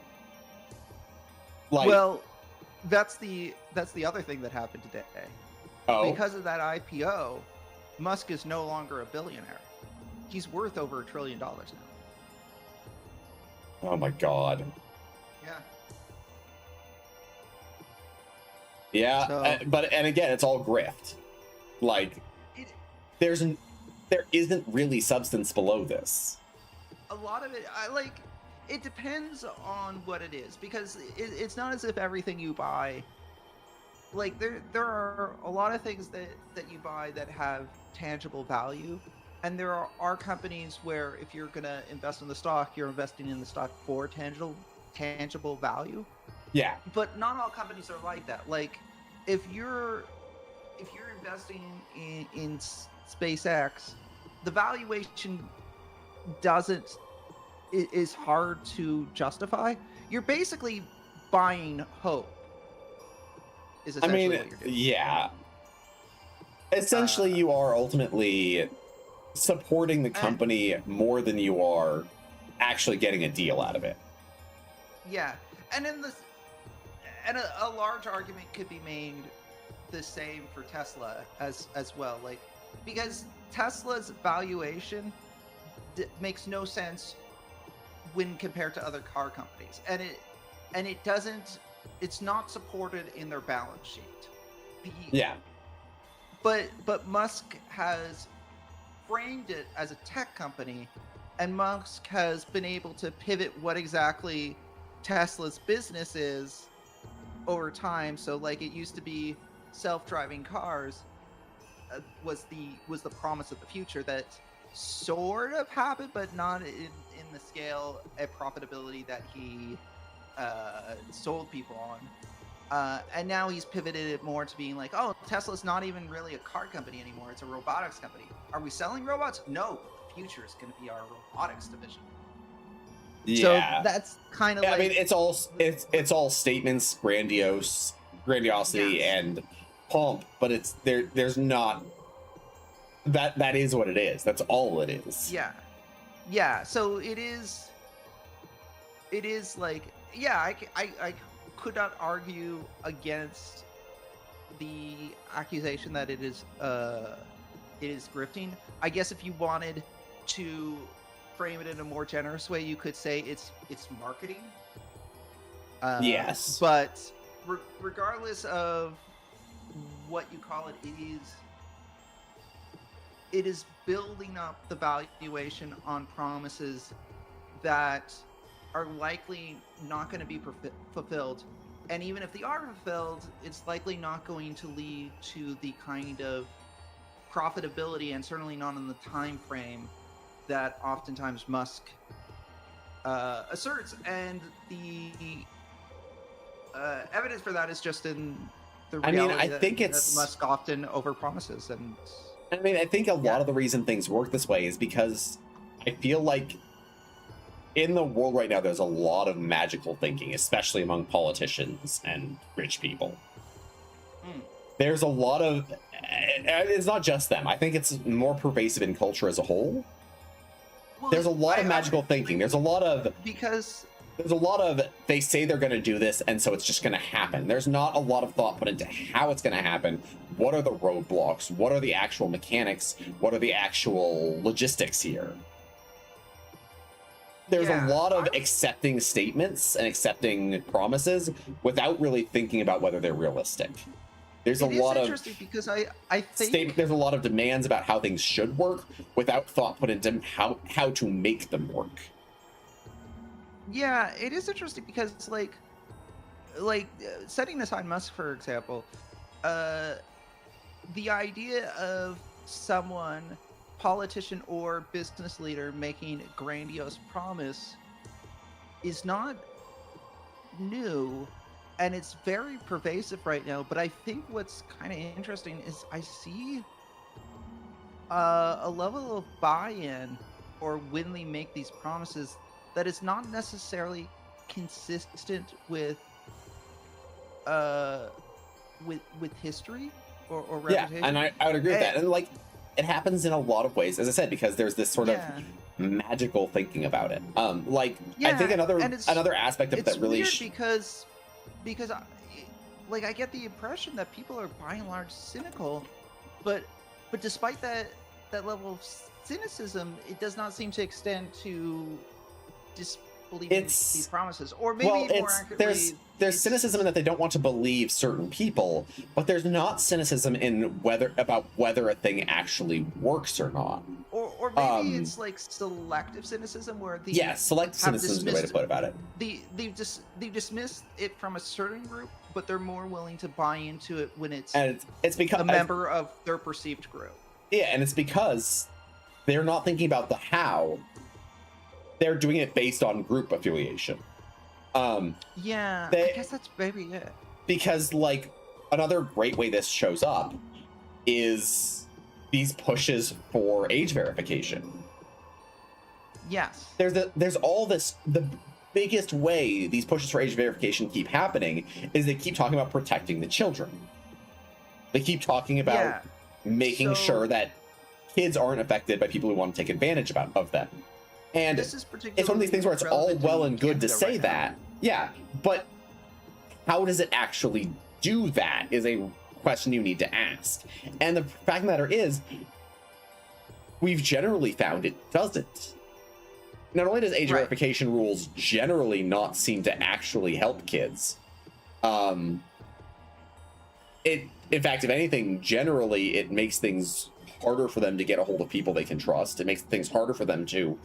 Like, Well, that's the other thing that happened today. oh, Because of that IPO, Musk is no longer a billionaire. He's worth over $1 trillion now. oh my God. Yeah. Yeah, So- but again, it's all grift. Like, there isn't really substance below this. A lot of it, it depends on what it is, because it's not as if everything you buy, like there are a lot of things that you buy that have tangible value, and there are companies where if you're gonna invest in the stock, you're investing in the stock for tangible value. Yeah. But not all companies are like that. Like if you're investing in SpaceX, the valuation is hard to justify. You're basically buying hope. Is I essentially mean, what you're doing. yeah. Essentially, you are ultimately supporting the company more than you are actually getting a deal out of it. Yeah, and a large argument could be made the same for Tesla as well, like because Tesla's valuation makes no sense when compared to other car companies, and it's not supported in their balance sheet. Yeah. But Musk has framed it as a tech company, and Musk has been able to pivot what exactly Tesla's business is over time. So like it used to be self-driving cars was the promise of the future that sort of happened, but not in the scale and profitability that he sold people on. And now he's pivoted it more to being like, oh, Tesla's not even really a car company anymore. It's a robotics company. Are we selling robots? No. The future is going to be our robotics division. Yeah. So that's kind of I like... mean, it's all statements, grandiosity, Yes. and pomp, but it's there's not... That is what it is. That's all it is. Yeah. So it is like, yeah, I could not argue against the accusation that it is grifting. I guess if you wanted to frame it in a more generous way, you could say it's marketing. Yes. But regardless of what you call it, it is building up the valuation on promises that are likely not going to be fulfilled. And even if they are fulfilled, it's likely not going to lead to the kind of profitability, and certainly not in the time frame that oftentimes Musk asserts. And the evidence for that is just in the reality that Musk often overpromises. And I mean, I think a lot of the reason things work this way is because I feel like in the world right now, there's a lot of magical thinking, especially among politicians and rich people. There's a lot of it's not just them. I think it's more pervasive in culture as a whole. Well, There's a lot of magical thinking. There's a lot of they say they're going to do this, and so it's just going to happen. There's not a lot of thought put into how it's going to happen. What are the roadblocks? What are the actual mechanics? What are the actual logistics here? There's a lot of accepting statements and accepting promises without really thinking about whether they're realistic. There's a lot of interesting because I think there's a lot of demands about how things should work without thought put into how to make them work. Yeah, it is interesting because like setting aside Musk, for example, the idea of someone, politician or business leader, making a grandiose promise is not new, and it's very pervasive right now. But I think what's kind of interesting is I see a level of buy-in, or when they make these promises, that is not necessarily consistent with history or reputation. Yeah, and I would agree with that. And like, it happens in a lot of ways, as I said, because there's this sort of magical thinking about it. I think another aspect of that really because I get the impression that people are by and large cynical, but despite that level of cynicism, it does not seem to extend to disbelieving these promises, or maybe more accurately, there's cynicism in that they don't want to believe certain people, but there's not cynicism in whether a thing actually works or not. Or maybe it's like selective cynicism, where selective cynicism is the way to put about it. They've dismissed it from a certain group, but they're more willing to buy into it when it's because a member of their perceived group. Yeah, and it's because they're not thinking about the how. They're doing it based on group affiliation. I guess that's maybe it. Because, like, another great way this shows up is these pushes for age verification. Yes. There's all this. The biggest way these pushes for age verification keep happening is they keep talking about protecting the children. They keep talking about making sure that kids aren't affected by people who want to take advantage of them. And it's one of these things where it's all well and good to say that. Yeah, but how does it actually do that is a question you need to ask. And the fact of the matter is, we've generally found it doesn't. Not only does age verification rules generally not seem to actually help kids, in fact, if anything, generally it makes things harder for them to get a hold of people they can trust. It makes things harder for them to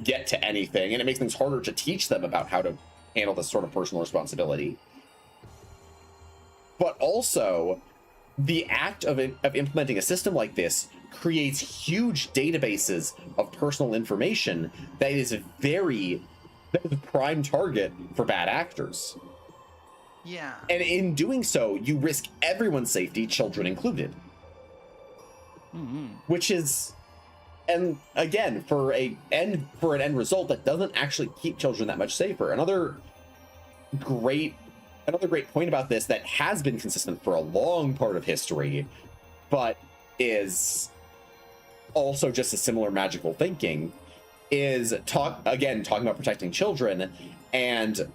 get to anything, and it makes things harder to teach them about how to handle this sort of personal responsibility. But also, the act of implementing a system like this creates huge databases of personal information that is a prime target for bad actors. Yeah. And in doing so, you risk everyone's safety, children included. Which is, and again, for an end result that doesn't actually keep children that much safer. Another great point about this that has been consistent for a long part of history, but is also just a similar magical thinking, is talking about protecting children. And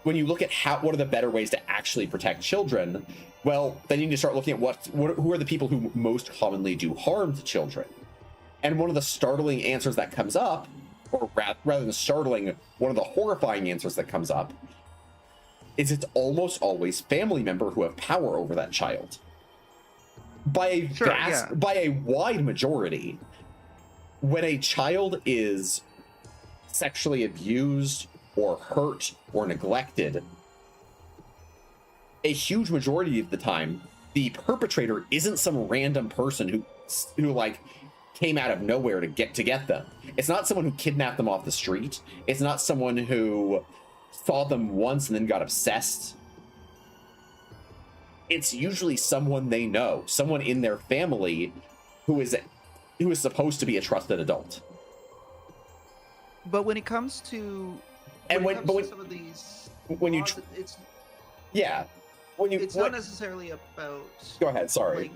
when you look at what are the better ways to actually protect children, well, then you need to start looking at who are the people who most commonly do harm to children. And one of the startling answers that comes up, or rather than startling, one of the horrifying answers that comes up, is it's almost always family member who have power over that child. By a wide majority, when a child is sexually abused or hurt or neglected, a huge majority of the time, the perpetrator isn't some random person who like came out of nowhere to get them. It's not someone who kidnapped them off the street. It's not someone who saw them once and then got obsessed. It's usually someone they know, someone in their family who is supposed to be a trusted adult. But when it comes to some of these laws, when you it's not necessarily about. Go ahead. Sorry. Like,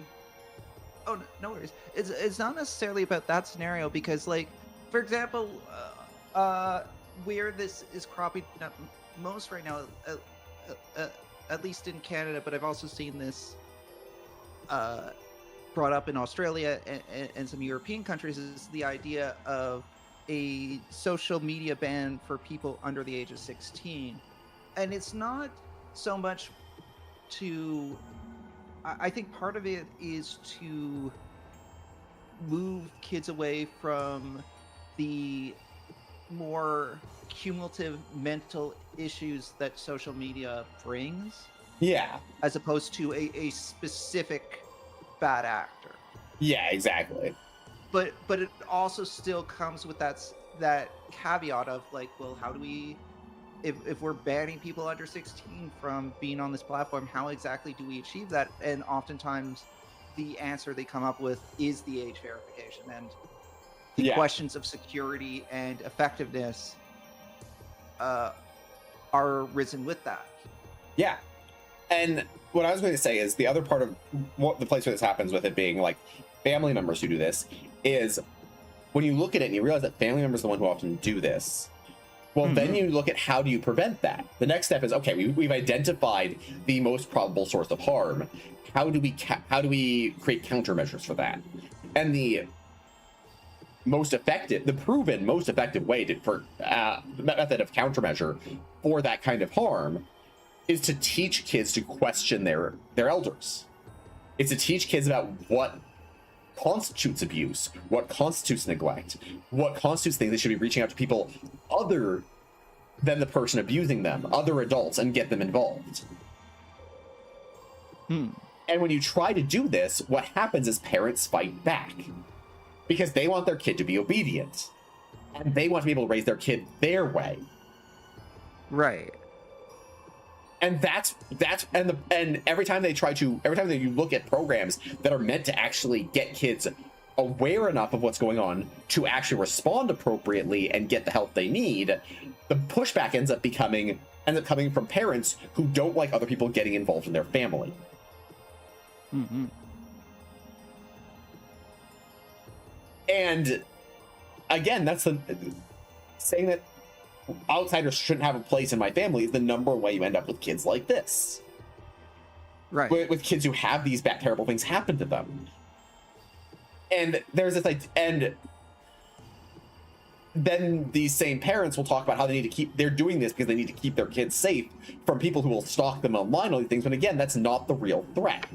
oh no worries. It's not necessarily about that scenario because, like, for example, where this is cropping up most right now, at least in Canada, but I've also seen this brought up in Australia and some European countries, is the idea of a social media ban for people under the age of 16. And it's not so much to, I think part of it is to move kids away from the more cumulative mental issues that social media brings, Yeah. as opposed to a specific bad actor. Yeah, exactly. But it also still comes with that caveat of, like, well, how do we, if we're banning people under 16 from being on this platform, how exactly do we achieve that? And oftentimes the answer they come up with is the age verification, and the questions of security and effectiveness are risen with that. Yeah. And what I was going to say is the other part of what the place where this happens, with it being like family members who do this, is when you look at it and you realize that family members are the one who often do this. Well, then you look at how do you prevent that? The next step is, okay, we've identified the most probable source of harm. How do we create countermeasures for that? And the proven most effective way for the method of countermeasure for that kind of harm is to teach kids to question their elders. It's to teach kids about what constitutes abuse, what constitutes neglect, what constitutes things they should be reaching out to people other than the person abusing them, other adults, and get them involved. And when you try to do this, what happens is parents fight back because they want their kid to be obedient and they want to be able to raise their kid their way. Right. And and every time that you look at programs that are meant to actually get kids aware enough of what's going on to actually respond appropriately and get the help they need, the pushback ends up coming from parents who don't like other people getting involved in their family. And again, that's saying that outsiders shouldn't have a place in my family is the number one way you end up with kids like this. Right. With kids who have these bad, terrible things happen to them. And there's this, and then these same parents will talk about how they're doing this because they need to keep their kids safe from people who will stalk them online, all these things. But again, that's not the real threat.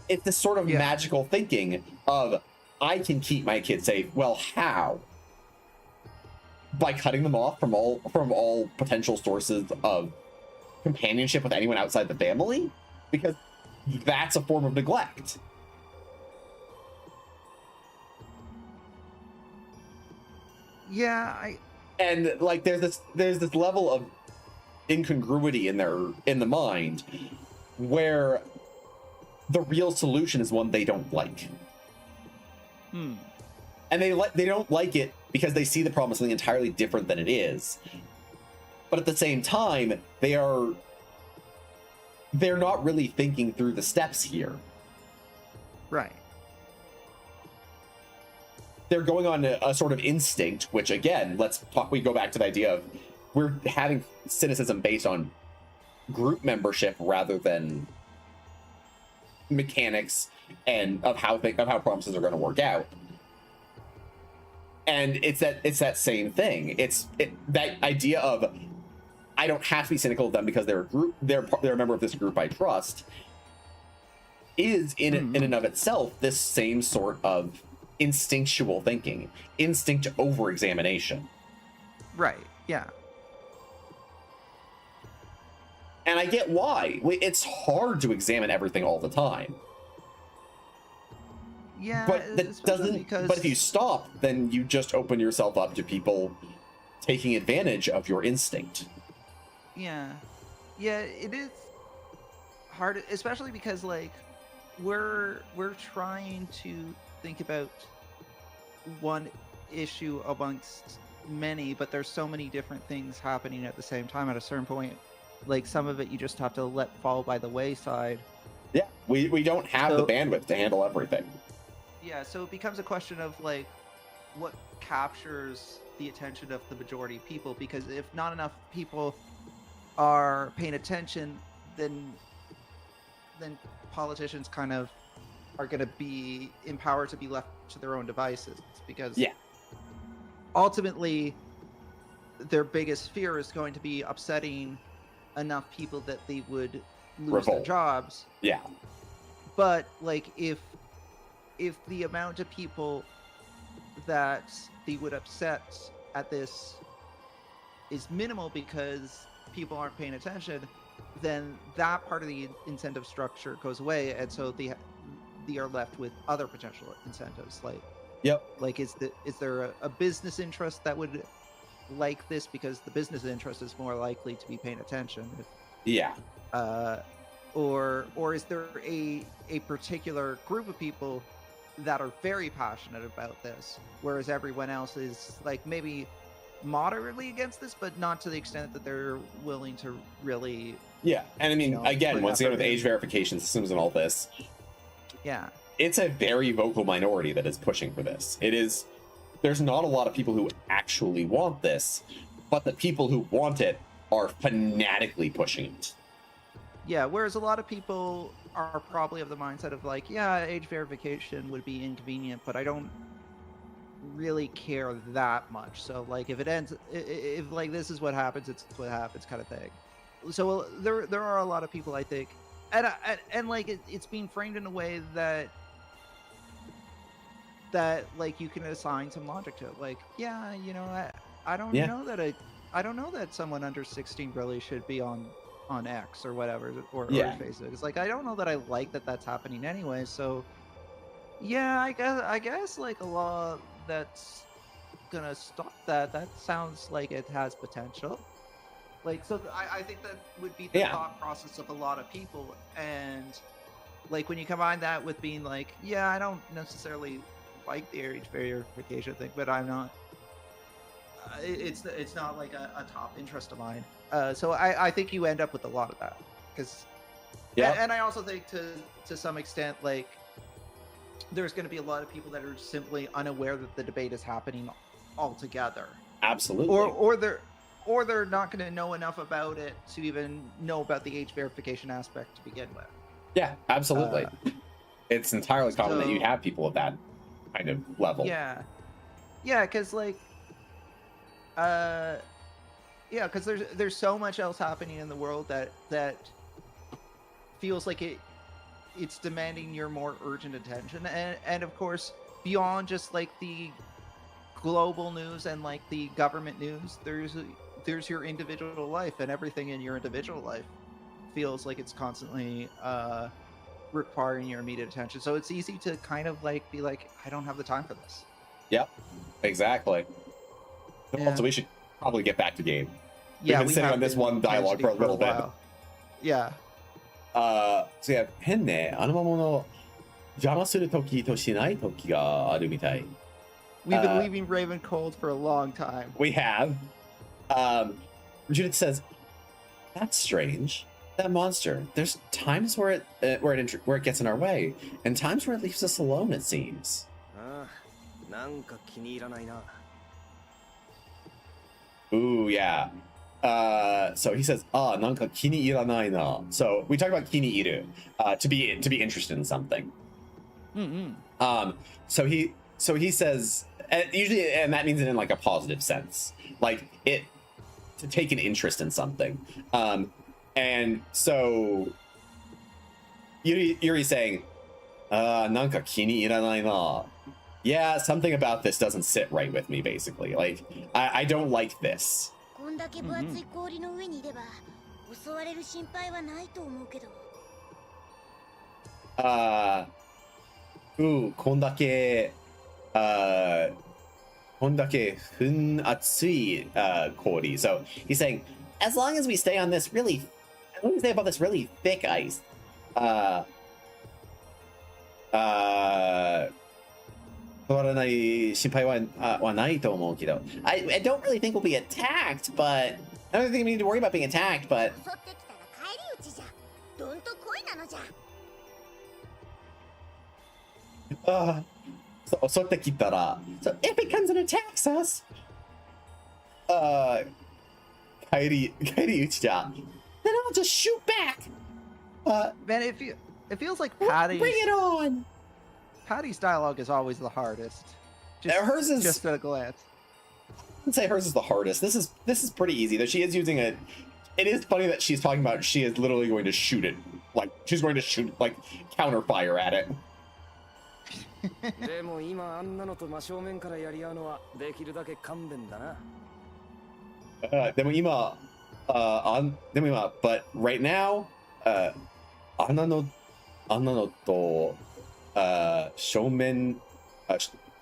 It's this sort of magical thinking of, I can keep my kids safe. Well, how? By cutting them off from all potential sources of companionship with anyone outside the family, because that's a form of neglect. And like there's this level of incongruity in the mind where the real solution is one they don't like. And they don't like it because they see the problem as something entirely different than it is. But at the same time, they're not really thinking through the steps here. Right. They're going on a sort of instinct, which again, we go back to the idea of we're having cynicism based on group membership rather than mechanics and of how promises are going to work out. And it's that same thing. That idea of, I don't have to be cynical of them because they're a group, they're a member of this group I trust, is in and of itself this same sort of instinctual thinking, instinct over examination. Right. Yeah. And I get why. It's hard to examine everything all the time. Yeah, but that doesn't. Because... But if you stop, then you just open yourself up to people taking advantage of your instinct. Yeah, it is hard, especially because like we're trying to think about one issue amongst many, but there's so many different things happening at the same time. At a certain point, like some of it you just have to let fall by the wayside. Yeah, we don't have the So- bandwidth to handle everything. Yeah, so it becomes a question of like what captures the attention of the majority of people, because if not enough people are paying attention, then politicians kind of are going to be empowered to be left to their own devices, because Yeah. ultimately their biggest fear is going to be upsetting enough people that they would lose their Revolt. jobs. Yeah. But like if the amount of people that they would upset at this is minimal because people aren't paying attention, then that part of the incentive structure goes away, and so they are left with other potential incentives. Like is there a business interest that would like this, because the business interest is more likely to be paying attention? Yeah. Or is there a particular group of people that are very passionate about this, whereas everyone else is like maybe moderately against this, but not to the extent that they're willing to really. Yeah. And I mean, You know, again, put once again effort with in. age verification systems and all this, Yeah. it's a very vocal minority that is pushing for this. There's not a lot of people who actually want this, but the people who want it are fanatically pushing it. Yeah, whereas a lot of people are probably of the mindset of like, yeah, age verification would be inconvenient, but I don't really care that much. So like if like this is what happens, it's what happens kind of thing. So there are a lot of people, I think, and like it's being framed in a way that like you can assign some logic to it. Like, yeah, you know, I don't Yeah. know that I don't know that someone under 16 really should be on X or whatever, or Yeah. Facebook. It's like, I don't know that I like that that's happening anyway. So yeah, I guess like a law that's gonna stop that sounds like it has potential. Like, so I think that would be the Yeah. thought process of a lot of people. And like when you combine that with being like, yeah, I don't necessarily like the age verification thing, but I'm not it's not like a top interest of mine. So I think you end up with a lot of that, because Yeah. and I also think to some extent, like there's going to be a lot of people that are simply unaware that the debate is happening altogether, Absolutely. or they're not going to know enough about it to even know about the age verification aspect to begin with. Yeah, absolutely. It's entirely common that you so- have people at that kind of level. Yeah, because like because there's so much else happening in the world that feels like it's demanding your more urgent attention, and of course beyond just like the global news and like the government news, there's your individual life, and everything in your individual life feels like it's constantly requiring your immediate attention. So it's easy to kind of like be like, I don't have the time for this. Yep. Exactly. Yeah. Also, we should probably get back to game. Yeah, been sitting have on this been one dialogue for a mentioning little bit. while. Yeah. So yeah, 変ね、あのままの邪魔する時としない時があるみたい。 We've been leaving Raven cold for a long time. We have. Judith says, "That's strange. That monster. There's times where it gets in our way, and times where it leaves us alone. It seems." ああ、なんか気に入らないな。 Ooh, yeah. So he says, nanka kini iranai na. So we talk about kini iru, to be interested in something. Mm-hmm. So he says, usually, and that means it in like a positive sense, like it to take an interest in something. And so Yuri's saying, nanka kini iranai na. Yeah, something about this doesn't sit right with me, basically. Like, I don't like this. こんだけ分厚い氷の上にいれば襲われる心配はないと思うけど。こんだけ熱い氷. So he's saying, as long as we stay above this really thick ice, I don't really think we'll be attacked, but I don't think we need to worry about being attacked, but 襲ってきたら返り討ちじゃ。どんと来いなのじゃ。so if it comes and attacks us, then I'll just shoot back. Man, it feels like Patty's Bring it on. Patty's dialogue is always the hardest. Hers is just at a glance. I'd say hers is the hardest. This is pretty easy. Though she is using a. It is funny that she's talking about she is literally going to shoot it. Like she's going to shoot like counter fire at it. でも今あんなのと真正面からやり合うのはできるだけ勘弁だな。But right now, あんなのと正面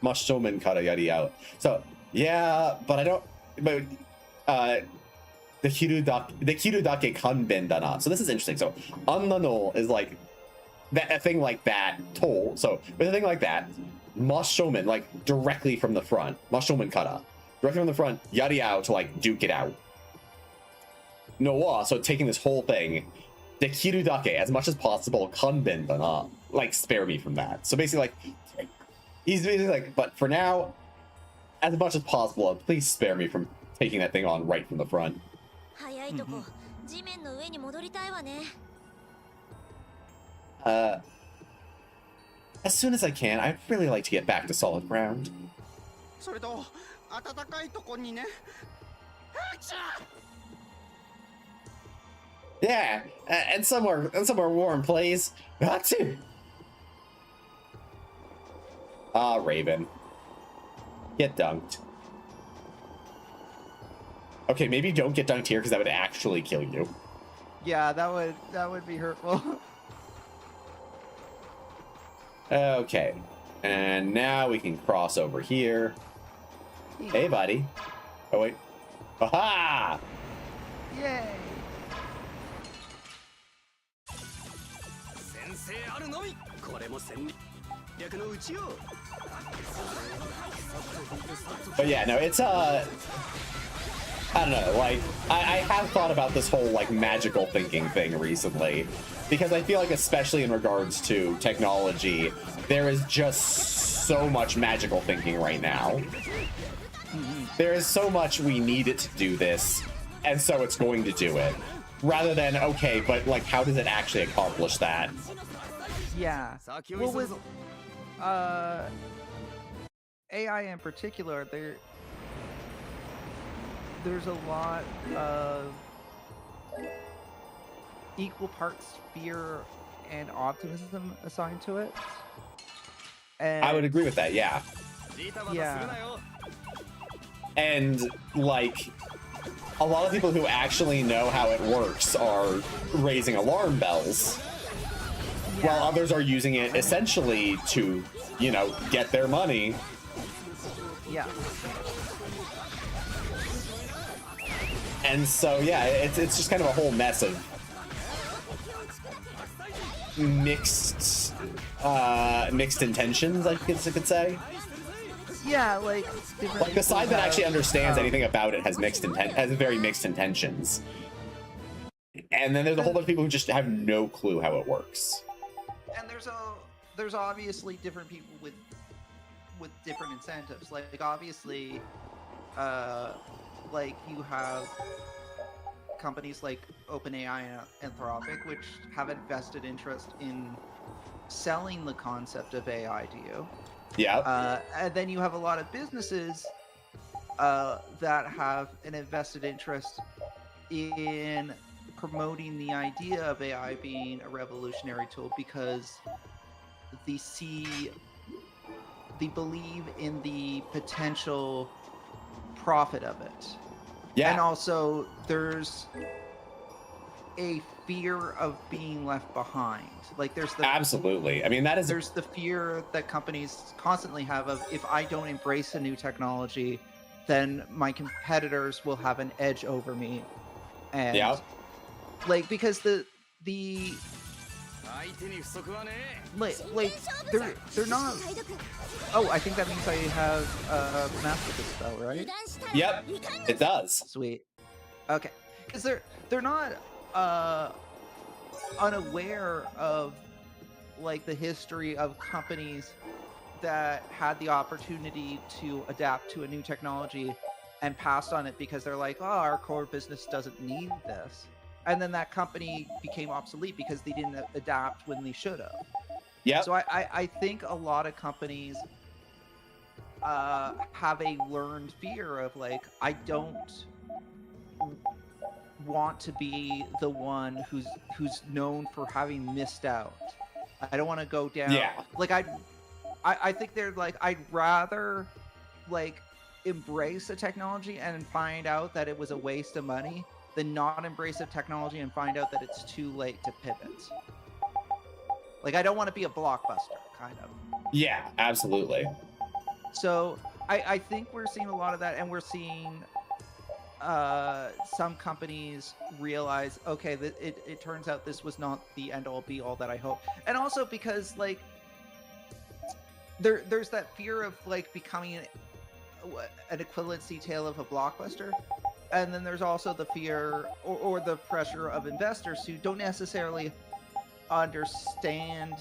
真正面からやり合う. So yeah, but I don't. But できるだけ勘弁だな. So this is interesting. So あんなの is like that a thing like that toll. So with a thing like that, 真正面 like directly from the front. 真正面から directly from the front. Yari out to like duke it out. No, so taking this whole thing, できるだけ as much as possible 勘弁だな. Like spare me from that. So basically like he's basically like, but for now, as much as possible, please spare me from taking that thing on right from the front. 早いとこ、地面の上に戻りたいわね。As soon as I can, I'd really like to get back to solid ground. それと暖かいとこにね。Yeah, and somewhere warm, please. Atsu. Ah, Raven. Get dunked. Okay, maybe don't get dunked here because that would actually kill you. Yeah, that would be hurtful. Okay, and now we can cross over here. Hey, buddy. Oh wait. Aha! Yay! 先生あるのみ。これも戦略のうちよ。But yeah, no, it's I don't know, like I have thought about this whole like magical thinking thing recently, because I feel like especially in regards to technology, there is just so much magical thinking right now. There is so much we need it to do this, and so it's going to do it. Rather than, okay, but like how does it actually accomplish that? Yeah. Well, with AI in particular, there's a lot of equal parts fear and optimism assigned to it. And I would agree with that, yeah. yeah. And like a lot of people who actually know how it works are raising alarm bells, while others are using it essentially to, you know, get their money. Yeah. And so yeah, it's just kind of a whole mess of mixed intentions, I guess I could say. Yeah, like the side that actually understands anything about it has very mixed intentions. And then there's a whole bunch of people who just have no clue how it works. And there's obviously different people with different incentives. Like obviously, like you have companies like OpenAI and Anthropic, which have a vested interest in selling the concept of AI to you. Yeah. And then you have a lot of businesses that have an invested interest in promoting the idea of AI being a revolutionary tool because they believe in the potential profit of it. Yeah. And also there's a fear of being left behind. Like there's the absolutely. I mean, there's the fear that companies constantly have of, if I don't embrace a new technology, then my competitors will have an edge over me. And like because the 相手に不足はねえ。 Like they're not. Oh, I think that means I have mastered this spell, right? Yep, it does. Sweet. Okay, because they're not unaware of like the history of companies that had the opportunity to adapt to a new technology and passed on it because they're like, oh, our core business doesn't need this, and then that company became obsolete because they didn't adapt when they should have. Yep. So I think a lot of companies have a learned fear of like, I don't want to be the one who's known for having missed out. I don't want to go down. Yeah. Like I think they're like, I'd rather like embrace a technology and find out that it was a waste of money than not embrace a technology and find out that it's too late to pivot. Like, I don't want to be a blockbuster, kind of. Yeah, absolutely. So I think we're seeing a lot of that, and we're seeing some companies realize, okay, it turns out this was not the end-all be-all that I hoped. And also because, like, there's that fear of, like, becoming an equivalency tale of a blockbuster. And then there's also the fear or the pressure of investors who don't necessarily understand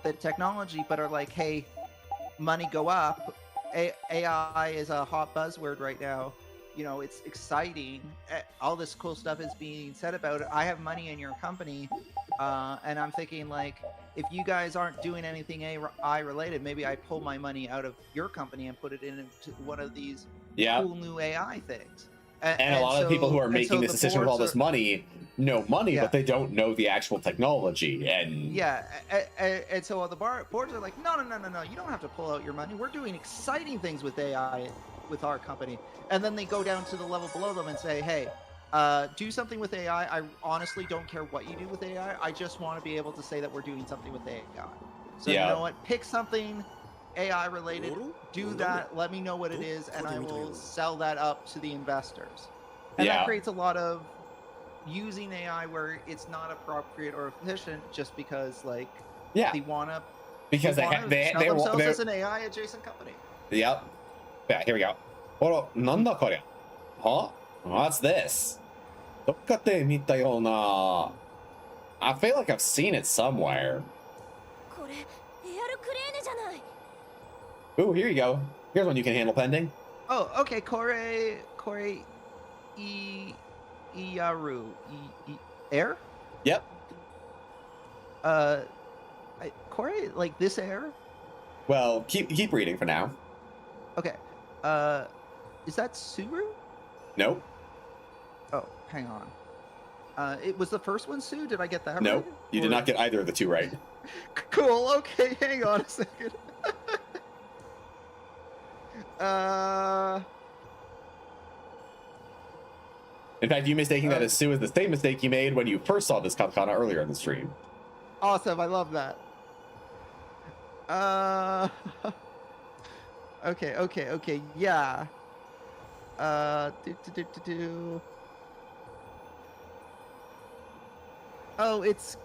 the technology, but are like, hey, money go up. AI is a hot buzzword right now. You know, it's exciting. All this cool stuff is being said about it. I have money in your company. And I'm thinking, like, if you guys aren't doing anything AI related, maybe I pull my money out of your company and put it into one of these cool new AI things. And a lot of people who are making this decision with all this money know money, but they don't know the actual technology. And and so the boards are like, no, you don't have to pull out your money. We're doing exciting things with AI with our company. And then they go down to the level below them and say, hey, do something with AI. I honestly don't care what you do with AI. I just want to be able to say that we're doing something with AI. So you know what? Pick something AI related, do that, let me know what it is, and I will sell that up to the investors. And that creates a lot of using AI where it's not appropriate or efficient just because, like, they want to sell themselves as an AI adjacent company. Yep. Yeah, here we go. Hold on, なんだこれ? Huh? What's this? どっかで見たような. I feel like I've seen it somewhere. これエアルクレーネじゃない。 Ooh, here you go. Here's one you can handle pending. Oh, okay. Kore Iaru. Air? Yep. Kore, like this air? Well, keep reading for now. Okay. Is that Suru? Nope. Oh, hang on. It was the first one, Sue? Did I get that right? Nope. You did not get either of the two right. Cool. Okay, hang on a second. In fact, you mistaking that as Sue is the same mistake you made when you first saw this katakana earlier in the stream. Awesome, I love that. Okay, yeah. Oh, it's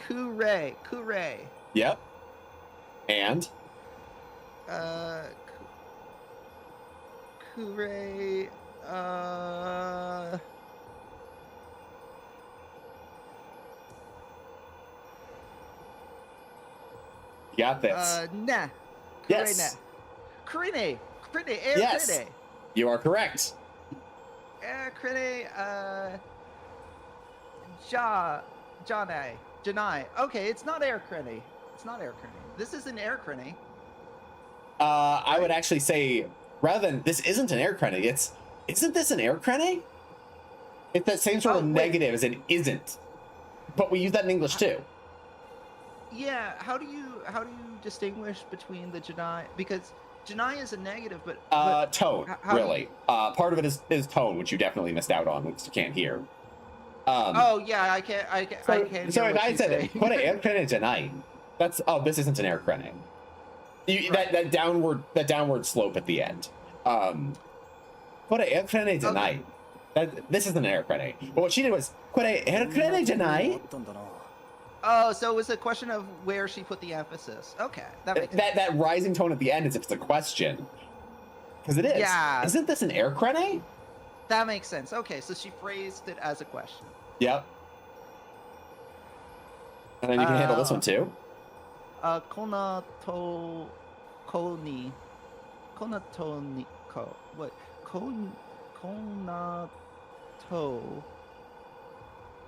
Kure. Yep. And? Kure, You got this. Nah. Yes. Krine, yes. Krine. You are correct. Krine, Janai. Okay, it's not Air Krine. This is an Air Krine. I would actually say, rather than this isn't an air crane, isn't this an air crane? It's that same sort of negative as an isn't. But we use that in English too. Yeah, how do you distinguish between the Janai? Because Janai is a negative, but tone, really. Part of it is tone, which you definitely missed out on, which you can't hear. Oh yeah, I can't. So if I said, "What an air crane Janai," that's this isn't an air crane. That downward slope at the end. What an air crane Janai. This isn't an air crane. But what she did was, "What an air crane Janai." Oh, so it was a question of where she put the emphasis. Okay, that makes sense. That rising tone at the end is if it's a question. Because it is. Yeah. Isn't this an air crane? That makes sense. Okay, so she phrased it as a question. Yep. And then you can handle this one too. Kona to ko ni. Kona to ni ko. What? Kona to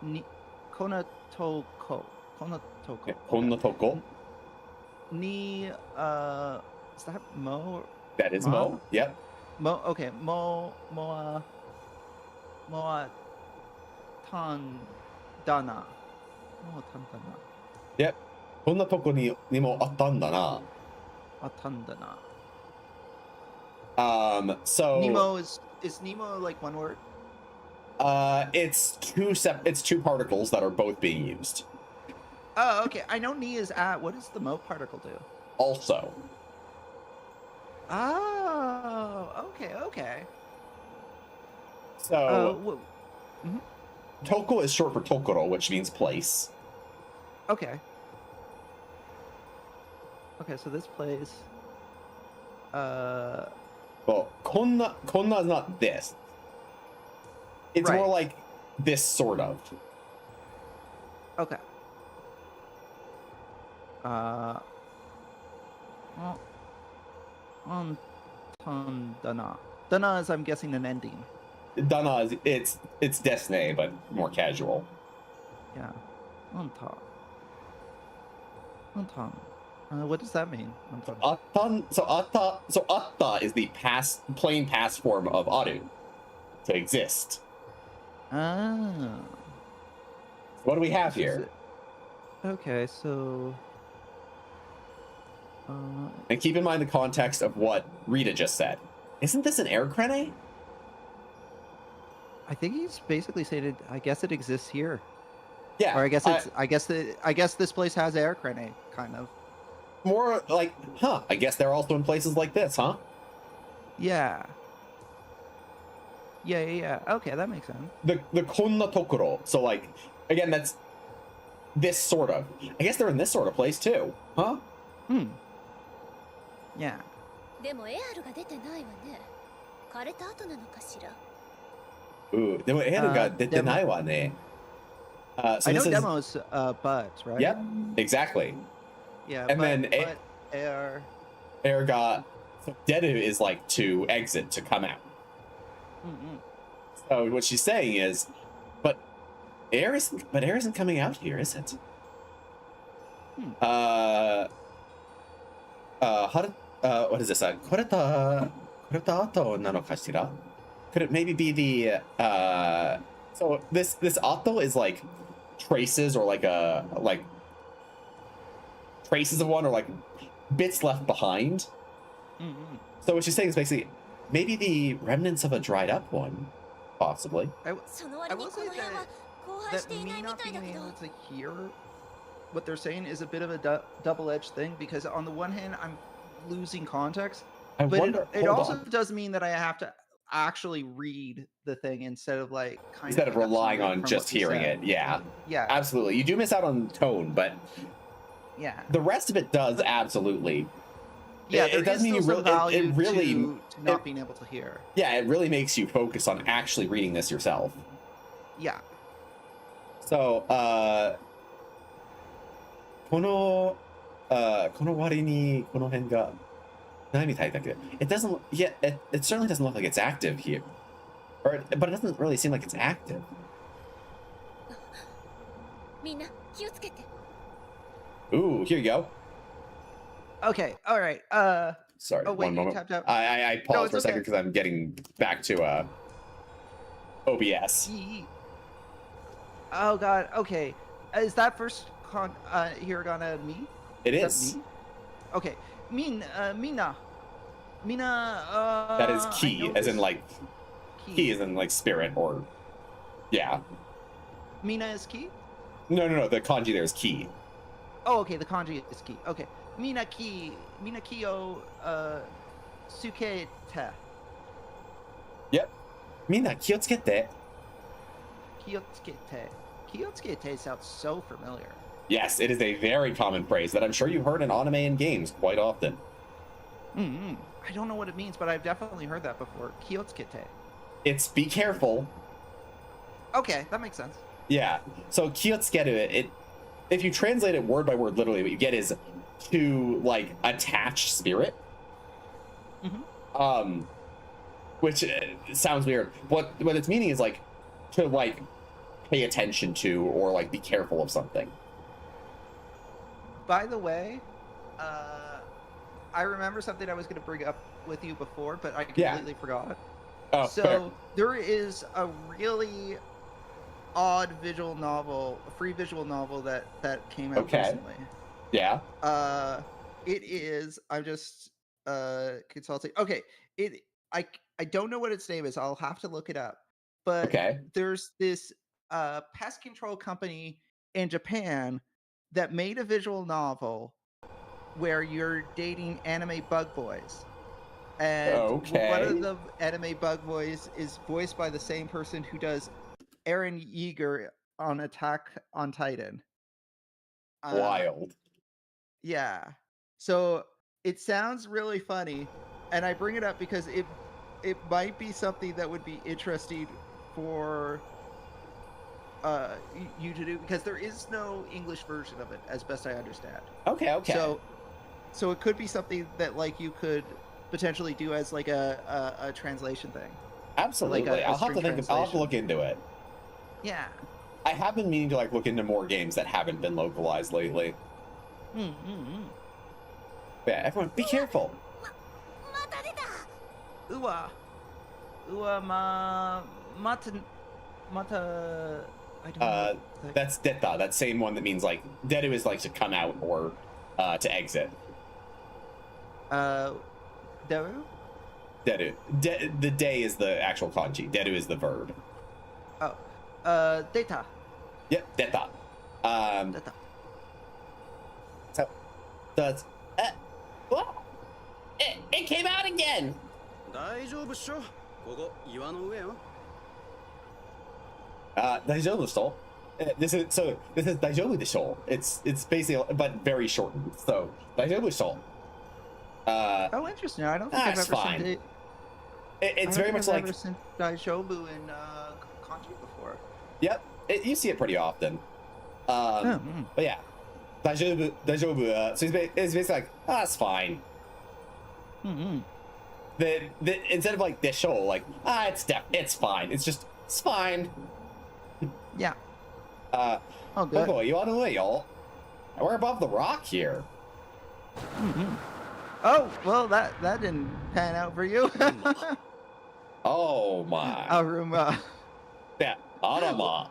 ni. Kona to ko. Kona to ko. Konna toko. Ni. Is that mo? That is Mo. Yep. Mo. Okay. Moa tan dana. Moa tan dana. Yep. こんなとこにもあったんだな. Atandana. So Nemo is Nemo like one word? it's two particles that are both being used. Oh, okay. I know ni is at. What does the mo particle do? Also. Oh, okay. So Toko is short for Tokoro, which means place. Okay. Okay, so this place. Well, konna is not this. It's Right. more like this sort of. Okay. Well, Dana. Dana is, I'm guessing, an ending. Dana is it's Desne, but more casual. Yeah. Anta. What does that mean? So atta is the plain past form of aru, to exist. Ah. What do we have here? Okay, so. And keep in mind the context of what Rita just said. Isn't this an air crane? I think he's basically stated. I guess it exists here, Yeah. or I guess it's. I guess this place has air crane, kind of. More like, I guess they're also in places like this, huh? Yeah. Yeah. Okay, that makes sense. The konna tokoro. So like, again, that's this sort of. I guess they're in this sort of place too, huh? Yeah. でもエアルが出てないわね。枯れた後なのかしら。Ooh, でもエルが出てないわね。So I know this is, demos, buds, right? Yep, exactly. Yeah. And but, then but air. Air got. So dedu is like to exit, to come out. So what she's saying is, but air isn't coming out here, is it? What is this? これと後なのかしら? Could it maybe be the so this ato is like traces, or like traces of one, or like bits left behind. So what she's saying is basically maybe the remnants of a dried up one, possibly. I その割 will にこ say の部屋は that 荒廃 that していな me いみ not たいだ being けど。 able to hear what they're saying is a bit of a double-edged thing, because on the one hand I'm losing context, I but wonder. it hold also on. does mean that I have to actually read the thing instead of like kind Instead of pick up some relying of it on from just what you hearing said. it, yeah, Yeah. absolutely. You do miss out on tone, but Yeah. the rest of it does absolutely. Yeah, it there doesn't is mean still you some really. It value really. to not being able to hear. Yeah, it really makes you focus on actually reading this yourself. Yeah. So, この割にこの辺が何みたいだけど it doesn't. Yeah, it certainly doesn't look like it's active here, but it doesn't really seem like it's active. みんな気をつけて。 Ooh, here you go. Okay. All right. Sorry, Oh, wait, one you moment. tapped out. I No, paused it's for a second okay. because I'm getting back to OBS. Oh God. Okay. Is that first hiragana me? It Is is. that me? Okay. Mina. That is I key, know as in this- like key, as in like spirit, or yeah. Mina is key? No. The kanji there is key. Oh, okay. The kanji is key. Okay. Mina kyo sukete. Yep. みんな気をつけて. Kyotsukete. Kyotsukete sounds so familiar. Yes, it is a very common phrase that I'm sure you've heard in anime and games quite often. I don't know what it means, but I've definitely heard that before. Kiotsukete. It's be careful. Okay, that makes sense. Yeah. So kiyotsukeru, it if you translate it word by word, literally what you get is to like attach spirit. Which sounds weird. What its meaning is like to like pay attention to or like be careful of something. By the way, I remember something I was going to bring up with you before, but I completely forgot. Oh, so fair. there is a really odd visual novel, a free visual novel that came out recently. Yeah. It is. I'm just consulting. Okay. I don't know what its name is. I'll have to look it up. But there's this pest control company in Japan that made a visual novel where you're dating anime bug boys. And one of the anime bug boys is voiced by the same person who does Eren Yeager on Attack on Titan. Wild. Yeah. So it sounds really funny, and I bring it up because it might be something that would be interesting for you to do, because there is no English version of it, as best I understand. Okay. So it could be something that like you could potentially do as like a translation thing. Absolutely. Like I'll have to think. I'll have to look into it. Yeah. I have been meaning to like look into more games that haven't been localized lately. Yeah, everyone, be careful. Ua mata. I don't know. That's deta. That same one that means like deru is like to come out or to exit. Deru? Deru. The day is the actual kanji. Deru is the verb. Oh. Data. Yep, deta. Data. So does what? It came out again. 大丈夫っしょ。ここ岩の上よ。大丈夫でしょ? This is 大丈夫でしょ? It's basically but very shortened. So 大丈夫でしょ? Oh, interesting. I don't think I've ever fine. seen it. It's very much like I've never seen Daijoubu in kanji before. Yep, you see it pretty often. But yeah, daijoubu. So it's basically like, it's fine. Instead of like this show, like it's fine. It's fine. Yeah. Oh, good. You on the way, y'all. We're above the rock here. Oh, well, that didn't pan out for you. Oh my. Aruma. Yeah, Aruma.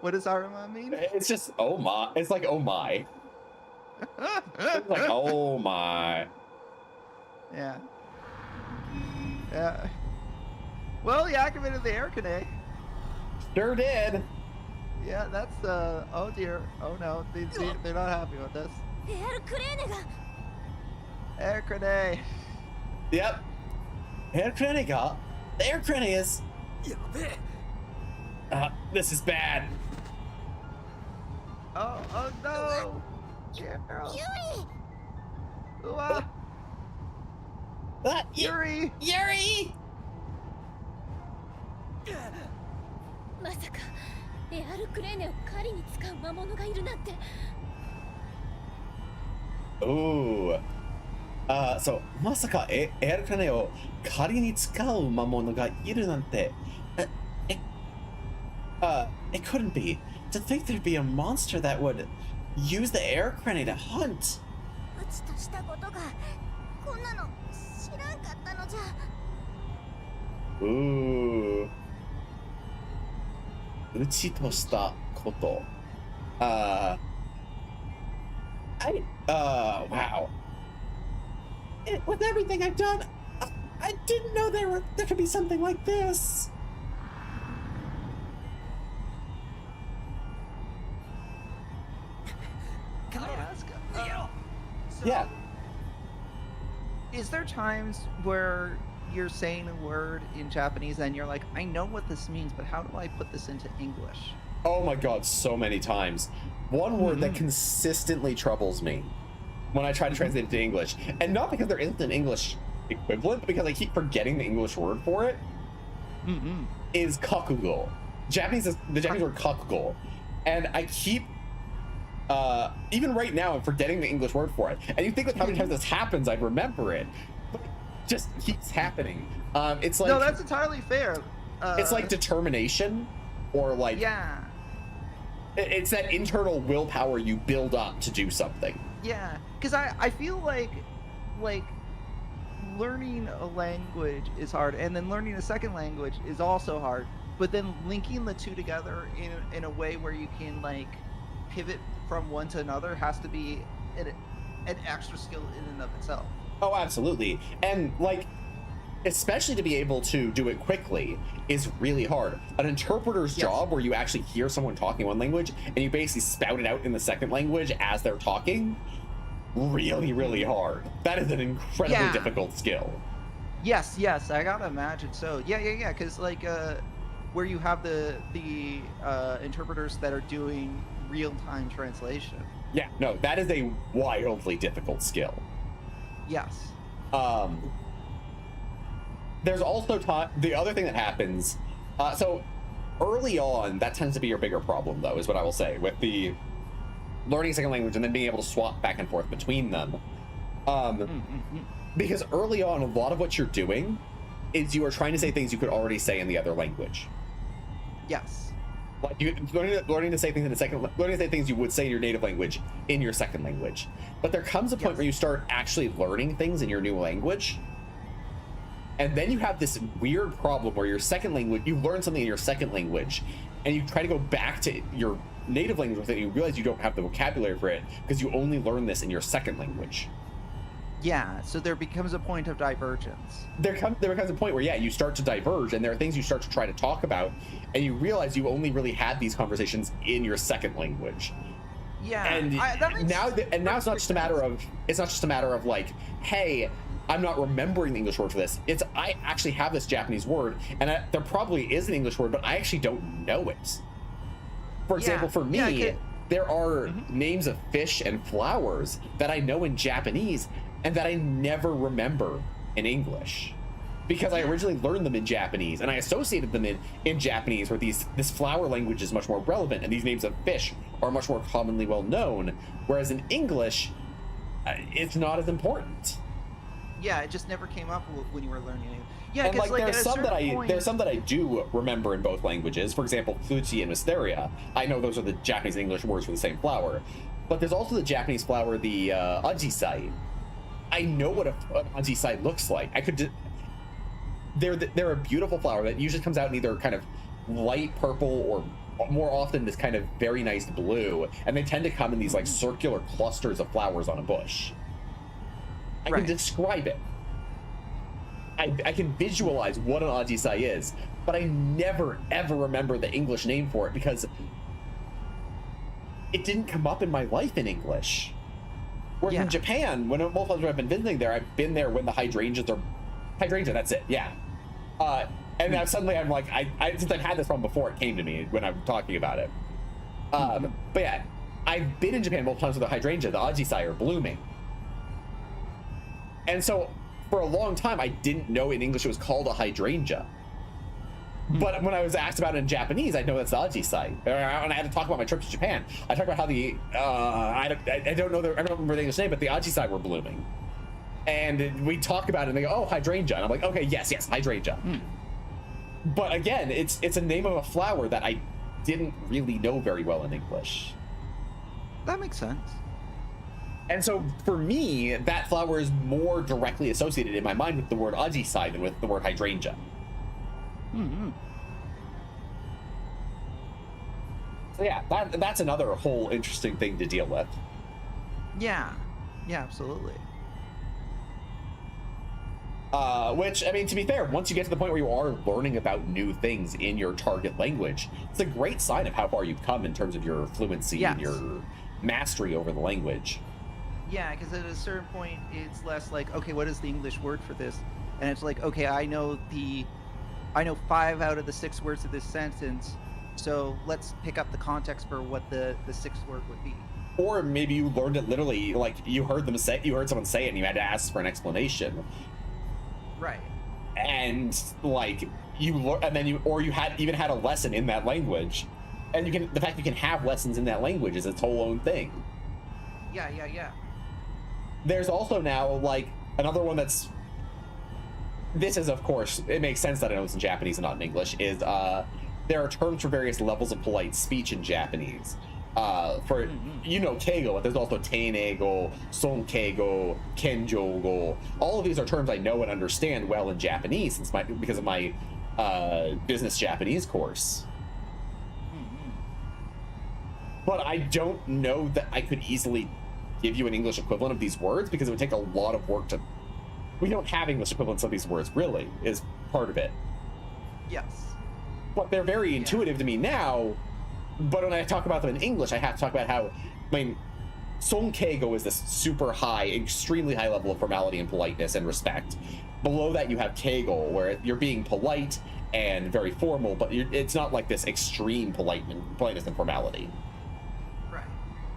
What does Aruma mean? It's just oh my. It's like oh my. It's like oh my. Yeah. Yeah. Well, you activated the air connect. Sure did. Yeah, that's oh dear. Oh no, they're not happy with this. Air connect. Yep. Air crenega. The air crenega is. This is bad. Oh no. Gerald. Yuri! Yuri! Yuri! まさかエアルクレーネを狩りに使う魔物がいるなんて。 Ooh. So まさかエアルクレーネを狩りに使う魔物がいるなんて。It couldn't be. To think there'd be a monster that would use the air crenny to hunt. うちとしたことがこんなの知らんかったのじゃ。 Ooh. うちとしたこと。Wow. With everything I've done, I didn't know there could be something like this. Can I ask? So, Yeah. Is there times where you're saying a word in Japanese and you're like, I know what this means, but how do I put this into English? Oh my god, so many times. one word that consistently troubles me when I try to translate it to English, and not because there isn't an English equivalent, but because I keep forgetting the English word for it, is kakugo. The Japanese word kakugo. And I keep, even right now, I'm forgetting the English word for it. And you think with how many times this happens, I'd remember it, but it just keeps happening. It's like, no, that's entirely fair. It's like determination, or like, yeah, it's that internal willpower you build up to do something. yeah, because I feel like learning a language is hard, and then learning a second language is also hard, but then linking the two together in a way where you can like pivot from one to another has to be an extra skill in and of itself. Oh, absolutely. And like, especially to be able to do it quickly is really hard. An interpreter's job, where you actually hear someone talking one language and you basically spout it out in the second language as they're talking, really, really hard. That is an incredibly difficult skill. Yes, I gotta imagine so. Yeah, because like where you have the interpreters that are doing real-time translation. Yeah, no, that is a wildly difficult skill. Yes. There's also the other thing that happens. So early on, that tends to be your bigger problem, though, is what I will say, with the learning a second language and then being able to swap back and forth between them. Because early on, a lot of what you're doing is you are trying to say things you could already say in the other language. Yes. Like learning to say things learning to say things you would say in your native language in your second language. But there comes a point where you start actually learning things in your new language. And then you have this weird problem where your second language, you learn something in your second language, and you try to go back to your native language with it, and you realize you don't have the vocabulary for it because you only learn this in your second language. Yeah, so there becomes a point of divergence. There becomes a point where, you start to diverge, and there are things you start to try to talk about, and you realize you only really had these conversations in your second language. Yeah, and now it's not just a matter of like, hey, I'm not remembering the English word for this. It's I actually have this Japanese word, and there probably is an English word, but I actually don't know it. For example, for me, there are names of fish and flowers that I know in Japanese and that I never remember in English, because I originally learned them in Japanese and I associated them in Japanese, where this flower language is much more relevant and these names of fish are much more commonly well known, whereas in English, it's not as important. Yeah, it just never came up when you were learning it. Yeah, and like there's some that I do remember in both languages. For example, Fuji and Wisteria. I know those are the Japanese and English words for the same flower. But there's also the Japanese flower, the ajisai. I know what an ajisai looks like. They're a beautiful flower that usually comes out in either kind of light purple or more often this kind of very nice blue, and they tend to come in these like circular clusters of flowers on a bush. I can describe it. I can visualize what an ajisai is, but I never ever remember the English name for it because it didn't come up in my life in English. Whereas in Japan, when I've been visiting there, I've been there when the hydrangea, that's it, yeah. And now suddenly I'm like, since I've had this from before, it came to me when I'm talking about it. But yeah, I've been in Japan multiple times with the hydrangea, the ajisai are blooming. And so for a long time, I didn't know in English it was called a hydrangea. But when I was asked about it in Japanese, I know that's the ajisai. And I had to talk about my trip to Japan. I talked about how I don't remember the English name, but the ajisai were blooming. And we talk about it and they go, oh, hydrangea. And I'm like, okay, yes, hydrangea. But again, it's a name of a flower that I didn't really know very well in English. That makes sense. And so for me, that flower is more directly associated in my mind with the word ajisai than with the word hydrangea. So yeah, that's another whole interesting thing to deal with. Yeah, absolutely. Which, I mean, to be fair, once you get to the point where you are learning about new things in your target language, it's a great sign of how far you've come in terms of your fluency and your mastery over the language. Yeah, because at a certain point, it's less like, okay, what is the English word for this? And it's like, okay, I know 5 out of the 6 words of this sentence. So let's pick up the context for what the sixth word would be. Or maybe you learned it literally, like you heard someone say it and you had to ask for an explanation. Right. And like and then you had a lesson in that language. And the fact you can have lessons in that language is its whole own thing. Yeah. There's also now like another one this is, of course, it makes sense that I know it's in Japanese and not in English, is there are terms for various levels of polite speech in Japanese. Keigo, but there's also Teinego, Sonkeigo, Kenjogo. All of these are terms I know and understand well in Japanese because of my business Japanese course. But I don't know that I could easily give you an English equivalent of these words because it would take a lot of work to... We don't have English equivalents of these words, really, is part of it. Yes. But they're very intuitive to me now. But when I talk about them in English, I have to talk about how, Sonkeigo is this super high, extremely high level of formality and politeness and respect. Below that, you have Keigo, where you're being polite and very formal, but it's not like this extreme politeness and formality. Right.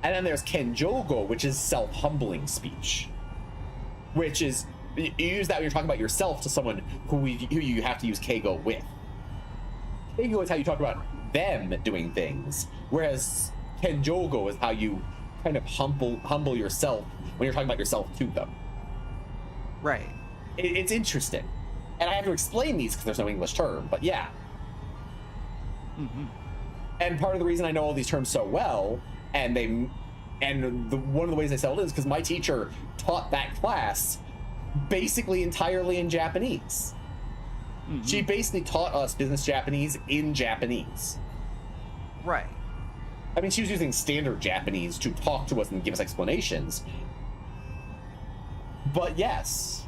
And then there's Kenjogo, which is self-humbling speech, which is, you use that when you're talking about yourself to someone who you have to use Keigo with. Keigo is how you talk about them doing things, whereas Kenjogo is how you kind of humble yourself when you're talking about yourself to them. Right. It's interesting, and I have to explain these because there's no English term, but yeah. And part of the reason I know all these terms so well, one of the ways I settled in is because my teacher taught that class basically entirely in Japanese. She basically taught us business Japanese in Japanese. Right. I mean, she was using standard Japanese to talk to us and give us explanations. But yes.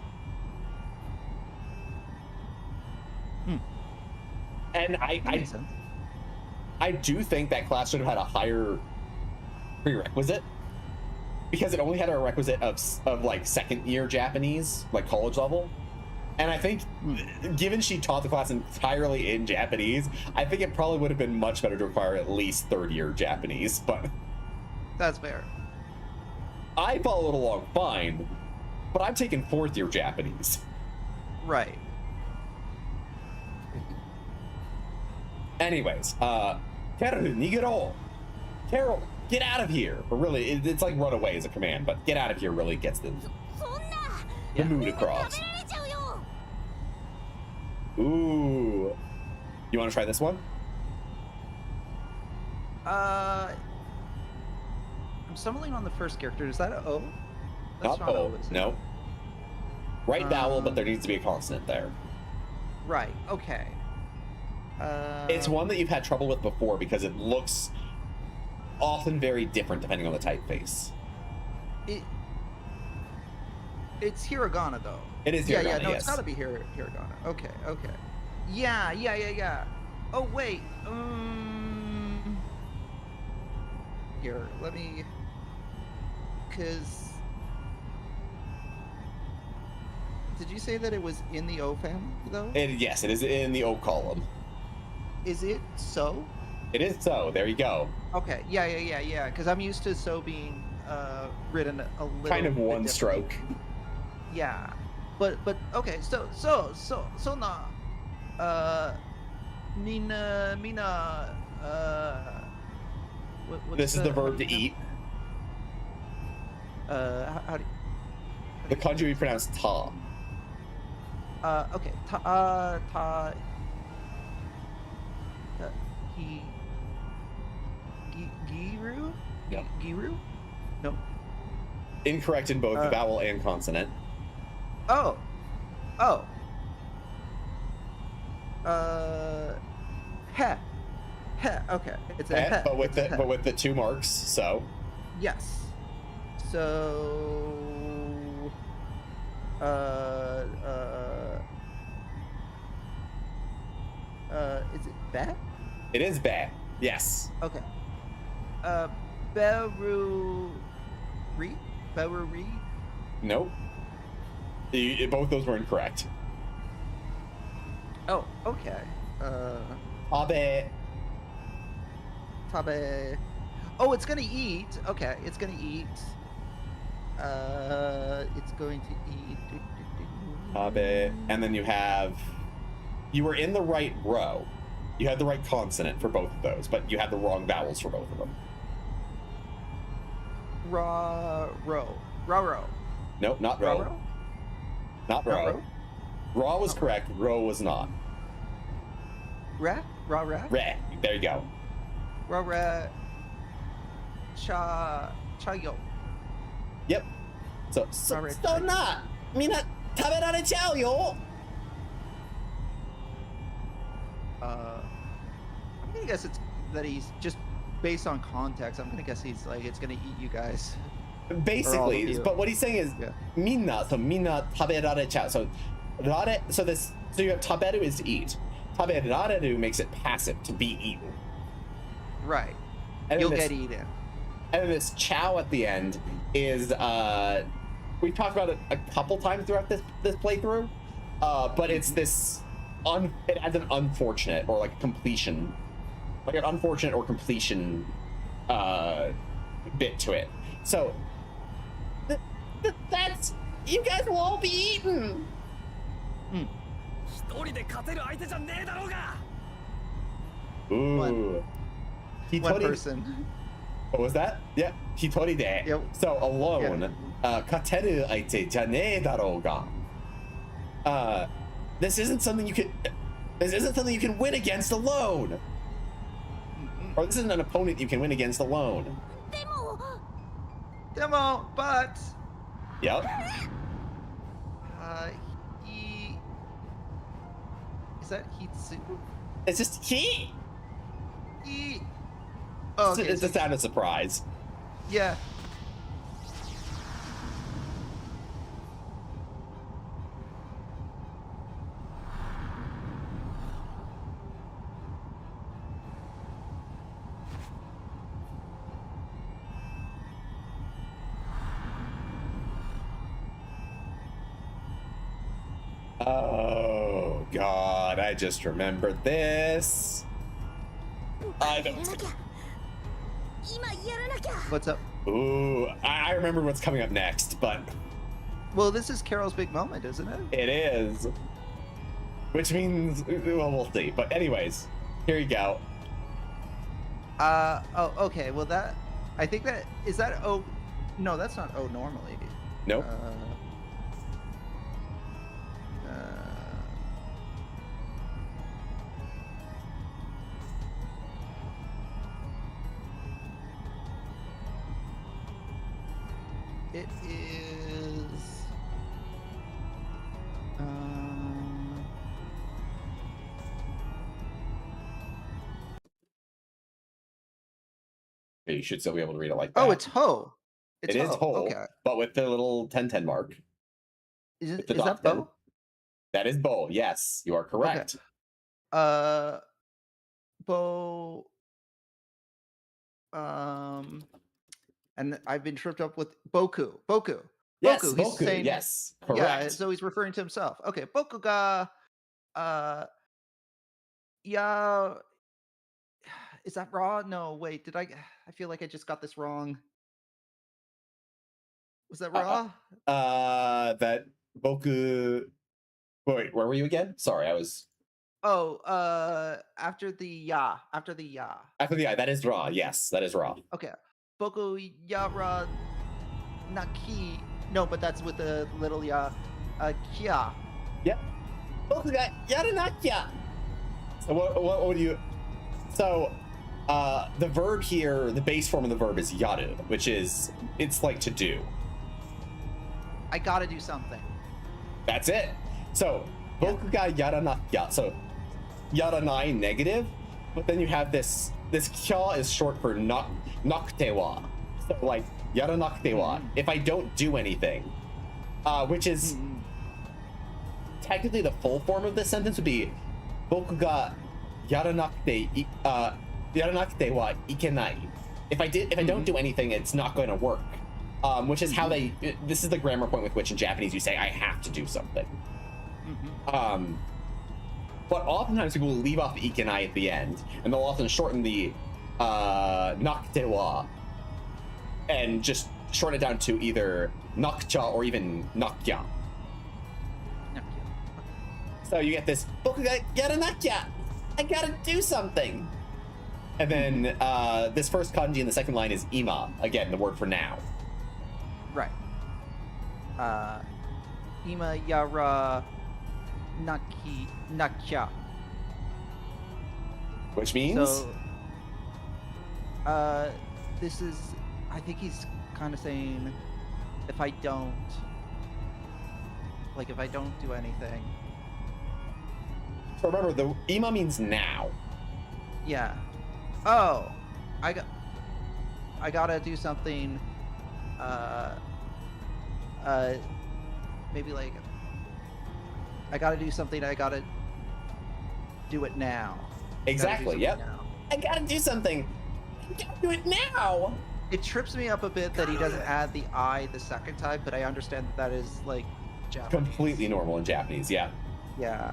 And I do think that class should have had a higher prerequisite, because it only had a requisite of like second year Japanese, like college level. And I think, given she taught the class entirely in Japanese, I think it probably would have been much better to require at least third year Japanese, but... That's fair. I followed along fine, but I'm taking fourth year Japanese. Right. Anyways, Carol, nigero. Carol, get out of here. But really, it's like run away as a command, but get out of here really gets the mood across. Ooh. You want to try this one? I'm stumbling on the first character. Is that an O? That's not O. is it? No. Right vowel, but there needs to be a consonant there. Right. Okay. It's one that you've had trouble with before because it looks often very different depending on the typeface. It's hiragana though. It is hiragana, yeah, no, yes. it's gotta be hiragana. Okay. Yeah. Oh, wait. Here, let me... Because... Did you say that it was in the O family, though? Yes, it is in the O column. Is it so? It is so. There you go. Okay, yeah. Because I'm used to so being written a little kind of bit one stroke. Yeah, but okay. So mina. This is the verb to eat. How do you... The kanji we pronounce ta. Okay. Giru? Yeah. Giru? No. Incorrect in both vowel and consonant. Oh. Heh. Okay. It's a heh. But with the 2 marks, so. Yes. So. Is it bat? It is bat. Yes. Okay. Beruri? Nope. Both those were incorrect. Oh, okay. Abe. Tabe. Oh, it's gonna eat. Okay, it's gonna eat. It's going to eat. Tabe. And then you were in the right row. You had the right consonant for both of those, but you had the wrong vowels for both of them. Row. Nope, not Raw row. row? Not Not row. row? Raw was correct. Row was not. Ra? Ra? Re. There you go. Ra. Chayo. Yep. So, Alright. not. Mina taberarechau yo. I'm gonna guess it's that he's just based on context. I'm gonna guess he's like it's gonna eat you guys. Basically, you. but what he's saying is Yeah. minna. So minna taberarechau. So rare. So you have taberu is to eat. Taberareru makes it passive, to be eaten. Right. And You'll then get eaten. And then this chow at the end is we've talked about it a couple times throughout this playthrough, but it's this it adds an unfortunate or like a completion, like an unfortunate or completion bit to it. So that's you guys will all be eaten. 一人で勝てる相手じゃねえだろうが Ooh. One Hitori- person. What was that? Yeah, hitori de. Yep. So alone. Kateru aite jane daro ga. This isn't something you can win against alone. Or this isn't an opponent you can win against alone. でも Demo, but Yep. he is that Hitsu? It's just he. He. Oh, okay. It's so- a sound of surprise. yeah. Oh God! I just remembered this. I やら don't. なきゃ今やらなきゃ What's up? Ooh, I remember what's coming up next, but Well, this is Carol's big moment, isn't it? it is. Which means, well, we'll see. But anyways, here you go. Oh, okay. Well, that I think that is that O. No, that's not O normally. Nope. It is. You should still be able to read it like that. Oh, it's Ho. It's It is Ho, Okay. but with the little 1010 mark. Is, with it, the is that dot then. Bo? That is Bo. Yes, you are correct. Bo. And I've been tripped up with Boku. Yes, He's Boku. saying- Yes, Yeah, correct. so he's referring to himself. Okay, Boku ga. Yeah. Is that raw? No, wait. Did I feel like I just got this wrong. Was that raw? That Boku. Wait, where were you again? Sorry, I was Oh, after the ya. After the ya. after the eye. That is raw. Yes, that is raw. Okay. Boku yara naki. No, but that's with the little ya. Kia. Yep. Boku ga yaranakya. So what would you? So, the verb here, the base form of the verb is yaru, which is it's like to do. I gotta do something. That's it. So, boku ga yaranakya. So, yaranai negative, but then you have this kya is short for nakute wa. So like yaranakute wa. If I don't do anything, which is technically the full form of this sentence would be boku ga yaranakute wa ikenai. If I don't do anything, it's not going to work. Which is how this is the grammar point with which in Japanese you say I have to do something. But oftentimes people will leave off the ikenai at the end, and they'll often shorten the nakte wa, and just shorten it down to either nakcha or even nakya. So you get this, boku ga yaranakya, I gotta do something. And then this first kanji in the second line is ima, again, the word for now. Right. Ima yara nakya. Which means? So, this is, I think he's kind of saying, if I don't do anything. So remember, the ima means now. Yeah. Oh, I gotta do something. Maybe like, I gotta do something. I gotta do it now. Exactly. Yep. Now. I gotta do something. I gotta do it now. It trips me up a bit that he doesn't add the I the second time, but I understand that is like Japanese. Completely normal in Japanese. Yeah. Yeah.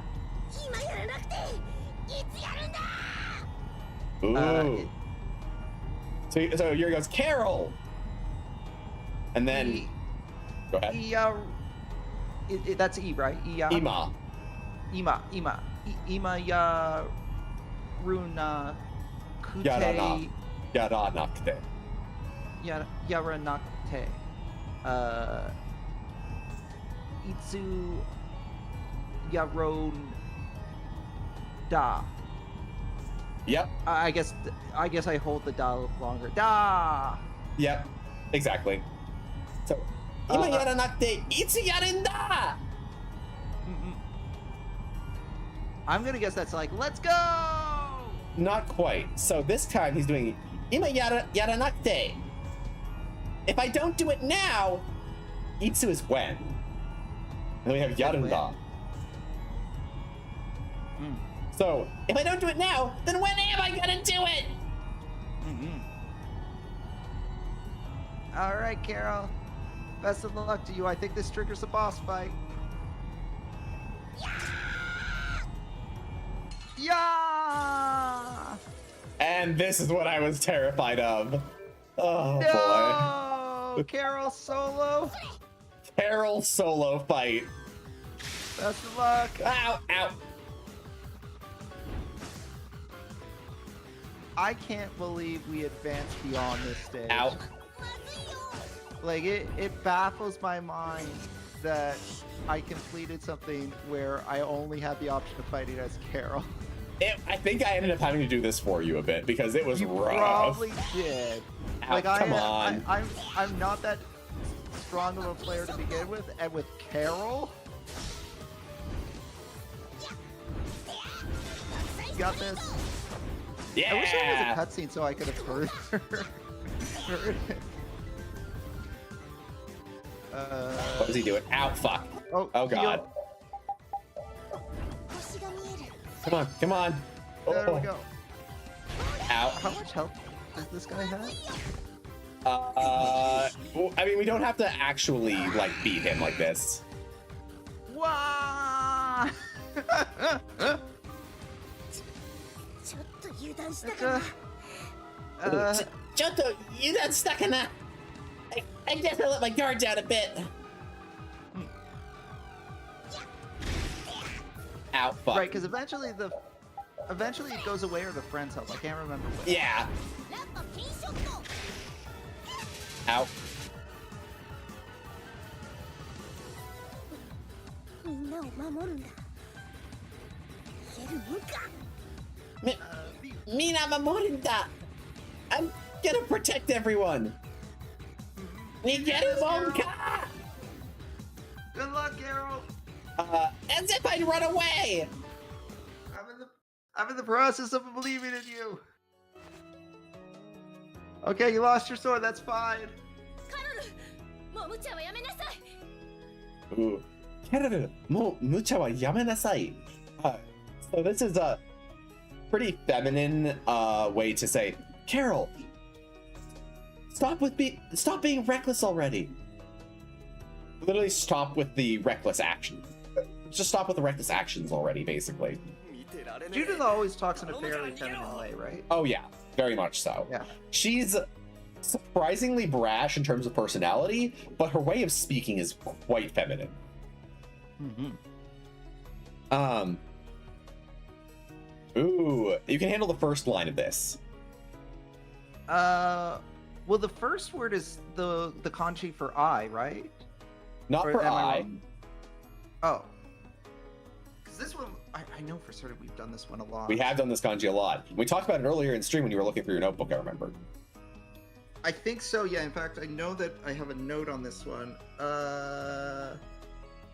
今やらなくていつやるんだ Ooh. So Yuri goes, Carol! And then... Go ahead. That's E, right? Ima. Ima ya runa kute Yaranakte. yaranakte. Itsu yaron da. Yep. I guess I hold the da longer. Da. Yep. Exactly. So, ima yaranakte, itsu yarenda! I'm gonna guess that's like, let's go! Not quite. So this time he's doing ima yaranakte. If I don't do it now, itsu is when. And then we have yarenda. So, if I don't do it now, then when am I gonna do it? All right, Carol. Best of luck to you. I think this triggers a boss fight. Yeah! And this is what I was terrified of. Oh No! Carol solo. boy. Carol solo fight. Best of luck. Ow, ow. I can't believe we advanced beyond this stage. Ow. Like, it baffles my mind that I completed something where I only had the option of fighting as Carol. I think I ended up having to do this for you a bit because it was You rough. probably did. Ow, Like, come on. I'm not that strong of a player to begin with, and with Carol, you got this. Yeah. I wish there was a cutscene so I could have heard heard it. What was he doing? Ow, fuck. Oh, God. Come on, come on. There Oh. we go. Ow. How much health does this guy have? Well, I mean, we don't have to actually, like, beat him like this. Wow! ちょっと油断したかな Joto, you got stuck in that. I guess I let my guard down a bit. Ow, fuck. Right, because eventually it goes away or the friends help. I can't remember which. Yeah. ラッパピンショット Ow. みんなを守るんだ言えるもんか Mina Mamorinda. I'm gonna protect everyone. We get it, Monka. Good luck, Carol. As if I'd run away. I'm in the process of believing in you. Okay, you lost your sword. That's fine. カロルもう無茶はやめなさい Ooh. Kereru, mo mucha wa yamenasai. So this is a pretty feminine way to say, Carol, stop being reckless already. Literally stop with the reckless action. Just stop with the reckless actions already, basically. Judith always talks in a fairly feminine way, right? Oh yeah. very much so. Yeah. She's surprisingly brash in terms of personality, but her way of speaking is quite feminine. Ooh, you can handle the first line of this. Well, the first word is the kanji for I, right? Not Or for am I. wrong? Oh. Because this one, I know for certain we've done this one a lot. We have done this kanji a lot. We talked about it earlier in stream when you were looking through your notebook, I remember. I think so, yeah. In fact, I know that I have a note on this one.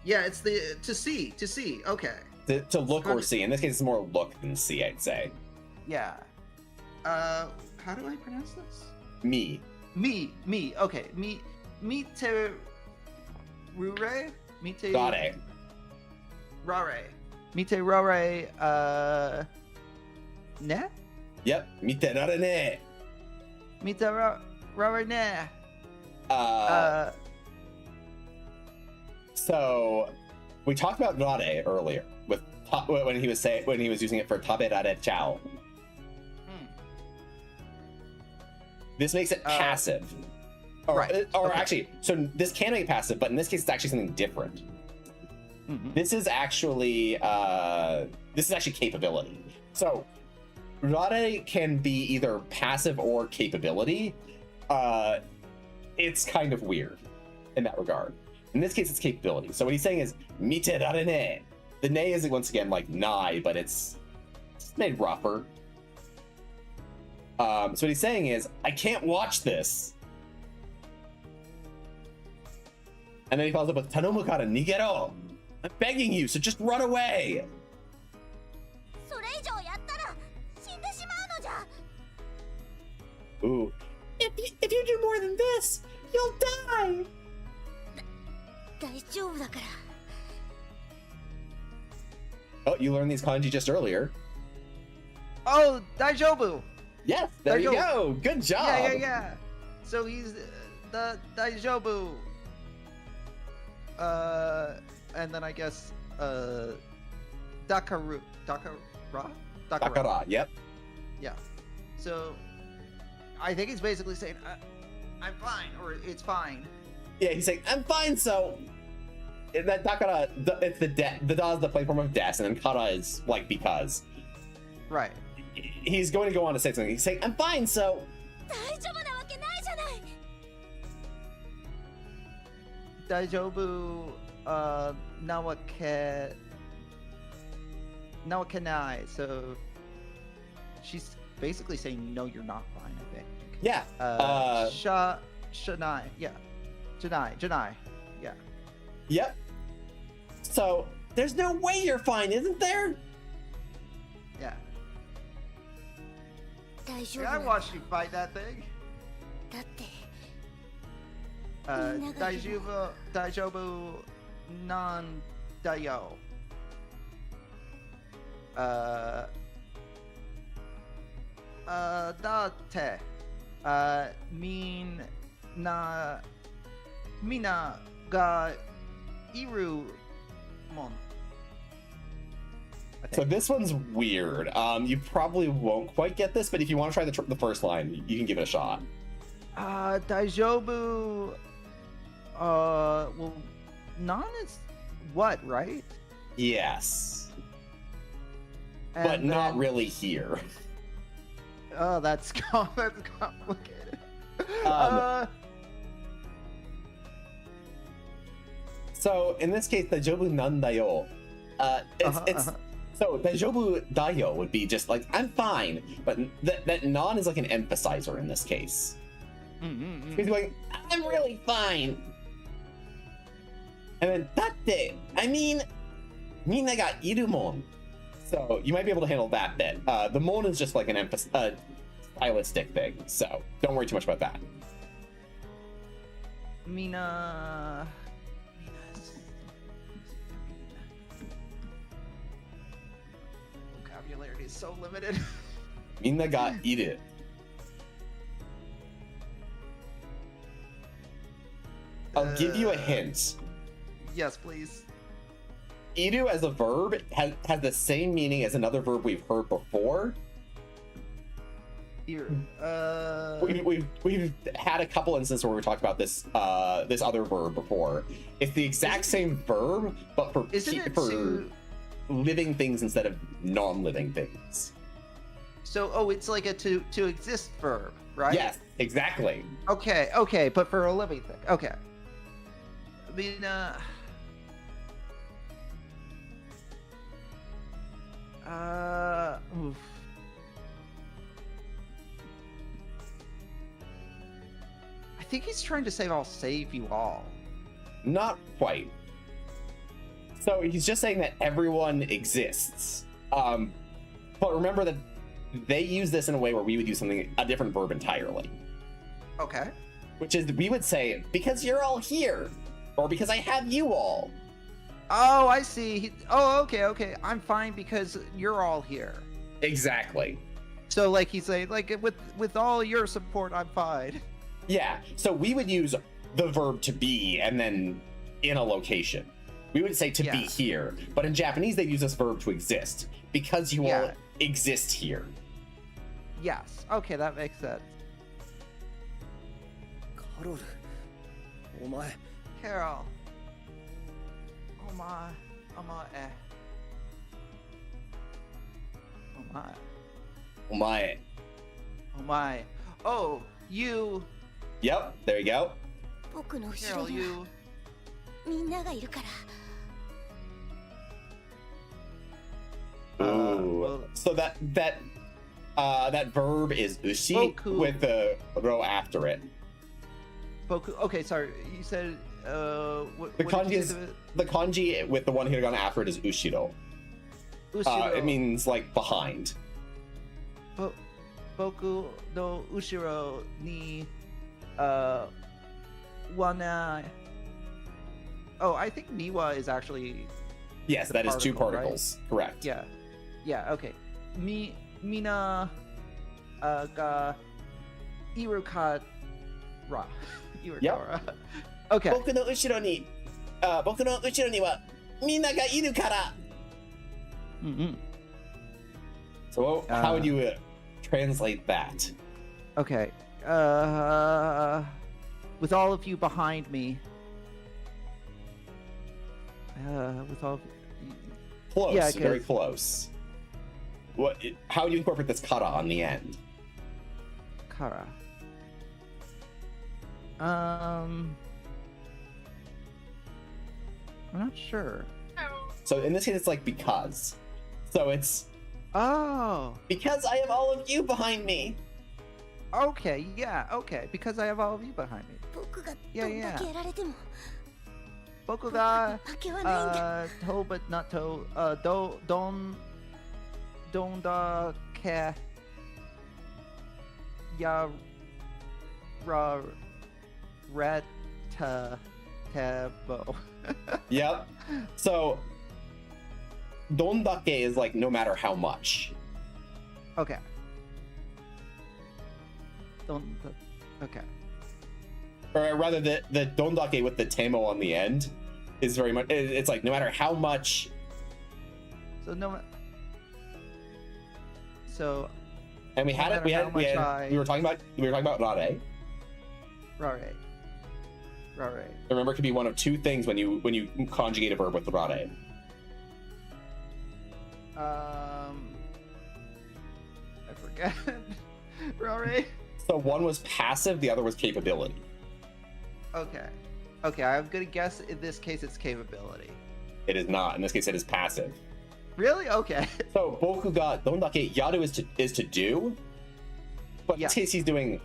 Yeah, it's the to see. Okay. To look or see. In this case, it's more look than see, I'd say. Yeah. How do I pronounce this? Me. Okay. Mite Rure? Mite Got Rare. Mite Rare, ne? Yep. Mite rare Mite Rare ne. So we talked about rare earlier with when he was using it for taberare chao. This makes it passive. Right. Or Okay. actually, so this can make it passive, but in this case, it's actually something different. This is actually capability. So rare can be either passive or capability. It's kind of weird in that regard. In this case, it's capability. So what he's saying is mite rare ne. The ne is once again like nai, but it's made rougher. So what he's saying is, I can't watch this. And then he follows up with Tanomu kara nigero. I'm begging you, so just run away. それ以上やったら死んでしまうのじゃ Ooh. If you do more than this, you'll die. 大丈夫だから Oh, you learned these kanji just earlier. Oh, Daijobu! Yes, there you go. Good job. Yeah. So he's the Daijobu. And then I guess Dakara. Dakara, yep. Yeah. So I think he's basically saying I'm fine, or it's fine. Yeah, he's saying, I'm fine, so... That Dakara, it's the da is the play form of des, and then kara is, like, because. Right. He's going to go on to say something. He's saying, I'm fine, so... 大丈夫なわけないじゃない Daijobu nawakanai. So she's basically saying no, you're not fine, I think. Yeah. Shanai. Yeah. Janai. Yeah. Yep. So, there's no way you're fine, isn't there? Yeah. 大丈夫 Yeah, な I んだ watched you fight that thing. だって Daijobu non dayo. Date. Mina ga iru mon. So this one's weird. You probably won't quite get this, but if you want to try the first line, you can give it a shot. Daijobu. Well, non is what, right? Yes. And But not then- really here. Oh, that's complicated. So in this case, Daijobu nandayo. So Daijobu dayo would be just like, I'm fine, but that non is like an emphasizer in this case. He's going, I'm really fine. And then datte, I mean, minna ga iru mon. So you might be able to handle that bit. The mon is just like an stylistic thing, so don't worry too much about that. Mina. Vocabulary is so limited. Minna ga iru. I'll give you a hint. Yes, please. Iru as a verb has the same meaning as another verb we've heard before. Here. We've had a couple instances where we talked about this this other verb before. It's the exact same verb, but for living things instead of non-living things. So, it's like a to exist verb, right? Yes, exactly. Okay, but for a living thing. Okay. I mean, oof. I think he's trying to say I'll save you all. Not quite. So he's just saying that everyone exists. But remember that they use this in a way where we would use a different verb entirely. Okay. Which is, we would say, because you're all here, or because I have you all. Oh, I see. Okay. I'm fine because you're all here. Exactly. So, like, he's saying, like, with all your support, I'm fine. Yeah, so we would use the verb to be and then in a location. We would say to be here, but in Japanese they use this verb to exist because you all exist here. Yes. Okay, that makes sense. Carol, お前 Carol. Oh my. Oh, you. Yep, there you go. 僕の後ろ Carol, には you. みんながいるから Ooh. So that verb is ushi Boku. with the ro after it. Boku. Okay, sorry. You said what The did kanji you is say the kanji with the one hiragana after it is ushiro. Ushiro. It means like behind. Boku no ushiro ni wana. Oh, I think niwa is actually Yes, the that is two particle, particles. Correct. Yeah, okay. Mina ga irukara. Irukara. Okay. 僕の後ろにはみんながいるから. Mm-hmm. So how would you translate that? Okay. With all of you behind me. With all of Close, Yeah, very 'cause- close. How would you incorporate this kara on the end? Kara. I'm not sure. So in this case, it's like because. So it's Oh, because I have all of you behind me. okay, because I have all of you behind me. 僕がいやいやどんだけやられても僕が負けはないんだ to but not to don't care ya red tabo. Yep. So dondake is like no matter how much. Okay. Okay. Or rather, the dondake with the temo on the end is very much. It's like no matter how much. So So. And we had no it. We matter had. how much We were talking about. Rare. Rare. Remember, it could be one of two things when you conjugate a verb with rare. I forget. Rare. So one was passive, the other was capability. Okay, I'm gonna guess in this case it's capability. It is not. In this case, it is passive. Really? Okay. So boku ga dondake yaru is to do, but in this case he's doing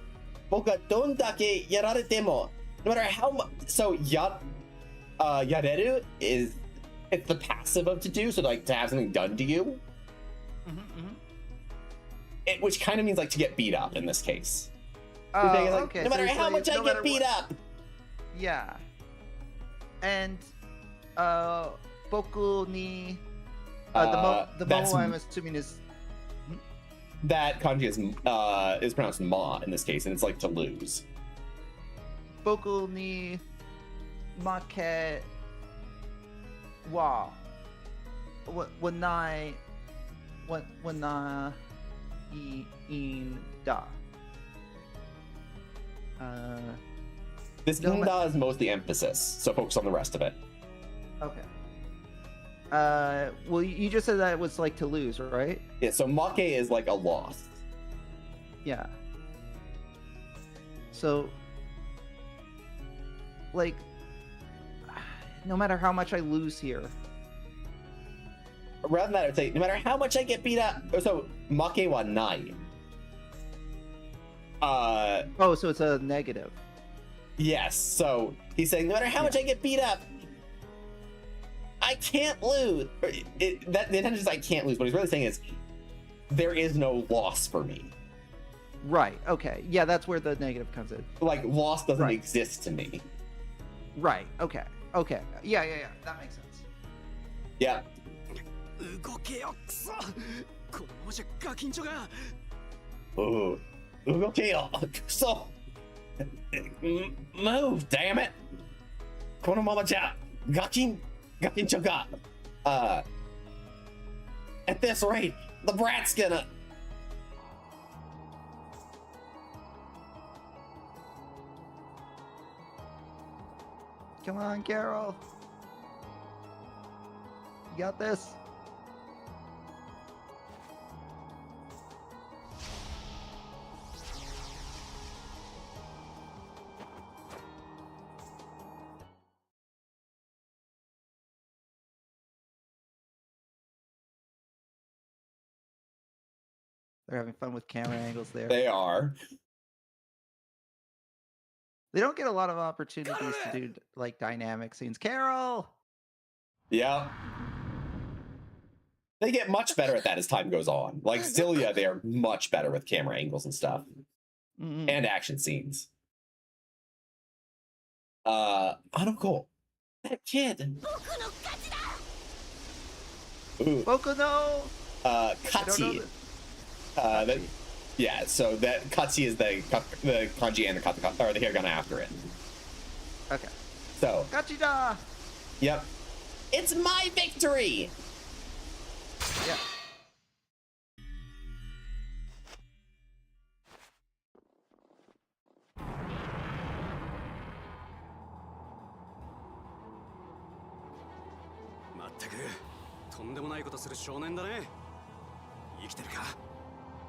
boku ga dondake yararete mo. No matter how much. So yareru is it's the passive of to do, so like to have something done to you. Which kind of means like to get beat up in this case. Like, Okay. no matter so how much I get beat up. Yeah. And boku ni the mo I'm assuming is that kanji is pronounced ma in this case, and it's like to lose. boku ni make wa when I in da. This No, inda is mostly emphasis, so focus on the rest of it. Okay. Well, you just said that it was like to lose, right? Yeah, so make is like a loss. Yeah. So, like, no matter how much I lose here. Rather than that, I would say, no matter how much I get beat up, so make wa nai. Oh, so it's a negative. Yes, so he's saying, no matter how much I get beat up, I can't lose. The intention is I can't lose. What he's really saying is, there is no loss for me. Right. Okay. Yeah, that's where the negative comes in. Like, loss doesn't Right. exist to me. Right. Okay. Okay. Yeah. That makes sense. Yeah. 動けよクソこのままじゃガキンチョが Ooh. 動けよ。くそ。Move, damn it. このままじゃ、ガキンチョが。At this rate, the brat's gonna. Come on, Carol. You got this. They're having fun with camera angles there. They are. They don't get a lot of opportunities to do like dynamic scenes. Carol! Yeah. They get much better at that as time goes on. Like Cilia, they're much better with camera angles and stuff. Mhm. And action scenes. I don't go. That kid. 僕の勝ちだ Ooh. Boku no! I don't know Kachi. that- That, yeah, so that Kachi is the kanji and the katakana, or the hiragana after it. Okay. So, Gachida! yep. It's my victory! Yeah.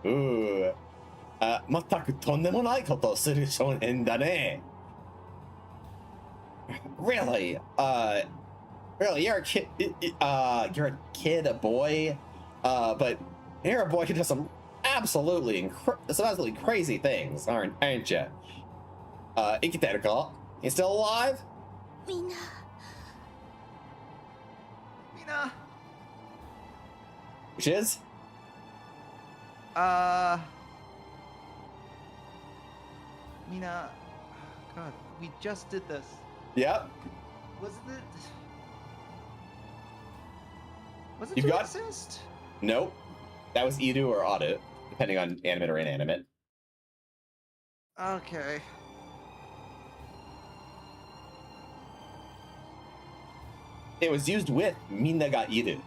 Ooh. 全くとんでもないことをする少年だね. Really? Really, you're a kid, you're a kid, a boy, but you're a boy who does some absolutely crazy things, aren't you? 生きてるか? You still alive? みんな Mina! Which is? Mina. God, we just did this. Yep. Was it You to got- assist? Nope. That was Idu or Adu, depending on animate or inanimate. Okay. It was used with Minna ga Idu.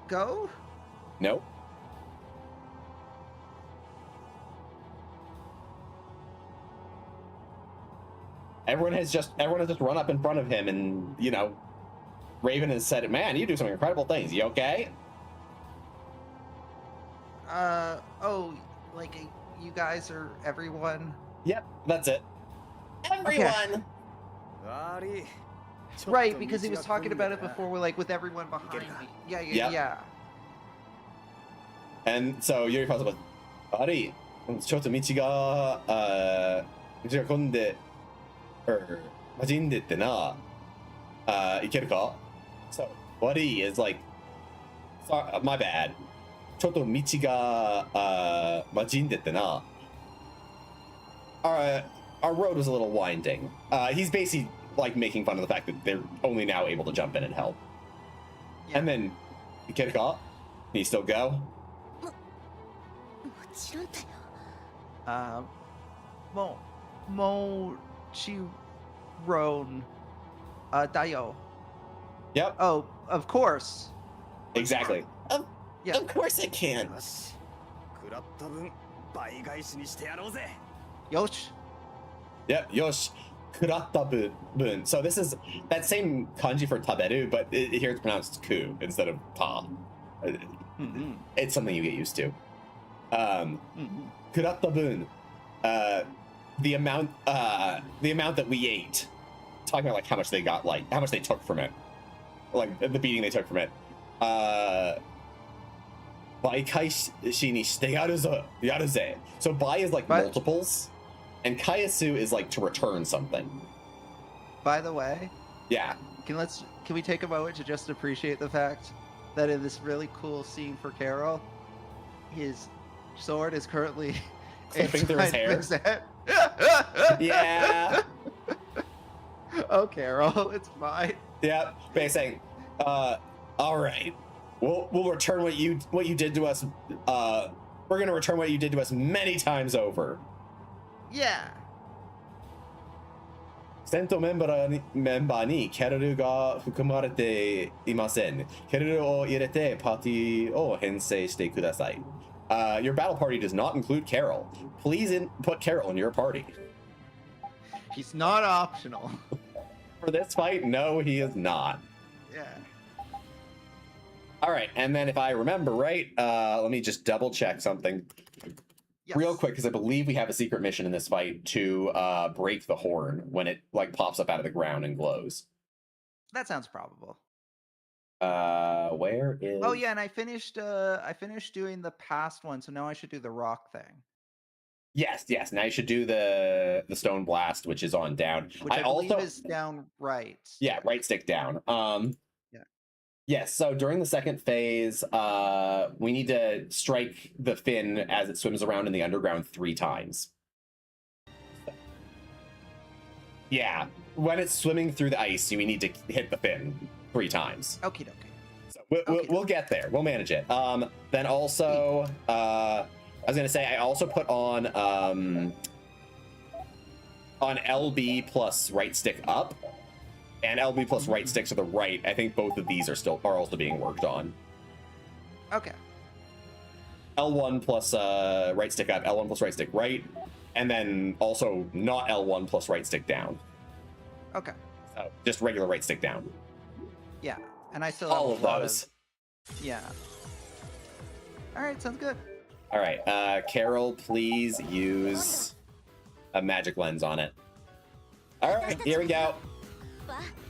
Go? Nope. Everyone has just run up in front of him, and you know, Raven has said, "Man, you do some incredible things. You okay?" Oh, like you guys are everyone? Yep, that's it. Everyone. Right, because he was talking about it before. We're like with everyone behind me. Yeah. Yep. And so Yuri calls up, "Ari, ちょっと道が混んで、混じんでってな、行けるか?" So Ari is like, "Sorry, my bad. ちょっと道が混じんでってな." Our road was a little winding. He's basically like making fun of the fact that they're only now able to jump in and help. Yeah. And then, 行けるか? Can you still go? もちろんだよ Mochiron Daio. Yep, Oh, of course. exactly. Yeah. Of course it can. よし食らった分倍返しにしてやろうぜ Yosh. Yep, yosh. Kuratta bun. So this is that same kanji for taberu, but here it's pronounced ku instead of ta. Mm-hmm. It's something you get used to. Mm-hmm. Kuratta bun. The amount that we ate. Talking about like how much they got, like how much they took from it. Like the beating they took from it. Baikaishi ni shite yaruze. So bai is like multiples, and kayasu is like to return something. By the way, Yeah. can we take a moment to just appreciate the fact that in this really cool scene for Carol, his sword is currently Clipping through his hair. head. Yeah. Oh, Carol, it's fine. Yeah. Basically saying, all right, we'll return what you did to us. We're gonna return what you did to us many times over. Yeah. 戦闘メンバーにキャロルが含まれていません。キャロルを入れてパーティーを編成してください。Your battle party does not include Carol. Please put Carol in your party. He's not optional. For this fight, no, he is not. Yeah. All right, and then if I remember right, let me just double check something Yes. real quick, because I believe we have a secret mission in this fight to break the horn when it like pops up out of the ground and glows. That sounds probable. Where is? Oh yeah, and I finished doing the past one, so now I should do the rock thing. Yes. Now you should do the stone blast, which is on down. Which I believe is down right. Yeah, right stick down. Yeah. Yes, so during the second phase, we need to strike the fin as it swims around in the underground 3 times. Yeah, when it's swimming through the ice, we need to hit the fin 3 times. Okie dokie. So we'll get there. We'll manage it. Then also, I was gonna say I also put on LB plus right stick up. And LB plus right stick to the right. I think both of these are also being worked on. Okay. L1 plus right stick up, L1 plus right stick right, and then also not L1 plus right stick down. Okay. So just regular right stick down. Yeah, and I still have All a of lot those. Yeah. All right, sounds good. All right, Carol, please use a magic lens on it. All right, here we go.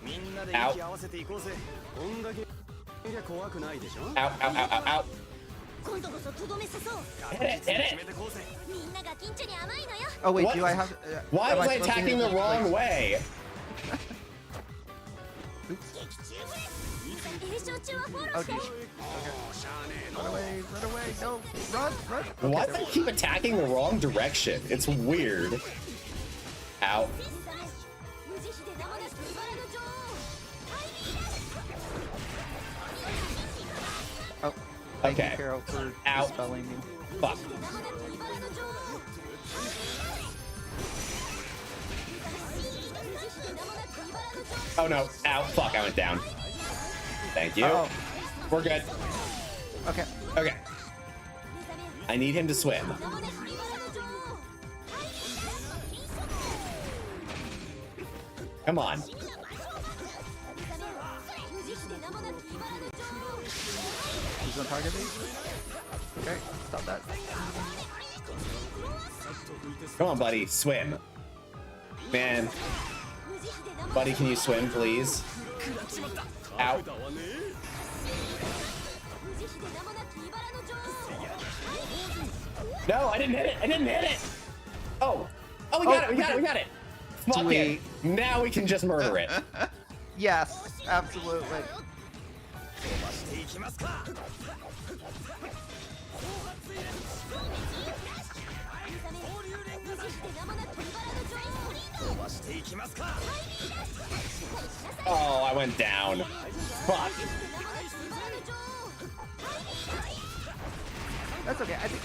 みんなで息合わせていこうぜこんだけいりゃ怖くないでしょ Ow, ow, ow, ow, ow. 今度こそとどめさそう Hit it, hit 決 it. めてこうぜ みんなが近所に甘いのよ Oh wait, What? do I have? Why am was I supposed to hit attacking the it wrong like- way? 劇中ぶれ栄翔中はフォロー Oh して geez. Run away! Run away! No! Run! Run! Why Okay, does I keep attacking the wrong direction? It's weird. Ow. 無慈悲で名もなき茨の女王ハイビーラッシュ Oh, thank Okay. you, Carol, for Ow. dispelling me. Fuck. 名もなき茨の女王 Oh no. Ow. Fuck, I went down. Thank you. Oh, We're good. okay. Okay. I need him to swim. 名もなき茨の女王 Come on. 無慈悲で名もなき茨の女王 He's gonna target me. Okay, stop that. Come on, buddy. Swim. Man. Buddy, can you swim, please? Ow. 無慈悲で名もなき茨の女王 No, I didn't hit it. I didn't hit it. Oh. Oh, we got it. We got it. We got it. Fuck it. Sweet. Now we can just murder it. Yes, absolutely. 飛ばしていきますか 飛ばしていきますか Oh, I went down. Fuck. That's okay. I think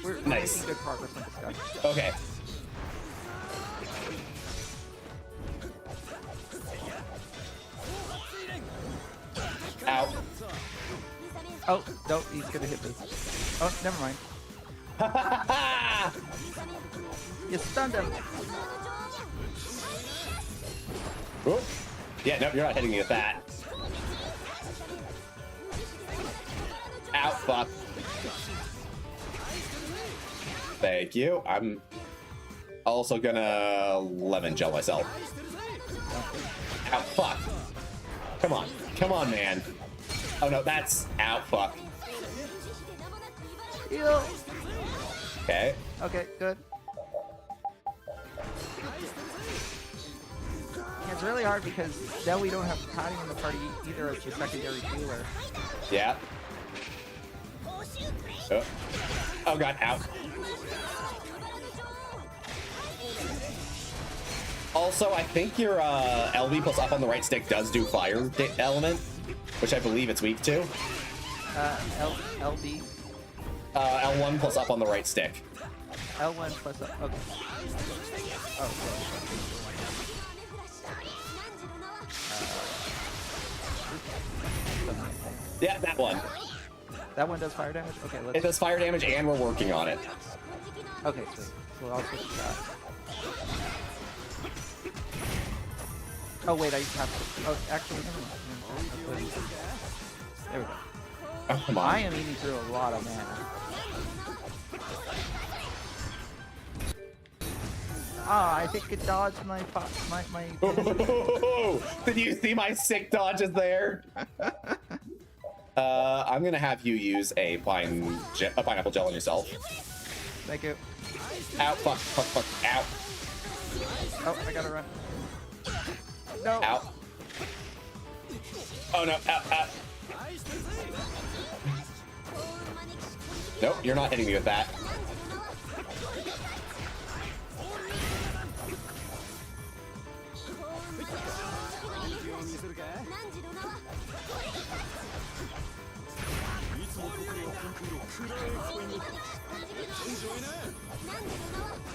we're Nice. making good progress on this guy. Okay. Oh, no, he's gonna hit me. Oh, never mind. You stunned him. Oop. Yeah, no, you're not hitting me with that. Ow, fuck. Thank you. I'm also gonna lemon gel myself. Ow, fuck. Come on. Come on, man. Oh no, that's ow, fuck. Heal. Okay. Okay, good. It's really hard because now we don't have Connie in the party either as the secondary healer. Yeah. Oh, oh god, ow. Also, I think your LB plus up on the right stick does do fire element, which I believe it's weak to. LB. L1 plus up on the right stick. L1 plus up. Okay. Oh, Yeah, that one. that one does fire damage? Okay, It let's... does fire damage and we're working on it. Okay, sweet. So I'll switch that. Oh, wait, I have to... Oh, actually, never mind. There we go. Oh, come on. I am eating through a lot of mana. Ah, I think it dodged my... Did you see my sick dodges there? I'm gonna have you use a pineapple gel on yourself. Thank you. Ow, fuck, fuck, fuck, ow. Oh, I gotta run. No. Ow. Oh no, ow, ow. Nope, you're not hitting me with that.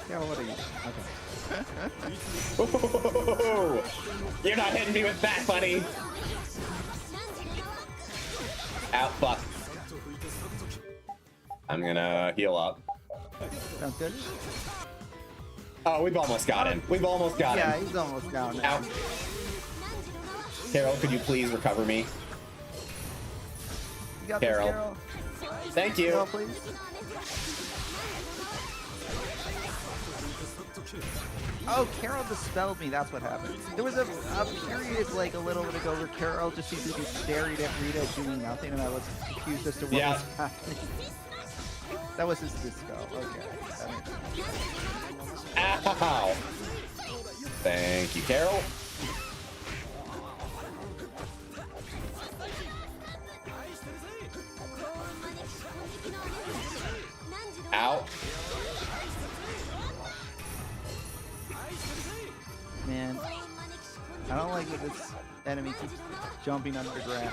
Yeah, what are you? Okay. You're not hitting me with that, buddy. Ow, fuck. I'm gonna heal up. Sounds good? Oh, we've almost got him. We've almost got Yeah, him. he's almost down now. Ow. Carol, could you please recover me? You got Carol. this, Carol? Thank you. Carol, please. Oh, Carol dispelled me. That's what happened. There was a period like a little bit ago where Carol just seemed to be staring at Rita doing nothing, and I was confused as to what was happening. That was his dispel. Okay. That makes sense. Ow. Thank you, Carol. Ow. Man, I don't like that this enemy keeps jumping underground.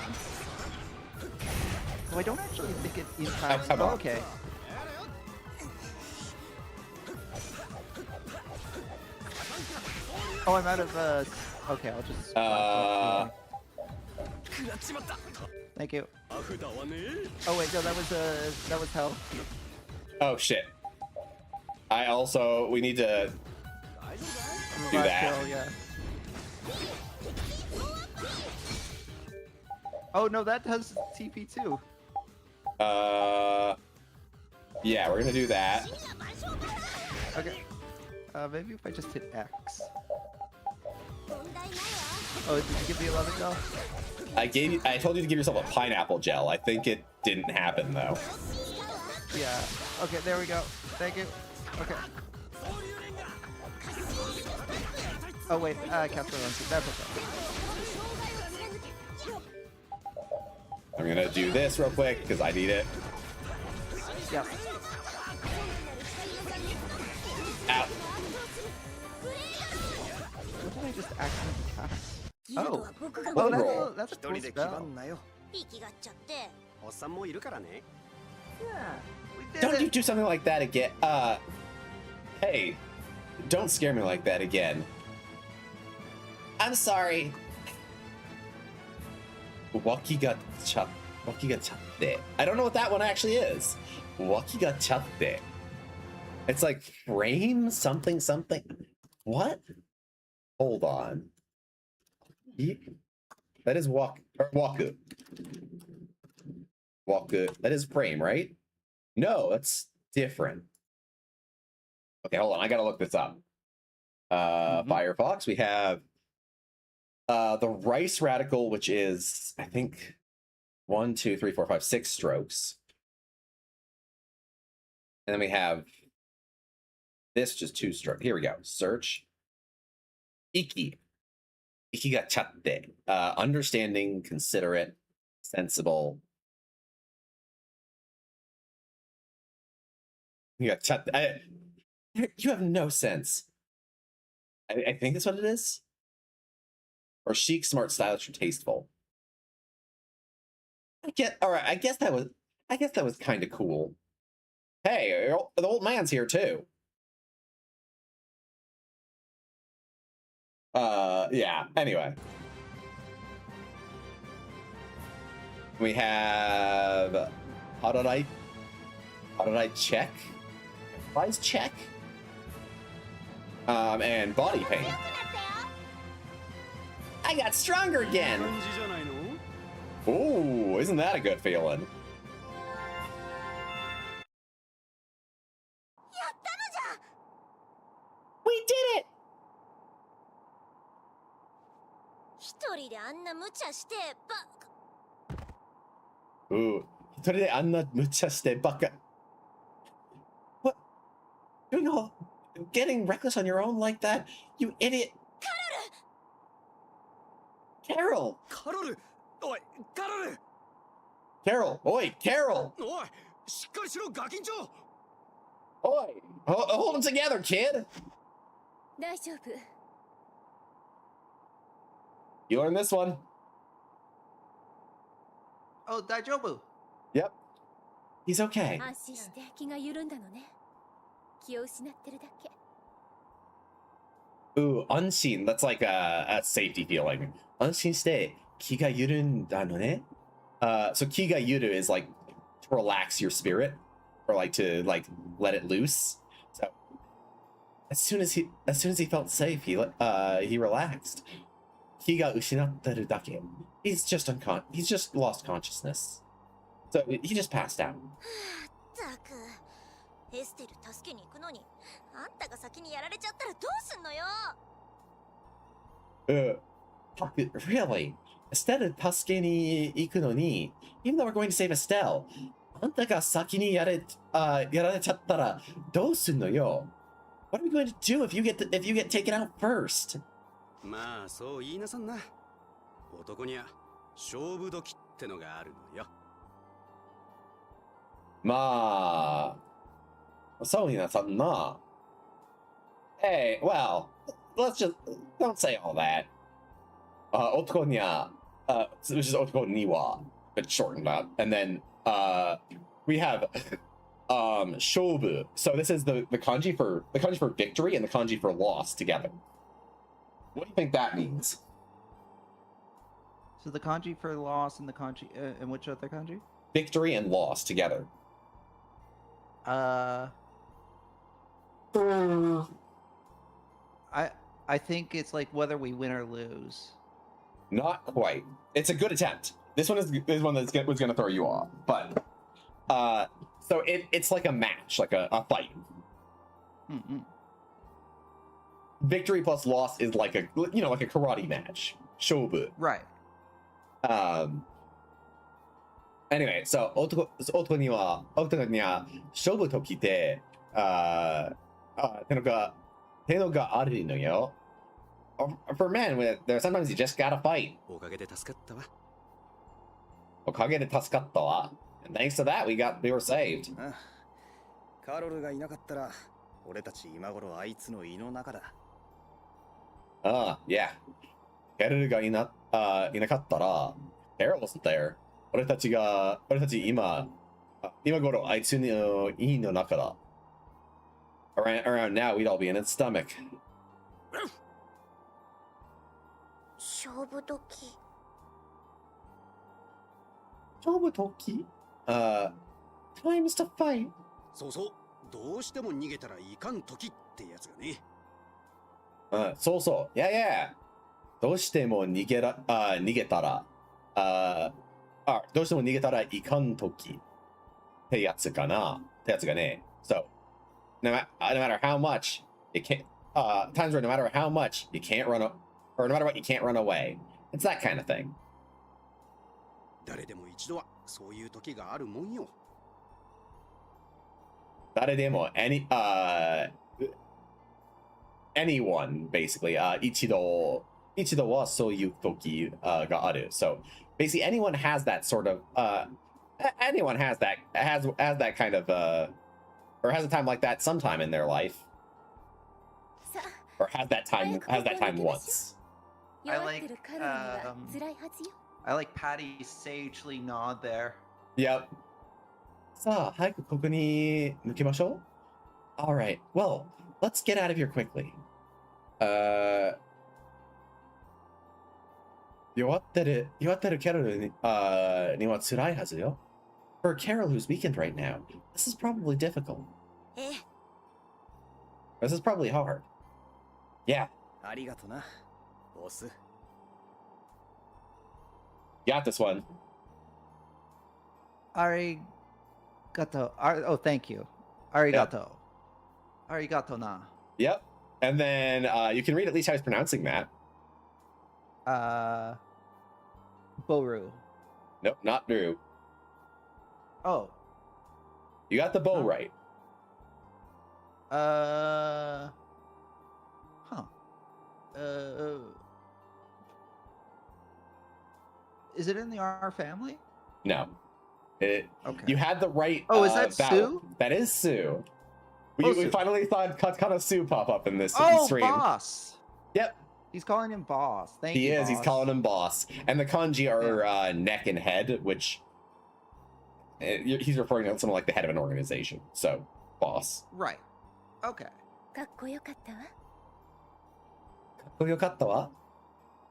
So I don't actually think it impacts. come on. Oh, okay. Oh, I'm out of. Okay, I'll just. Thank you. Oh wait, no, that was hell. Oh shit. We need to do that. Kill, yeah. Oh no, that does TP too. Yeah, we're gonna do that. Okay. Maybe if I just hit X. Oh, did you give me 11 gel? I told you to give yourself a pineapple gel. I think it didn't happen though. Yeah. Okay, there we go. Thank you. Okay. Oh wait, Captain Runty. That's okay. I'm gonna do this real quick because I need it. Yeah. Ow. What did I just accidentally cast? Oh. Bug roll. Oh, that's a 一 cool 人で気 spell. 張んなよ。息がっちゃって。おっさんもいるからね。 Yeah. We did Don't you it. do something like that again. Hey, don't scare me like that again. I'm sorry. Wakigacha. chatte. I don't know what that one actually is. Waki ga chatte. It's like frame something something. What? Hold on. That is waku. Waku. That is frame, right? No, that's different. Okay, hold on. I gotta look this up. Firefox. We have the rice radical, which is I think 1, 2, 3, 4, 5, 6 strokes. And then we have this, just 2 strokes. Here we go. Search. Iki. Iki ga chatte. Understanding, considerate, sensible. You got chatte. You have no sense. I think that's what it is. Or chic, smart, stylish, or tasteful. All right. I guess that was kind of cool. Hey, the old man's here too. Yeah. Anyway, we have how did I check? Price check. And body paint. I got stronger again. Ooh, isn't that a good feeling? We did it! 一人であんな無茶してOoh, 一人であんな無茶してバカ. What? Doing all, getting reckless on your own like that? You idiot! Carol! Carol! Oi, Carol! Carol! Oi, Carol! Oi! しっかりしろ、ガキンチョ! Oi! Hold them together, kid! 大丈夫 You learned this one. Oh, Daijobu. Yep. He's okay. 安心して気が緩んだのね気を失ってるだけ Ooh, unseen. That's like a safety feeling. Unseen shite kiga yurunda no ne. So kiga yuru is like to relax your spirit, or like to like let it loose. So as soon as he felt safe, he relaxed. Kiga ushinattaru dake. He's just lost consciousness. So he just passed out. ったくエステル助けに行くのにあんたが先にやられちゃったらどうすんのよ Really? Instead of助けに行くのに, even though we're going to save Estelle, あんたが先にやられちゃったらどうすんのよ? What are we going to do if you get taken out first? まあ、そう言いなさんな。男には勝負時ってのがあるのよ。まあ、そうになさんな。Hey, well, let's just don't say all that. 男には, which is 男には, but shortened up. And then we have 勝負. So this is the kanji for victory and the kanji for loss together. What do you think that means? So the kanji for loss and the kanji and which other kanji? Victory and loss together. I think it's like whether we win or lose. Not quite. It's a good attempt. This one is one was gonna throw you off, but so it's like a match, like a fight. Mm-hmm. Victory plus loss is like a like a karate match. Shobu. Right. Anyway, so 男には勝負ときて手のがあるのよ. For men, sometimes you just gotta fight. おかげで助かったわ。おかげで助かったわ. And thanks to that, we were saved. ああ、カロルがいなかったら、俺たち今頃あいつの胃の中だ。Yeah. カロルがいなかったら, Carol wasn't there. 俺たち今頃あいつの胃の中だ. Around now, we'd all be in its stomach. 勝負時勝負時? Times to fight. そうそう。どうしても逃げたらいかん時ってやつがね。そうそう。Yeah. どうしても逃げたら、どうしても逃げたらいかんときってやつかなってやつがね。So, no matter how much you can't, times where no matter how much you can't run, or no matter what you can't run away. It's that kind of thing. 誰でも一度はそういう時があるもんよ。誰でもanyone basically 一度はそういう時がある so basically anyone has that sort of anyone has that kind of or has a time like that sometime in their life or has that time once. I like Patty's sagely nod there. Yep. さあ早くここに抜けましょう Alright, well, let's get out of here quickly. 弱ってるキャロルには辛いはずよ For Carol who's weakened right now, this is probably difficult. This is probably hard. Yeah. ありがとな、ボス。Got this one. Arigato. Oh, thank you. Arigato. Arigato na. Yep. And then you can read at least how he's pronouncing that. Boru. Nope, not Drew. Oh. You got the bow right. Is it in the R family? No. Okay. You had the right. Oh, is that battle. Sue? That is Sue. Oh, We Sue. finally saw Katakana Sue pop up in this Oh, stream. boss. Yep. He's calling him boss. Thank you. He is. Boss. He's calling him boss. And the kanji are neck and head, which he's referring to someone like the head of an organization. So, boss. Right. Okay. かっこよかったわ。かっこよかったわ.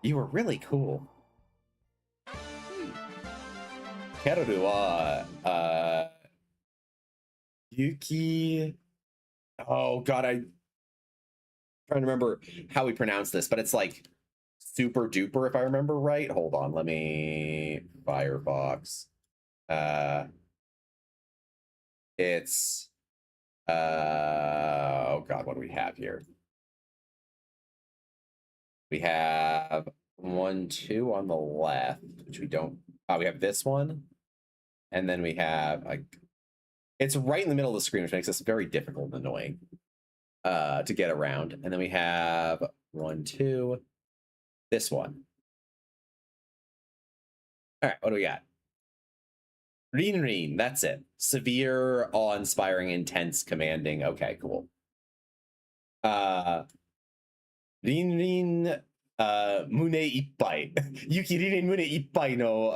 You were really cool. Keroru wa Yuki. Oh god, I'm trying to remember how we pronounce this, but it's like super duper if I remember right. Hold on, let me Firefox. It's oh god, what do we have here? We have 1, 2 on the left, which we don't. We have this one, and then we have like it's right in the middle of the screen, which makes this very difficult and annoying to get around. And then we have 1, 2, this one. All right, what do we got? Rin, that's it. Severe, awe-inspiring, intense, commanding. Okay, cool. Rin, mune ippai. Yuki Rin mune ippai no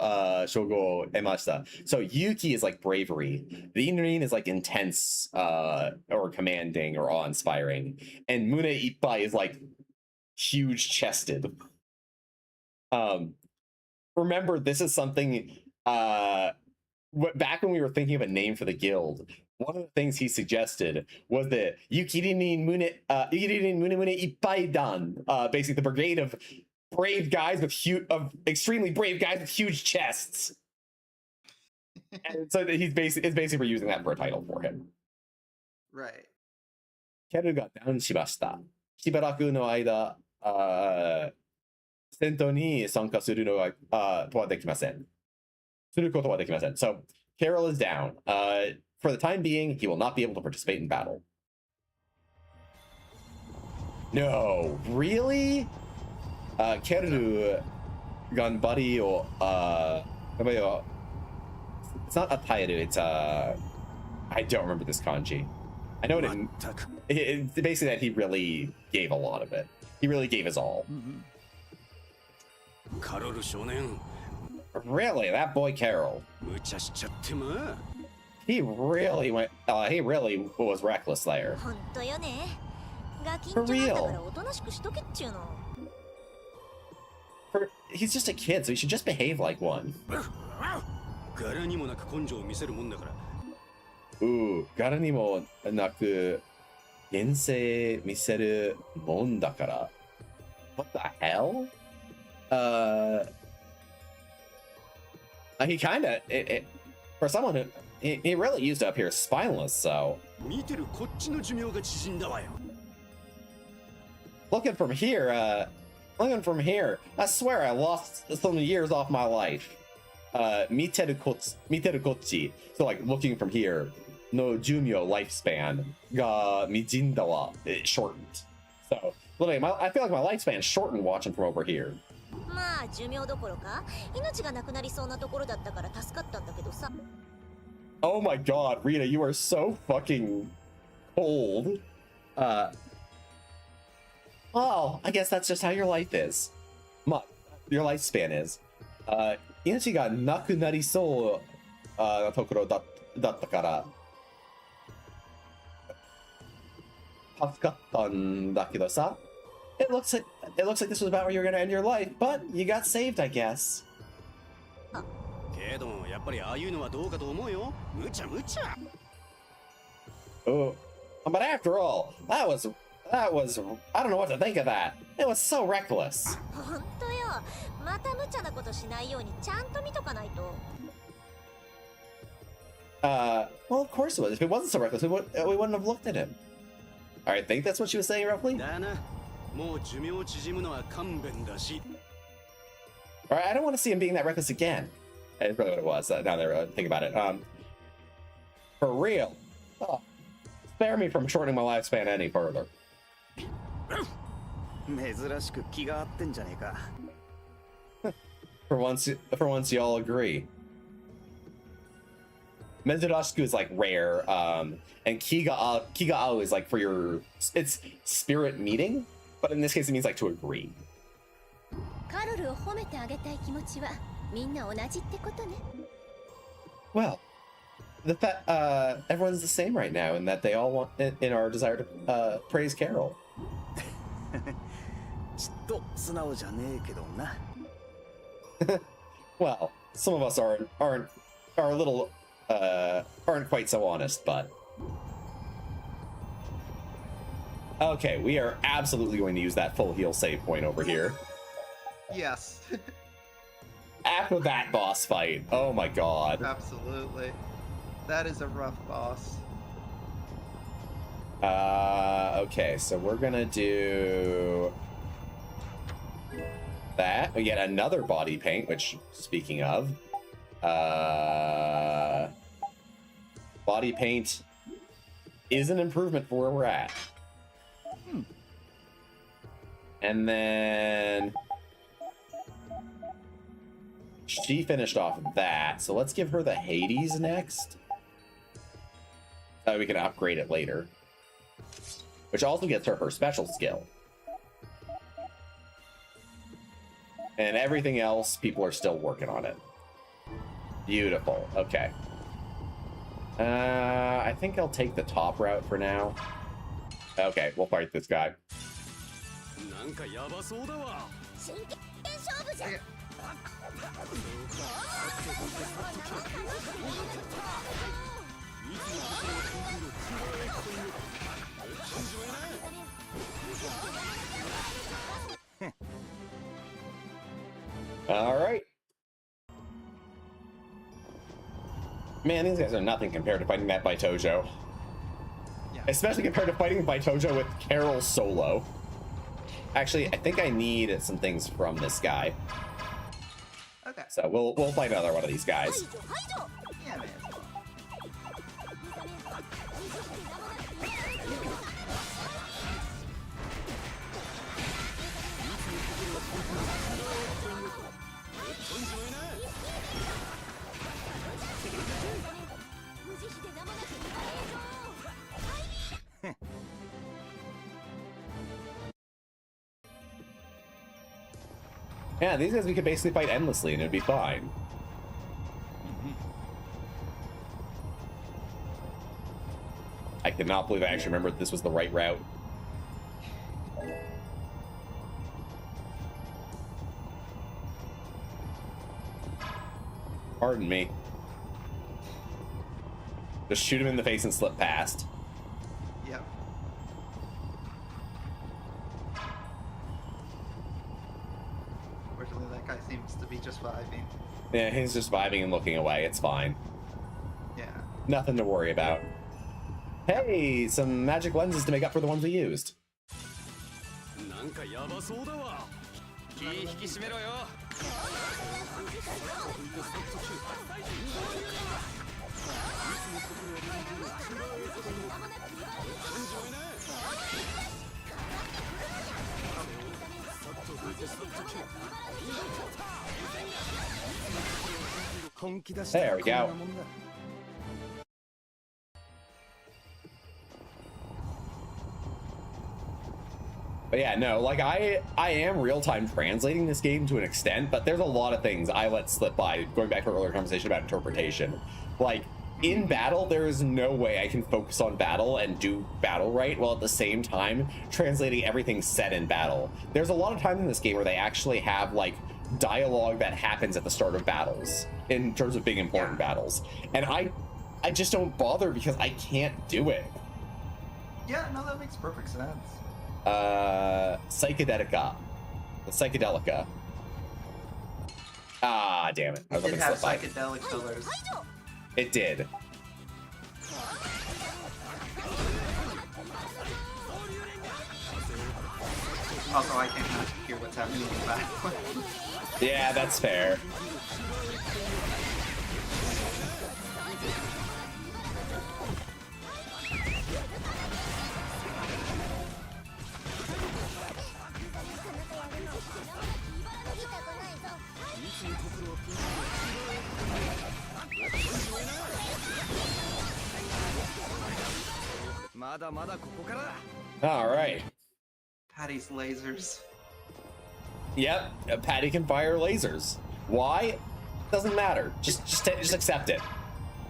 shogo emashita. So Yuki is like bravery. Rin is like intense or commanding or awe-inspiring. And mune ippai is like huge chested. Remember, this is something back when we were thinking of a name for the guild, one of the things he suggested was the Yukirinin Mune Ippai Dan, basically the brigade of brave guys with extremely brave guys with huge chests. And so he's basically using that for a title for him. Right. Keru ga down shimashita. Shibaraku no aida sento ni sanka suru no wa dekimasen. Suru koto wa dekimasen. So Carol is down. For the time being, he will not be able to participate in battle. No, really? Keru ganbari o it's not Atairu, it's I don't remember this kanji. I know it's basically that he really gave a lot of it. He really gave his all. Really, that boy Carol. He really went. He really was reckless there. 本当よね。ガキン For チョなんだか real. らおとなしくしとけっちゅうの。He's just a kid, so he should just behave like one. 柄にもなく根性を見せるもんだから。柄にもなく原性見せるもんだから。What the hell? He kinda, for someone who, he really used to appear spineless, so. 見てるこっちの寿命が縮んだわよ。Looking from here, I swear I lost some years off my life. Miteru kochi, so like looking from here, no jumyo lifespan ga mijinda wa, it shortened. So, literally, I feel like my lifespan shortened watching from over here. まあ寿命どころか命がなくなりそうなところだったから助かったんだけどさ。 Oh my god, Rita, you are so fucking cold. Well, I guess that's just how your life is. Your lifespan is. 命がなくなりそうなところだったから助かったんだけどさ。It looks like this was about where you were gonna end your life, but you got saved, I guess. けどやっぱりああいうのはどうかと思うよ。無茶無茶。Oh, but after all, that was I don't know what to think of that. It was so reckless. 本当よ。また無茶なことしないようにちゃんと見とかないと。Well, of course it was. If it wasn't so reckless, we wouldn't have looked at him. I think that's what she was saying roughly. だな。もう寿命縮むのは勘弁だし。Alright, I don't want to see him being that reckless again. That's really what it was, now that I think about it. For real. Oh, spare me from shortening my lifespan any further. 珍しく気が合ってんじゃねえか。For once you all agree. Mezurashiku is like rare, and Kiga'ao is like for your, it's spirit meeting, but in this case it means like to agree. カロルを褒めてあげたい気持ちはみんな同じってことね。Well, everyone's the same right now in that they all want in our desire to praise Carol. ちっと素直じゃねえけどな。Well, some of us are a little aren't quite so honest, but okay, we are absolutely going to use that full heal save point over here. Yes. After that boss fight, oh my god. Absolutely. That is a rough boss. Okay, so we're gonna do that. We get another body paint, which, speaking of, body paint is an improvement for where we're at. And then she finished off that, so let's give her the Hades next. We can upgrade it later, which also gets her special skill. And everything else, people are still working on it. Beautiful. Okay. I think I'll take the top route for now. Okay, we'll fight this guy. なんかヤバそうだわ。真剣勝負じゃ。All right. Man, these guys are nothing compared to fighting that Baitojo. Yeah. Especially compared to fighting Baitojo with Carol solo. Actually, I think I need some things from this guy. Okay. So we'll fight another one of these guys. Yeah, man. Yeah, these guys we could basically fight endlessly and it'd be fine. I cannot believe I actually remembered this was the right route. Pardon me. Just shoot him in the face and slip past. Yep. Fortunately, that guy seems to be just vibing. Yeah, he's just vibing and looking away. It's fine. Yeah. Nothing to worry about. Hey, some magic lenses to make up for the ones we used. なんかヤバそうだわ。気引き締めろよ。本気出して There we go. But yeah, no, like I am real-time translating this game to an extent, but there's a lot of things I let slip by, going back to our earlier conversation about interpretation. Like, in battle, there is no way I can focus on battle and do battle right, while at the same time translating everything said in battle. There's a lot of times in this game where they actually have, like, dialogue that happens at the start of battles, in terms of big important battles. And I just don't bother because I can't do it. Yeah, no, that makes perfect sense. Psychedelica. The Psychedelica. Ah, damn it. I was It looking has slip by. psychedelic colors. It did. Also, I can't kind of hear what's happening in the back. Yeah, that's fair. All right. Patty's lasers. Yep, Patty can fire lasers. Why? Doesn't matter. Just accept it.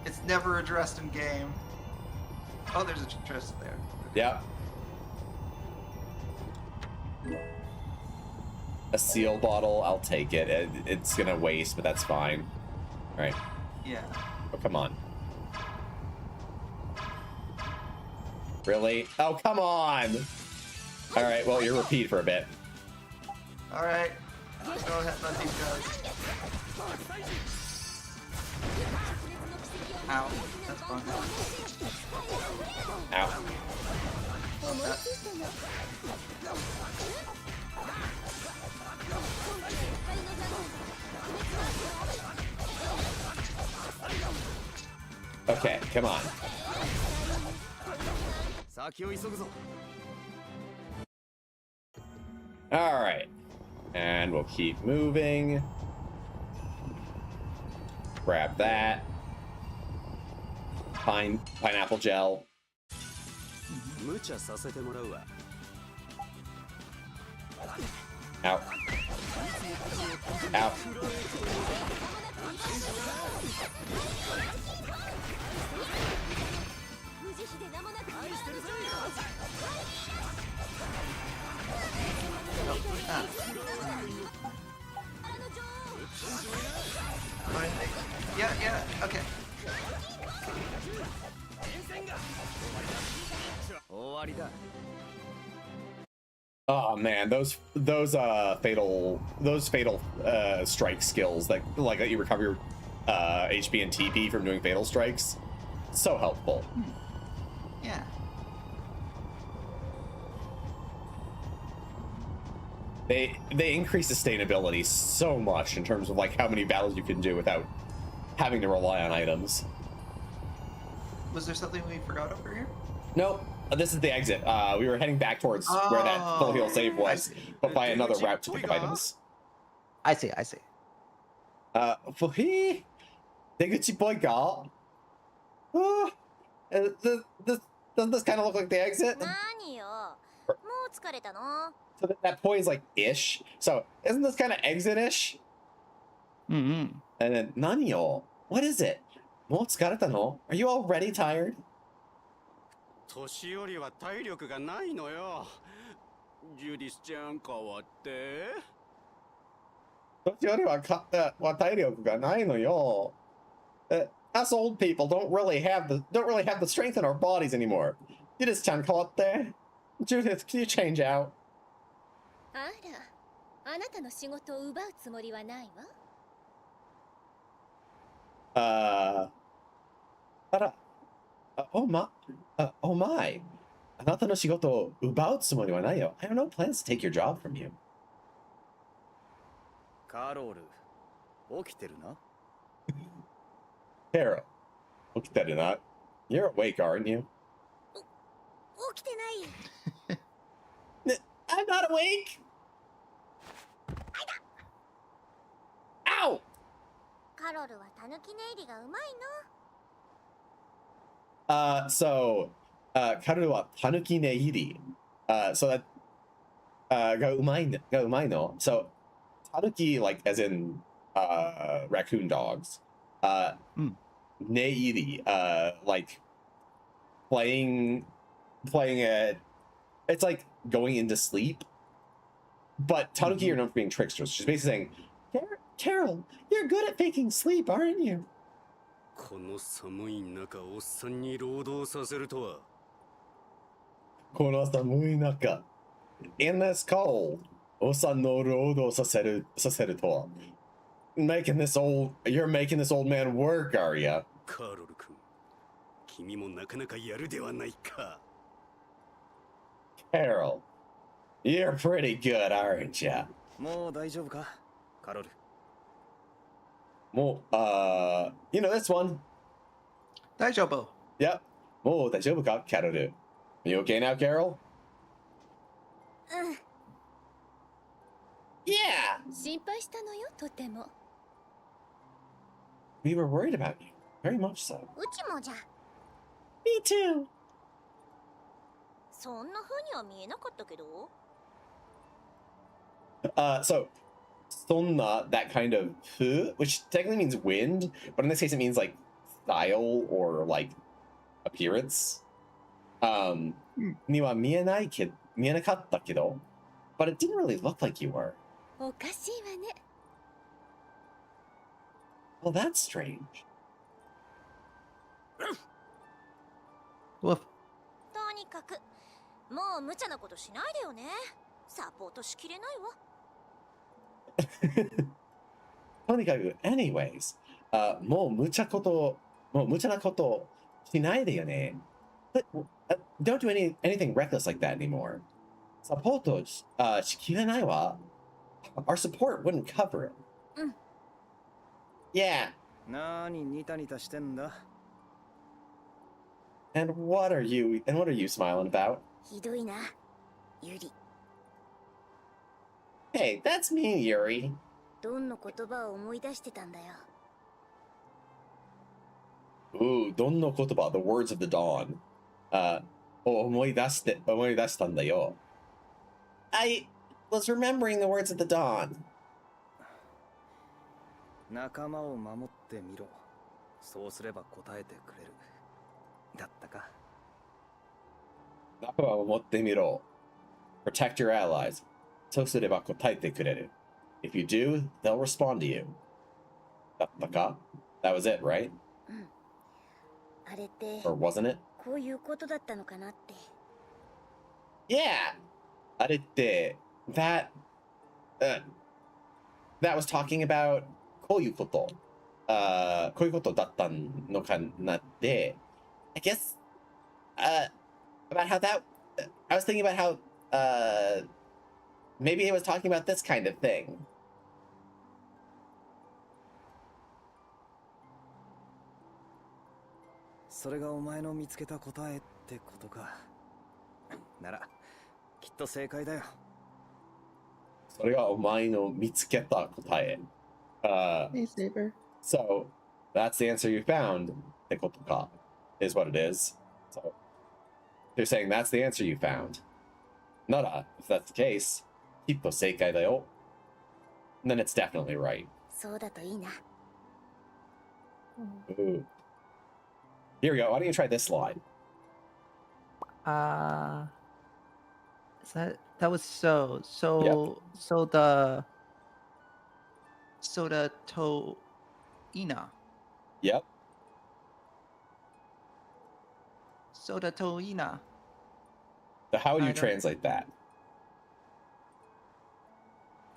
It's never addressed in game. Oh, there's a chest there. Yep. A seal bottle, I'll take it. It's gonna waste, but that's fine. All right. Yeah. Oh, come on. Really? Oh, come on! All right, well, you're repeat for a bit. All right. Go ahead, let these guys. Ow. That's fun. Ow. Okay, come on. All right. And we'll keep moving. Grab that. Pineapple gel. Out. Out. Yeah, okay. Oh man, those fatal strike skills that let you recover your HP and TP from doing fatal strikes, so helpful. Yeah. They increase sustainability so much in terms of like how many battles you can do without having to rely on items. Was there something we forgot over here? Nope. This is the exit. We were heading back towards where that full heal save was, but by another route to pick up items. I see. Fuhi, Deguchi boy got. Doesn't this kind of look like the exit? 何よもう疲れたの So that poise like ish. So isn't this kind of exit-ish? Mm-hmm. And then Nanyo, what is it? Mo tsukareta no? Are you already tired? 年寄りは体力がないのよ。ジュディスちゃん変わって。年寄りは体力がないのよ。us old people don't really have the strength in our bodies anymore. Judith-chan, call up there. Judith, can you change out? あら、あなたの仕事を奪うつもりはないわ。あら、oh my. あなたの仕事を奪うつもりはないよ. I have no plans to take your job from you. カロル、起きてるな。Carol, 起きてるな. You're awake, aren't you? 起きてない。I'm not awake. Ow! カロルはタヌキ寝入りがうまいの。So, カロルはタヌキ寝入り. So that, がうまいの. So, タヌキ, like, as in, raccoon dogs.寝入り, like, playing it. It's like going into sleep. But Tanuki are known for being tricksters. She's basically saying, Carol, you're good at faking sleep, aren't you? この寒い中おっさんに労働させるとは。この寒い中 in this cold, おっさんの労働させるとは you're making this old man work, are ya? カロル君、君もなかなかやるではないか。Carol, you're pretty good, aren't ya? もう大丈夫か、カロル。もう、you know this one. 大丈夫。Yep. もう大丈夫か、Carol? You okay now, Carol? うん。 Yeah! 心配したのよ、とても。 We were worried about you. Very much so. うちもじゃ。Me too. そんな風には見えなかったけど。So, sonna, that kind of which technically means wind, but in this case it means like style or like appearance. には見えなかったけど, but it didn't really look like you were. おかしいわね。 Well, that's strange. Woof. とにかく、もう無茶なことしないでよね。サポートしきれないわ。とにかく anyways, もう無茶なことしないでよね. But don't do anything reckless like that anymore. サポートしきれないわ. Our support wouldn't cover it. Yeah. なーにニタニタしてんだ。And what are you smiling about? ひどいな、ユリ。 Hey, that's me, Yuri. どんの言葉を思い出してたんだよ。 Ooh, どんの言葉, the words of the dawn. 思い出したんだよ. I was remembering the words of the dawn. 仲間を守ってみろ。そうすれば答えてくれる。だったか。仲間を守ってみろ. Protect your allies. そうすれば答えてくれる. If you do, they'll respond to you. だったか? That was it, right? あれって、 Or wasn't it? こういうことだったのかなって。 Yeah! あれって、that was talking about こういうこと。こういうことだったのかなって。I guess, about how that, I was thinking about how, maybe it was talking about this kind of thing. それがお前の見つけた答えってことか。なら、きっと正解だよ。それがお前の見つけた答え。Hey, Saber. So, that's the answer you found. ってことか is what it is. So, they're saying that's the answer you found. なら, if that's the case, きっと正解だよ. Then it's definitely right. そうだといいな。 Ooh. Here we go. Why don't you try this line? Is that was so the to ina. Yep. Soda toina. So how would I you don't- translate that?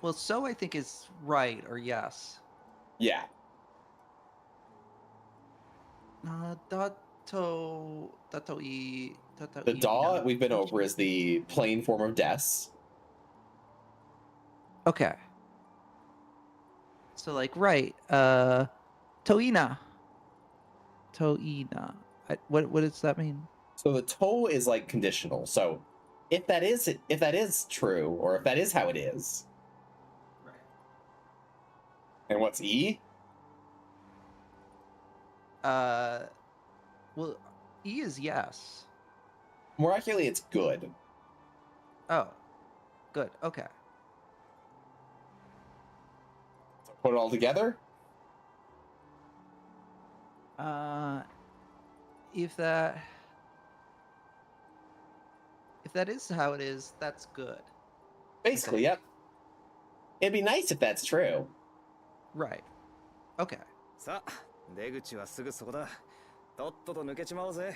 Well, so I think is right or yes. Yeah. Datoi. The da we've been over is the plain form of des. Okay. So like right, toina. Toina. What does that mean? So the to is like conditional. So if that is true, or if that is how it is, Right. and what's e? Well, E is yes. More accurately, it's good. Oh, good. Okay. So put it all together. If that is how it is, that's good. Basically, think. yep. It'd be nice if that's true. Right. Okay. さあ、出口はすぐそこだ。とっとと抜けちまおうぜ。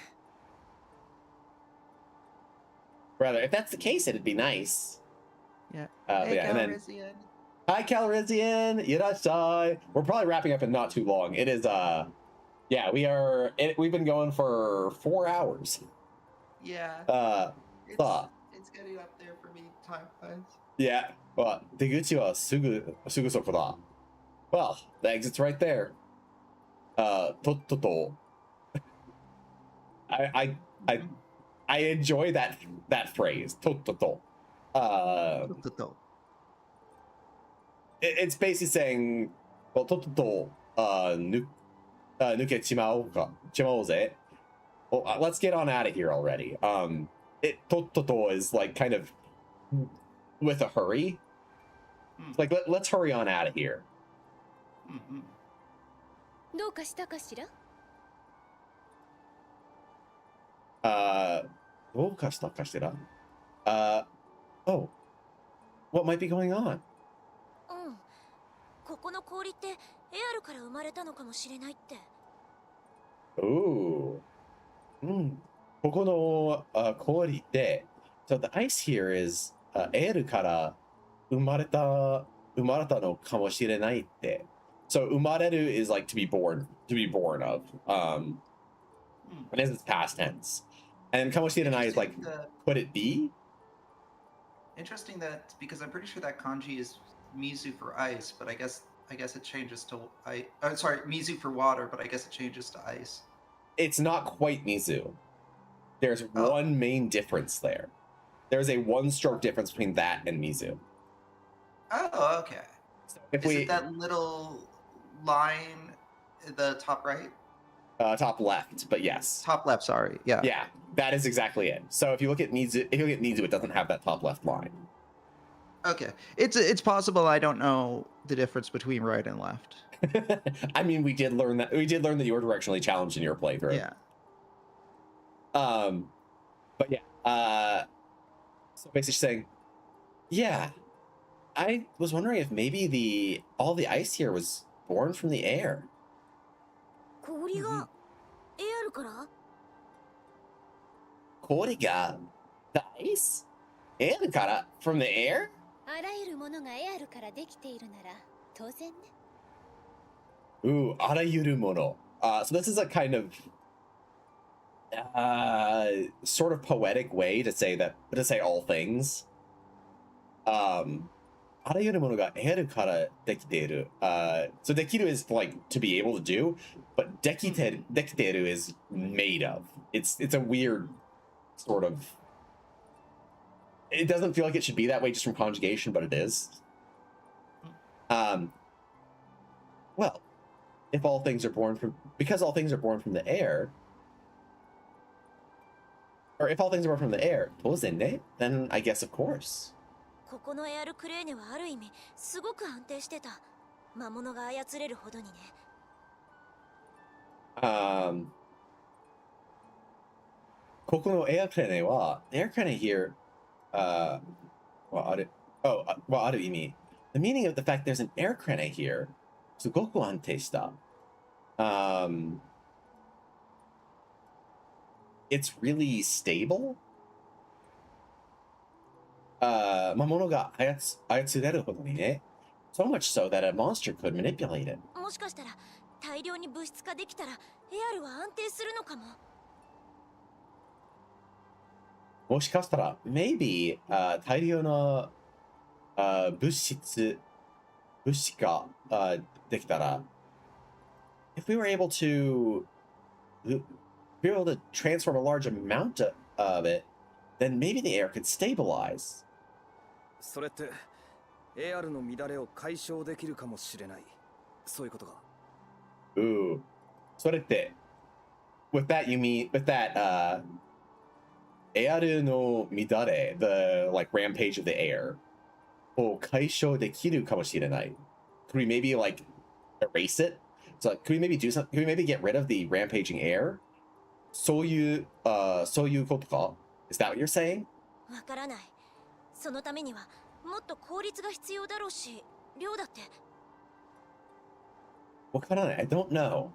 Rather, if that's the case, it'd be nice. Yeah. But Hey, yeah, and then Calrissian. hi, Calrissian. Yirashai. We're probably wrapping up in not too long. It is yeah, we've been going for 4 hours. Yeah. Sa. It's getting up there for me time-wise. Yeah. Well, Deguchi wa sugu soko da. Well, the exit's right there. Tottoto. I enjoy that phrase. Tottoto. It's basically saying, well, Tottoto nuke chimauze. Well, let's get on out of here already. Tottoto is like kind of with a hurry. It's like let's hurry on out of here. どうかしたかしら どうかしたかしら? Oh, what might be going on? うんここの氷ってエアルから生まれたのかもしれないって Ooh. ここの氷って、so the ice here is エールから生まれたのかもしれないって。So 生まれる is like to be born of. It is its past tense. And かもしれない is like could it be? Interesting that because I'm pretty sure that kanji is mizu for ice, but I guess it changes to sorry, mizu for water, but I guess it changes to ice. It's not quite mizu. There's one main difference there. There's a one-stroke difference between that and mizu. Oh, okay. So if Is it that little line, the top right? Top left, but yes. Top left, sorry. Yeah. Yeah, that is exactly it. So if you look at mizu, it doesn't have that top left line. Okay. It's possible I don't know the difference between right and left. I mean, we did learn that you were directionally challenged in your playthrough. Yeah. But yeah. So basically saying, yeah, I was wondering if maybe all the ice here was born from the air. 氷がエアルから 氷が the ice? Air kara from the air? あらゆるものがエアルからできているなら当然ね Ooh, あらゆるもの. So this is a kind of sort of poetic way to say all things. あらゆるものがエルからできている. So できる is like to be able to do, but できてる is made of. It's a weird sort of. It doesn't feel like it should be that way just from conjugation, but it is. Well, if all things are born from the air, or if all things are born from the air, 当然ね, then I guess of course. ここのエアルクレーネはある意味すごく安定してた魔物が操れるほどにねここのエアクレーネは air クレーネ here ある意味 the meaning of the fact there's an air クレーネ here すごく安定した it's really stable. 魔物が操れるほどにね。So much so that a monster could manipulate it. もしかしたら大量に物質化できたらエアルは安定するのかも。もしかしたら maybe 大量の物質ができたら if we were able to transform a large amount of it, then maybe the air could stabilize. それって AR の乱れを解消できるかもしれない。そういうことか。Ooh. それって with that you mean with that AR の乱れ the like rampage of the air を解消できるかもしれない. Could we maybe like erase it? So like, could we maybe do something? Could we maybe get rid of the rampaging air? そういうことか? Is that what you're saying? わからない。そのためにはもっと効率が必要だろうし、量だって。わからない. I don't know.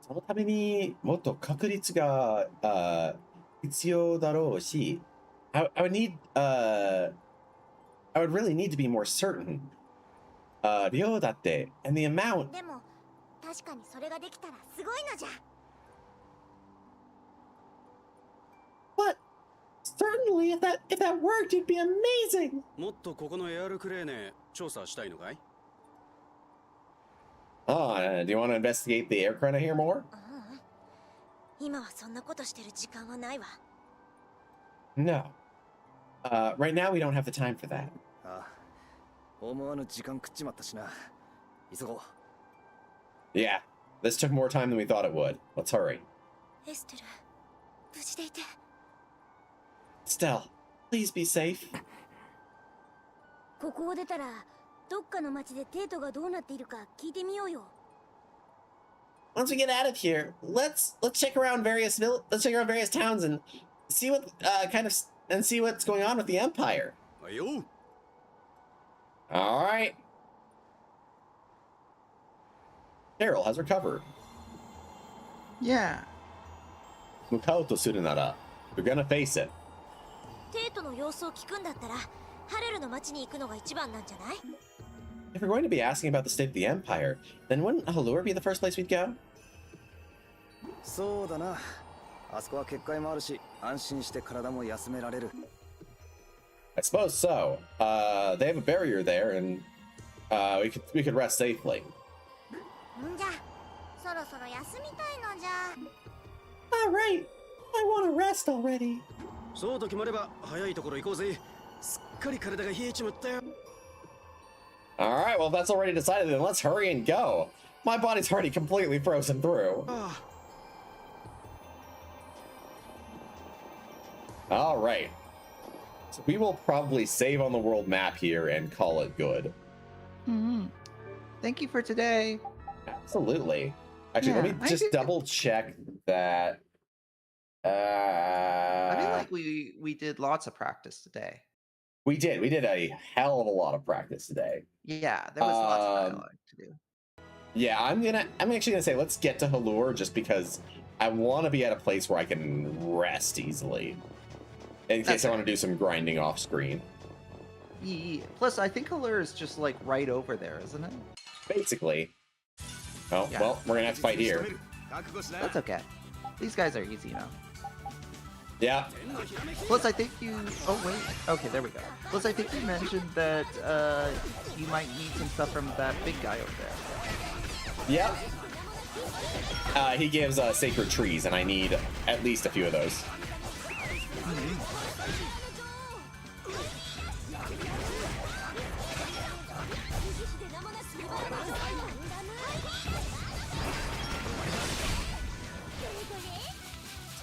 そのためにもっと確率が必要だろうし、I would need I would really need to be more certain. 量だって and the amount. でも確かにそれができたらすごいのじゃ。But certainly if that worked, it'd be amazing. もっとここのエアルクレーネ調査したいのかい？ Oh, do you want to investigate the air crane here more? 今はそんなことしてる時間はないわ。No. Right now we don't have the time for that. ああ、思わぬ時間食っちまったしな。急ごう。Yeah, this took more time than we thought it would. Let's hurry. エステル、無事でいて。Stell, please be safe. ここを出たらどっかの町でテートがどうなっているか聞いてみようよ。Once we get out of here, let's check around various towns and see what see what's going on with the Empire. はいよ。 All right. Carol has recovered. Yeah. 向かうとするなら we're gonna face it. テートの様子を聞くんだったらハレルの町に行くのが一番なんじゃない？ If we're going to be asking about the state of the Empire, then wouldn't Halur be the first place we'd go? そうだな。あそこは結界もあるし、安心して体も休められる。I suppose so. They have a barrier there, and we could rest safely. んじゃ、そろそろ休みたいのじゃ。All right, I want to rest already. そうと決まれば早いところ行こうぜ。すっかり体が冷えちまったよ。All right, well, if that's already decided, then let's hurry and go. My body's already completely frozen through. あ All right. So we will probably save on the world map here and call it good. Mm-hmm. Thank you for today. Absolutely. Actually, let Yeah, me I just think- double check that. I feel like we did lots of practice today. We did a hell of a lot of practice today. Yeah, there was lots of dialogue to do. Yeah, I'm actually gonna say let's get to Halur just because I want to be at a place where I can rest easily. In case I want to do some grinding off screen. Yeah. Plus, I think Halur is just like right over there, isn't it? Basically. Oh, Yeah. well, we're gonna have to fight here. That's okay. These guys are easy now. Yeah. Plus, I think you. Oh wait. Okay, there we go. Plus, I think you mentioned that you might need some stuff from that big guy over there. Yep. He gives sacred trees, and I need at least a few of those.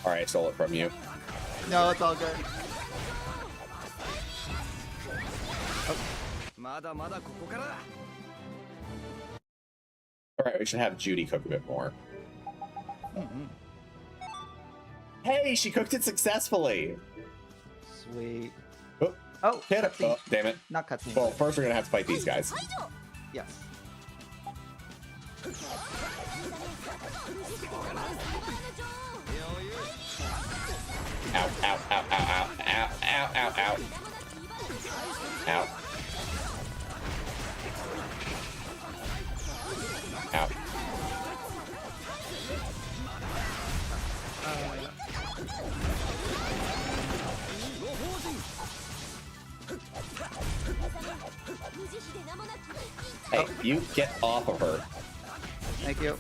All right, I stole it from you. No, it's all good. まだまだここからだ。 All right, we should have Judy cook a bit more. Mm-hmm. Hey, she cooked it successfully. Sweet. Oh, Oh, hit it. cutscene. Oh, damn it. Not cutscene. Well, first we're gonna have to fight these guys. Yes. Ow, ow, ow, ow, ow, ow, ow, ow, ow. Ow. Hey, you get off of her. Thank you.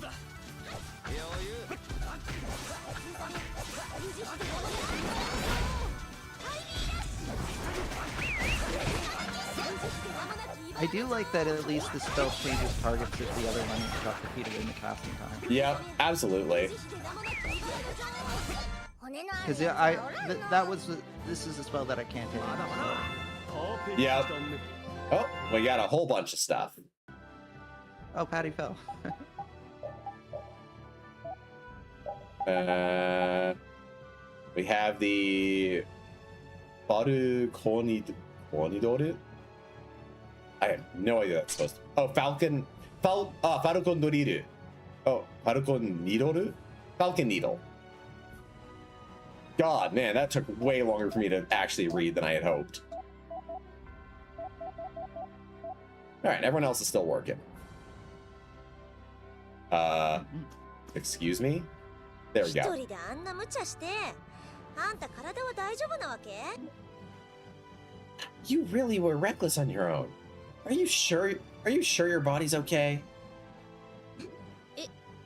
I do like that at least the spell changes targets if the other one got defeated in the casting time. Yep, absolutely. Because this is a spell that I can't hit. Yep. Oh, we got a whole bunch of stuff. Oh, Patty fell. We have the Farukonidore. I have no idea that's supposed to. Oh, Falcon Doriru. Oh, Falcon Needle? Falcon Needle. God, man, that took way longer for me to actually read than I had hoped. Alright, everyone else is still working. Excuse me? There we go. You really were reckless on your own. Are you sure your body's okay? I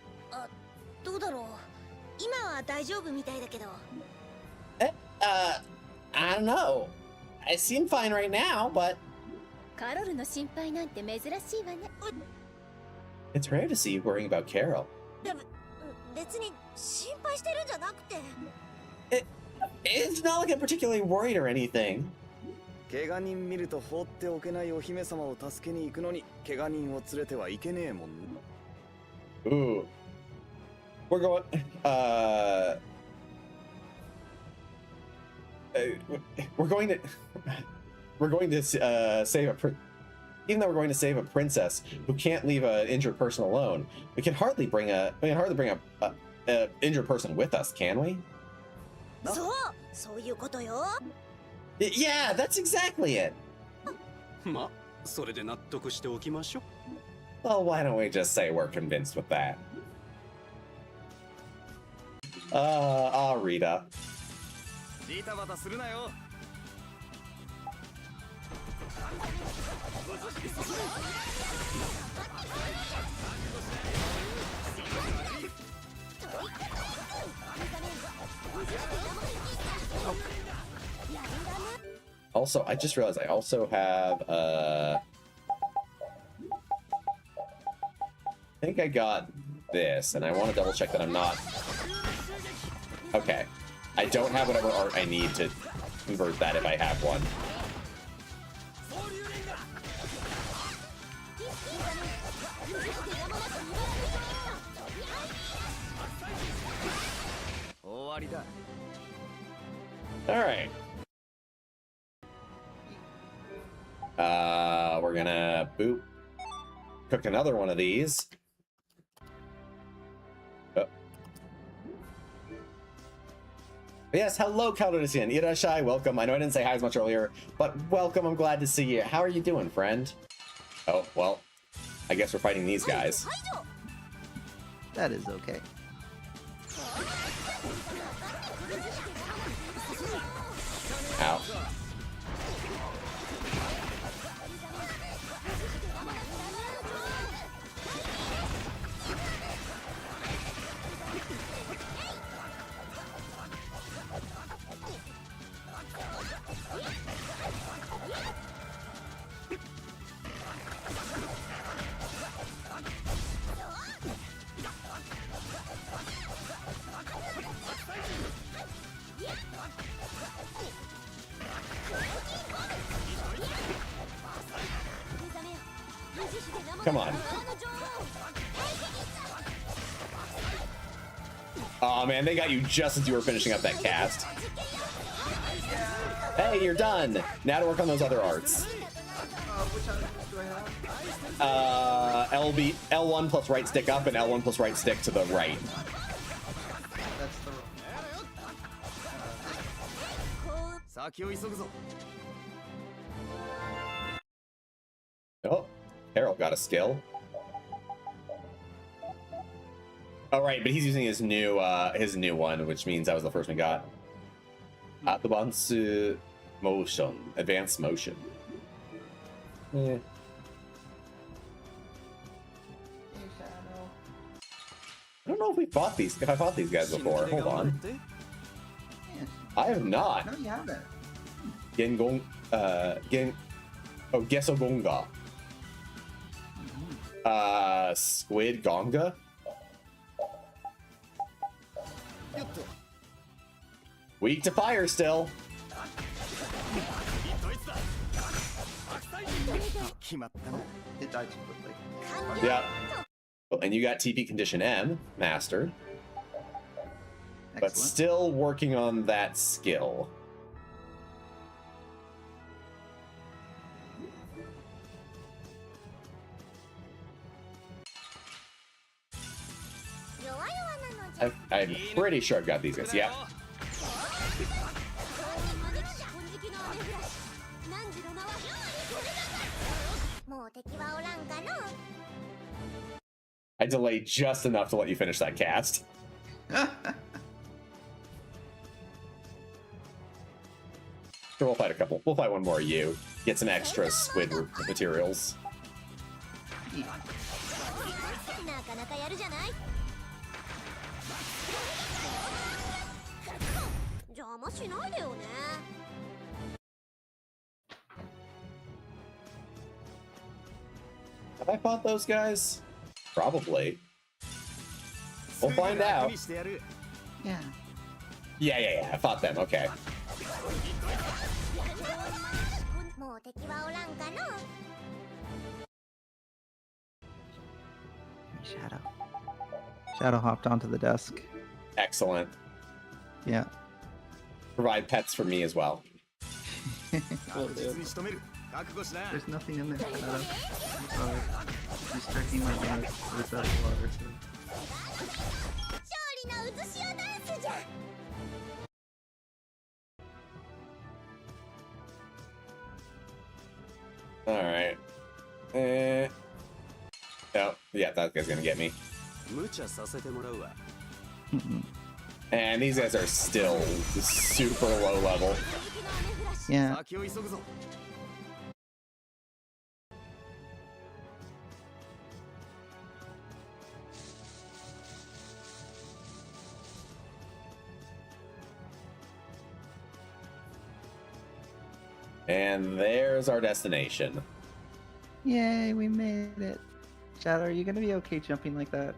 don't know. I seem fine right now, but it's rare to see you worrying about Carol. It's not like I'm particularly worried or anything. 怪我人見ると放っておけないお姫様を助けに行くのに怪我人を連れてはいけねえもんね。 Ooh. We're going save even though we're going to save a princess who can't leave an injured person alone, we can hardly bring a injured person with us, can we? Yeah, that's exactly it. ま、それで納得しておきましょう。 Well, why don't we just say we're convinced with that? Rita. ジタバタするなよ。 Also, I just realized I also have, I think I got this, and I want to double check that I'm not... Okay. I don't have whatever art I need to convert that if I have one. Alright. We're gonna boop. Cook another one of these. Oh. Yes, hello, Calderisian. Irashai, welcome. I know I didn't say hi as much earlier, but welcome. I'm glad to see you. How are you doing, friend? Oh, well, I guess we're fighting these guys. That is okay. Ow. Come on. Oh man, they got you just as you were finishing up that cast. Hey, you're done. Now to work on those other arts. Which other do I have? L1 plus right stick up and L1 plus right stick to the right. That's the 先を急ぐぞ。 Oh, Harold got a skill. Oh right, but he's using his new one, which means that was the first one we got. Advanced motion, advanced motion. Eh. I don't know if we fought these. If I fought these guys before, hold on. Yeah. I have not. No, you haven't. Gengon, Gesogonga. Squid Gonga. Weak to fire still. 決まったな。 It died too quickly. 完了 Yeah. Oh, and you got TP condition M mastered, but Excellent. still working on that skill. I'm pretty sure I've got these guys. Yeah. もう敵はおらんかの I delayed just enough to let you finish that cast. So we'll fight a couple. We'll fight one more of you. Get some extra squid materials. なかなかやるじゃない邪魔しないでよね Have I fought those guys? Probably. We'll find out. 楽にしてやる。 Yeah. Yeah. I fought them. Okay. もう敵はおらんかの Shadow. Shadow hopped onto the desk. Excellent. Yeah. Provide pets for me as well. Will 確 do. 実に仕留める。覚悟しな。 There's nothing in there, Shadow. I'm sorry. Just checking my notes. It's out of water, too. 勝利の渦潮ダンスじゃ Alright. Oh, yeah, that guy's gonna get me. 無茶させてもらうわ And these guys are still super low level. Yeah. 先を急ぐぞ。 And there's our destination. Yay, we made it. Shadow, are you gonna be okay jumping like that?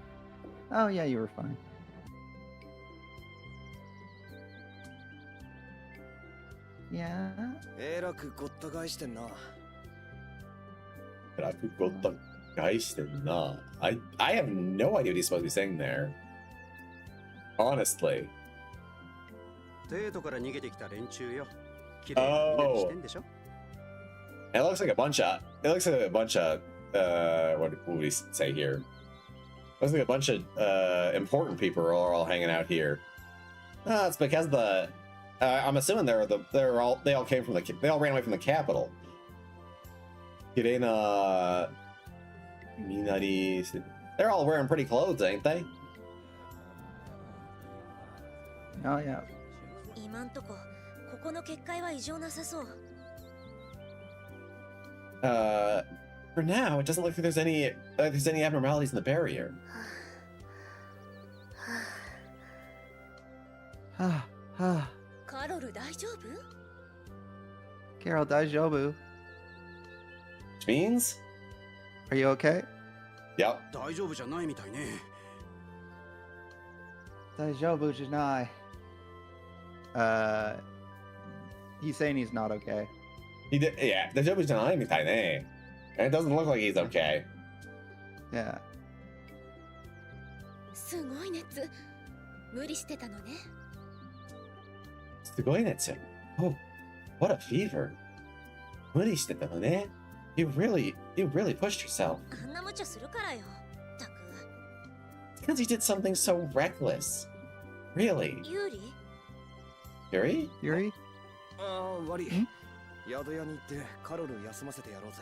Oh, yeah, you were fine. Yeah? えらくごった返してんな。 I have no idea what he's supposed to be saying there. Honestly. デートから逃げてきた連中よ綺麗に逃げしてんでしょ It looks like a bunch of what would we say here? Looks like a bunch of important people are all hanging out here. It's because I'm assuming they all ran away from the capital. Kirena Minari. They're all wearing pretty clothes, ain't they? Oh, yeah. 今んとこここの結界は異常なさそう For now, it doesn't look like there's any abnormalities in the barrier. Carol 大丈夫 Carol, daijoubu. Which means, Are you okay? yep. 大丈夫じゃないみたいね Daijoubu janai. He's saying he's not okay. He did, yeah. The job is done. And it doesn't look like he's okay. Yeah. すごい熱無理してたのね Oh, what a fever. You really pushed yourself. あんな無茶するからよたく Because you did something so reckless. Really? 有利 Yuri? Yuri? ああ、悪い。ん宿屋に行ってカロル休ませてやろうぜ。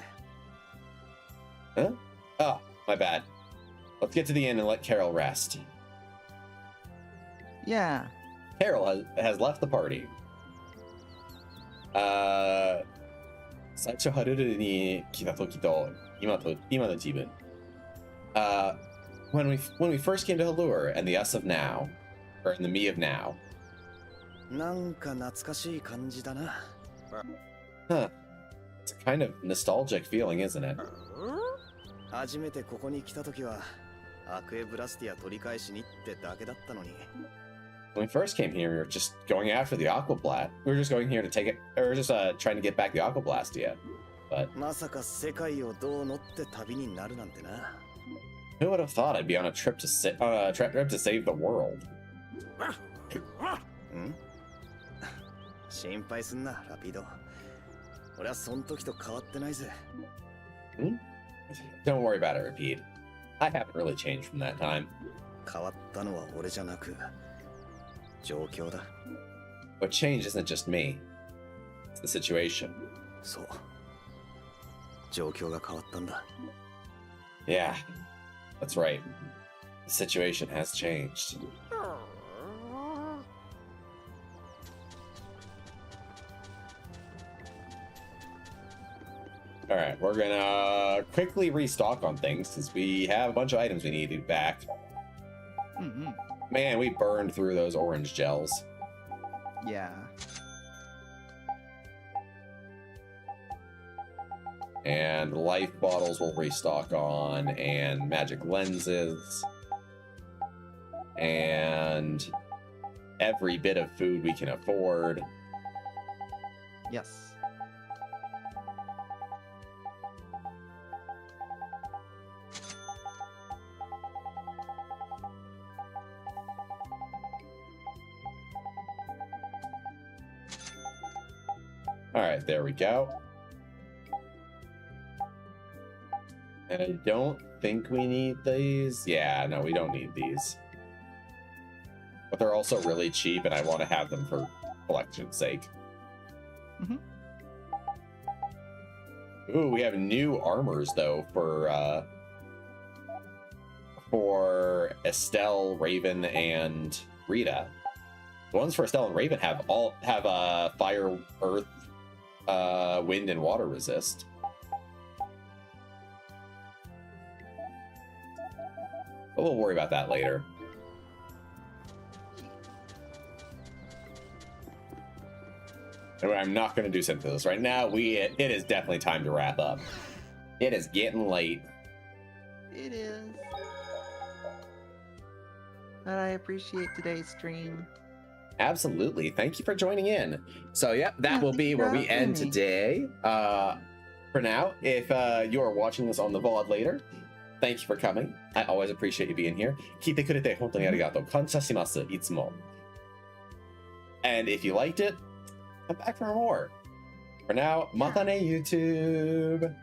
Huh? Oh, my bad. Let's get to the inn and let Carol rest. Yeah. Carol has left the party. 最初ハルルに来た時と今の自分。When we first came to Halure and the us of now, or in the me of now. なんか懐かしい感じだな。 Huh. It's a kind of nostalgic feeling, isn't it? 初めてここに来た時はアクエブラスティア取り返しにってだけだったのに。 When we first came here, we were just going after the Aquablast. We were just going here to take it, or just trying to get back the Aquablastia. But まさか世界をどうのって旅になるなんてな。 who would have thought I'd be on a trip to trip to save the world? ん？心配すんな、ラピード。俺はそん時と変わってないぜ。 Don't worry about it, Repeat. I haven't really changed from that time. 変わったのは俺じゃなく、状況だ。 What changed isn't just me. It's the situation. そう。状況が変わったんだ。 Yeah, that's right. The situation has changed. Alright, we're gonna quickly restock on things because we have a bunch of items we needed back. Mm-hmm. Man, we burned through those orange gels. Yeah. And life bottles we'll restock on, and magic lenses. And every bit of food we can afford. Yes. Alright, there we go. And I don't think we need these. Yeah, no, we don't need these. But they're also really cheap, and I want to have them for collection's sake. Mhm. Ooh, we have new armors, though, for Estelle, Raven, and Rita. The ones for Estelle and Raven have fire, earth, wind, and water resist. But we'll worry about that later. Anyway, I'm not going to do synthesis right now. It is definitely time to wrap up. It is getting late. It is. But I appreciate today's stream. Absolutely. Thank you for joining in. So, yeah, that Yeah, will thank be you where for we end having me. today. For now, if you are watching this on the VOD later, thank you for coming. I always appreciate you being here. 聞いてくれて本当にありがとう。感謝します。いつも。And if you liked it, come back for more. For now, またね、YouTube.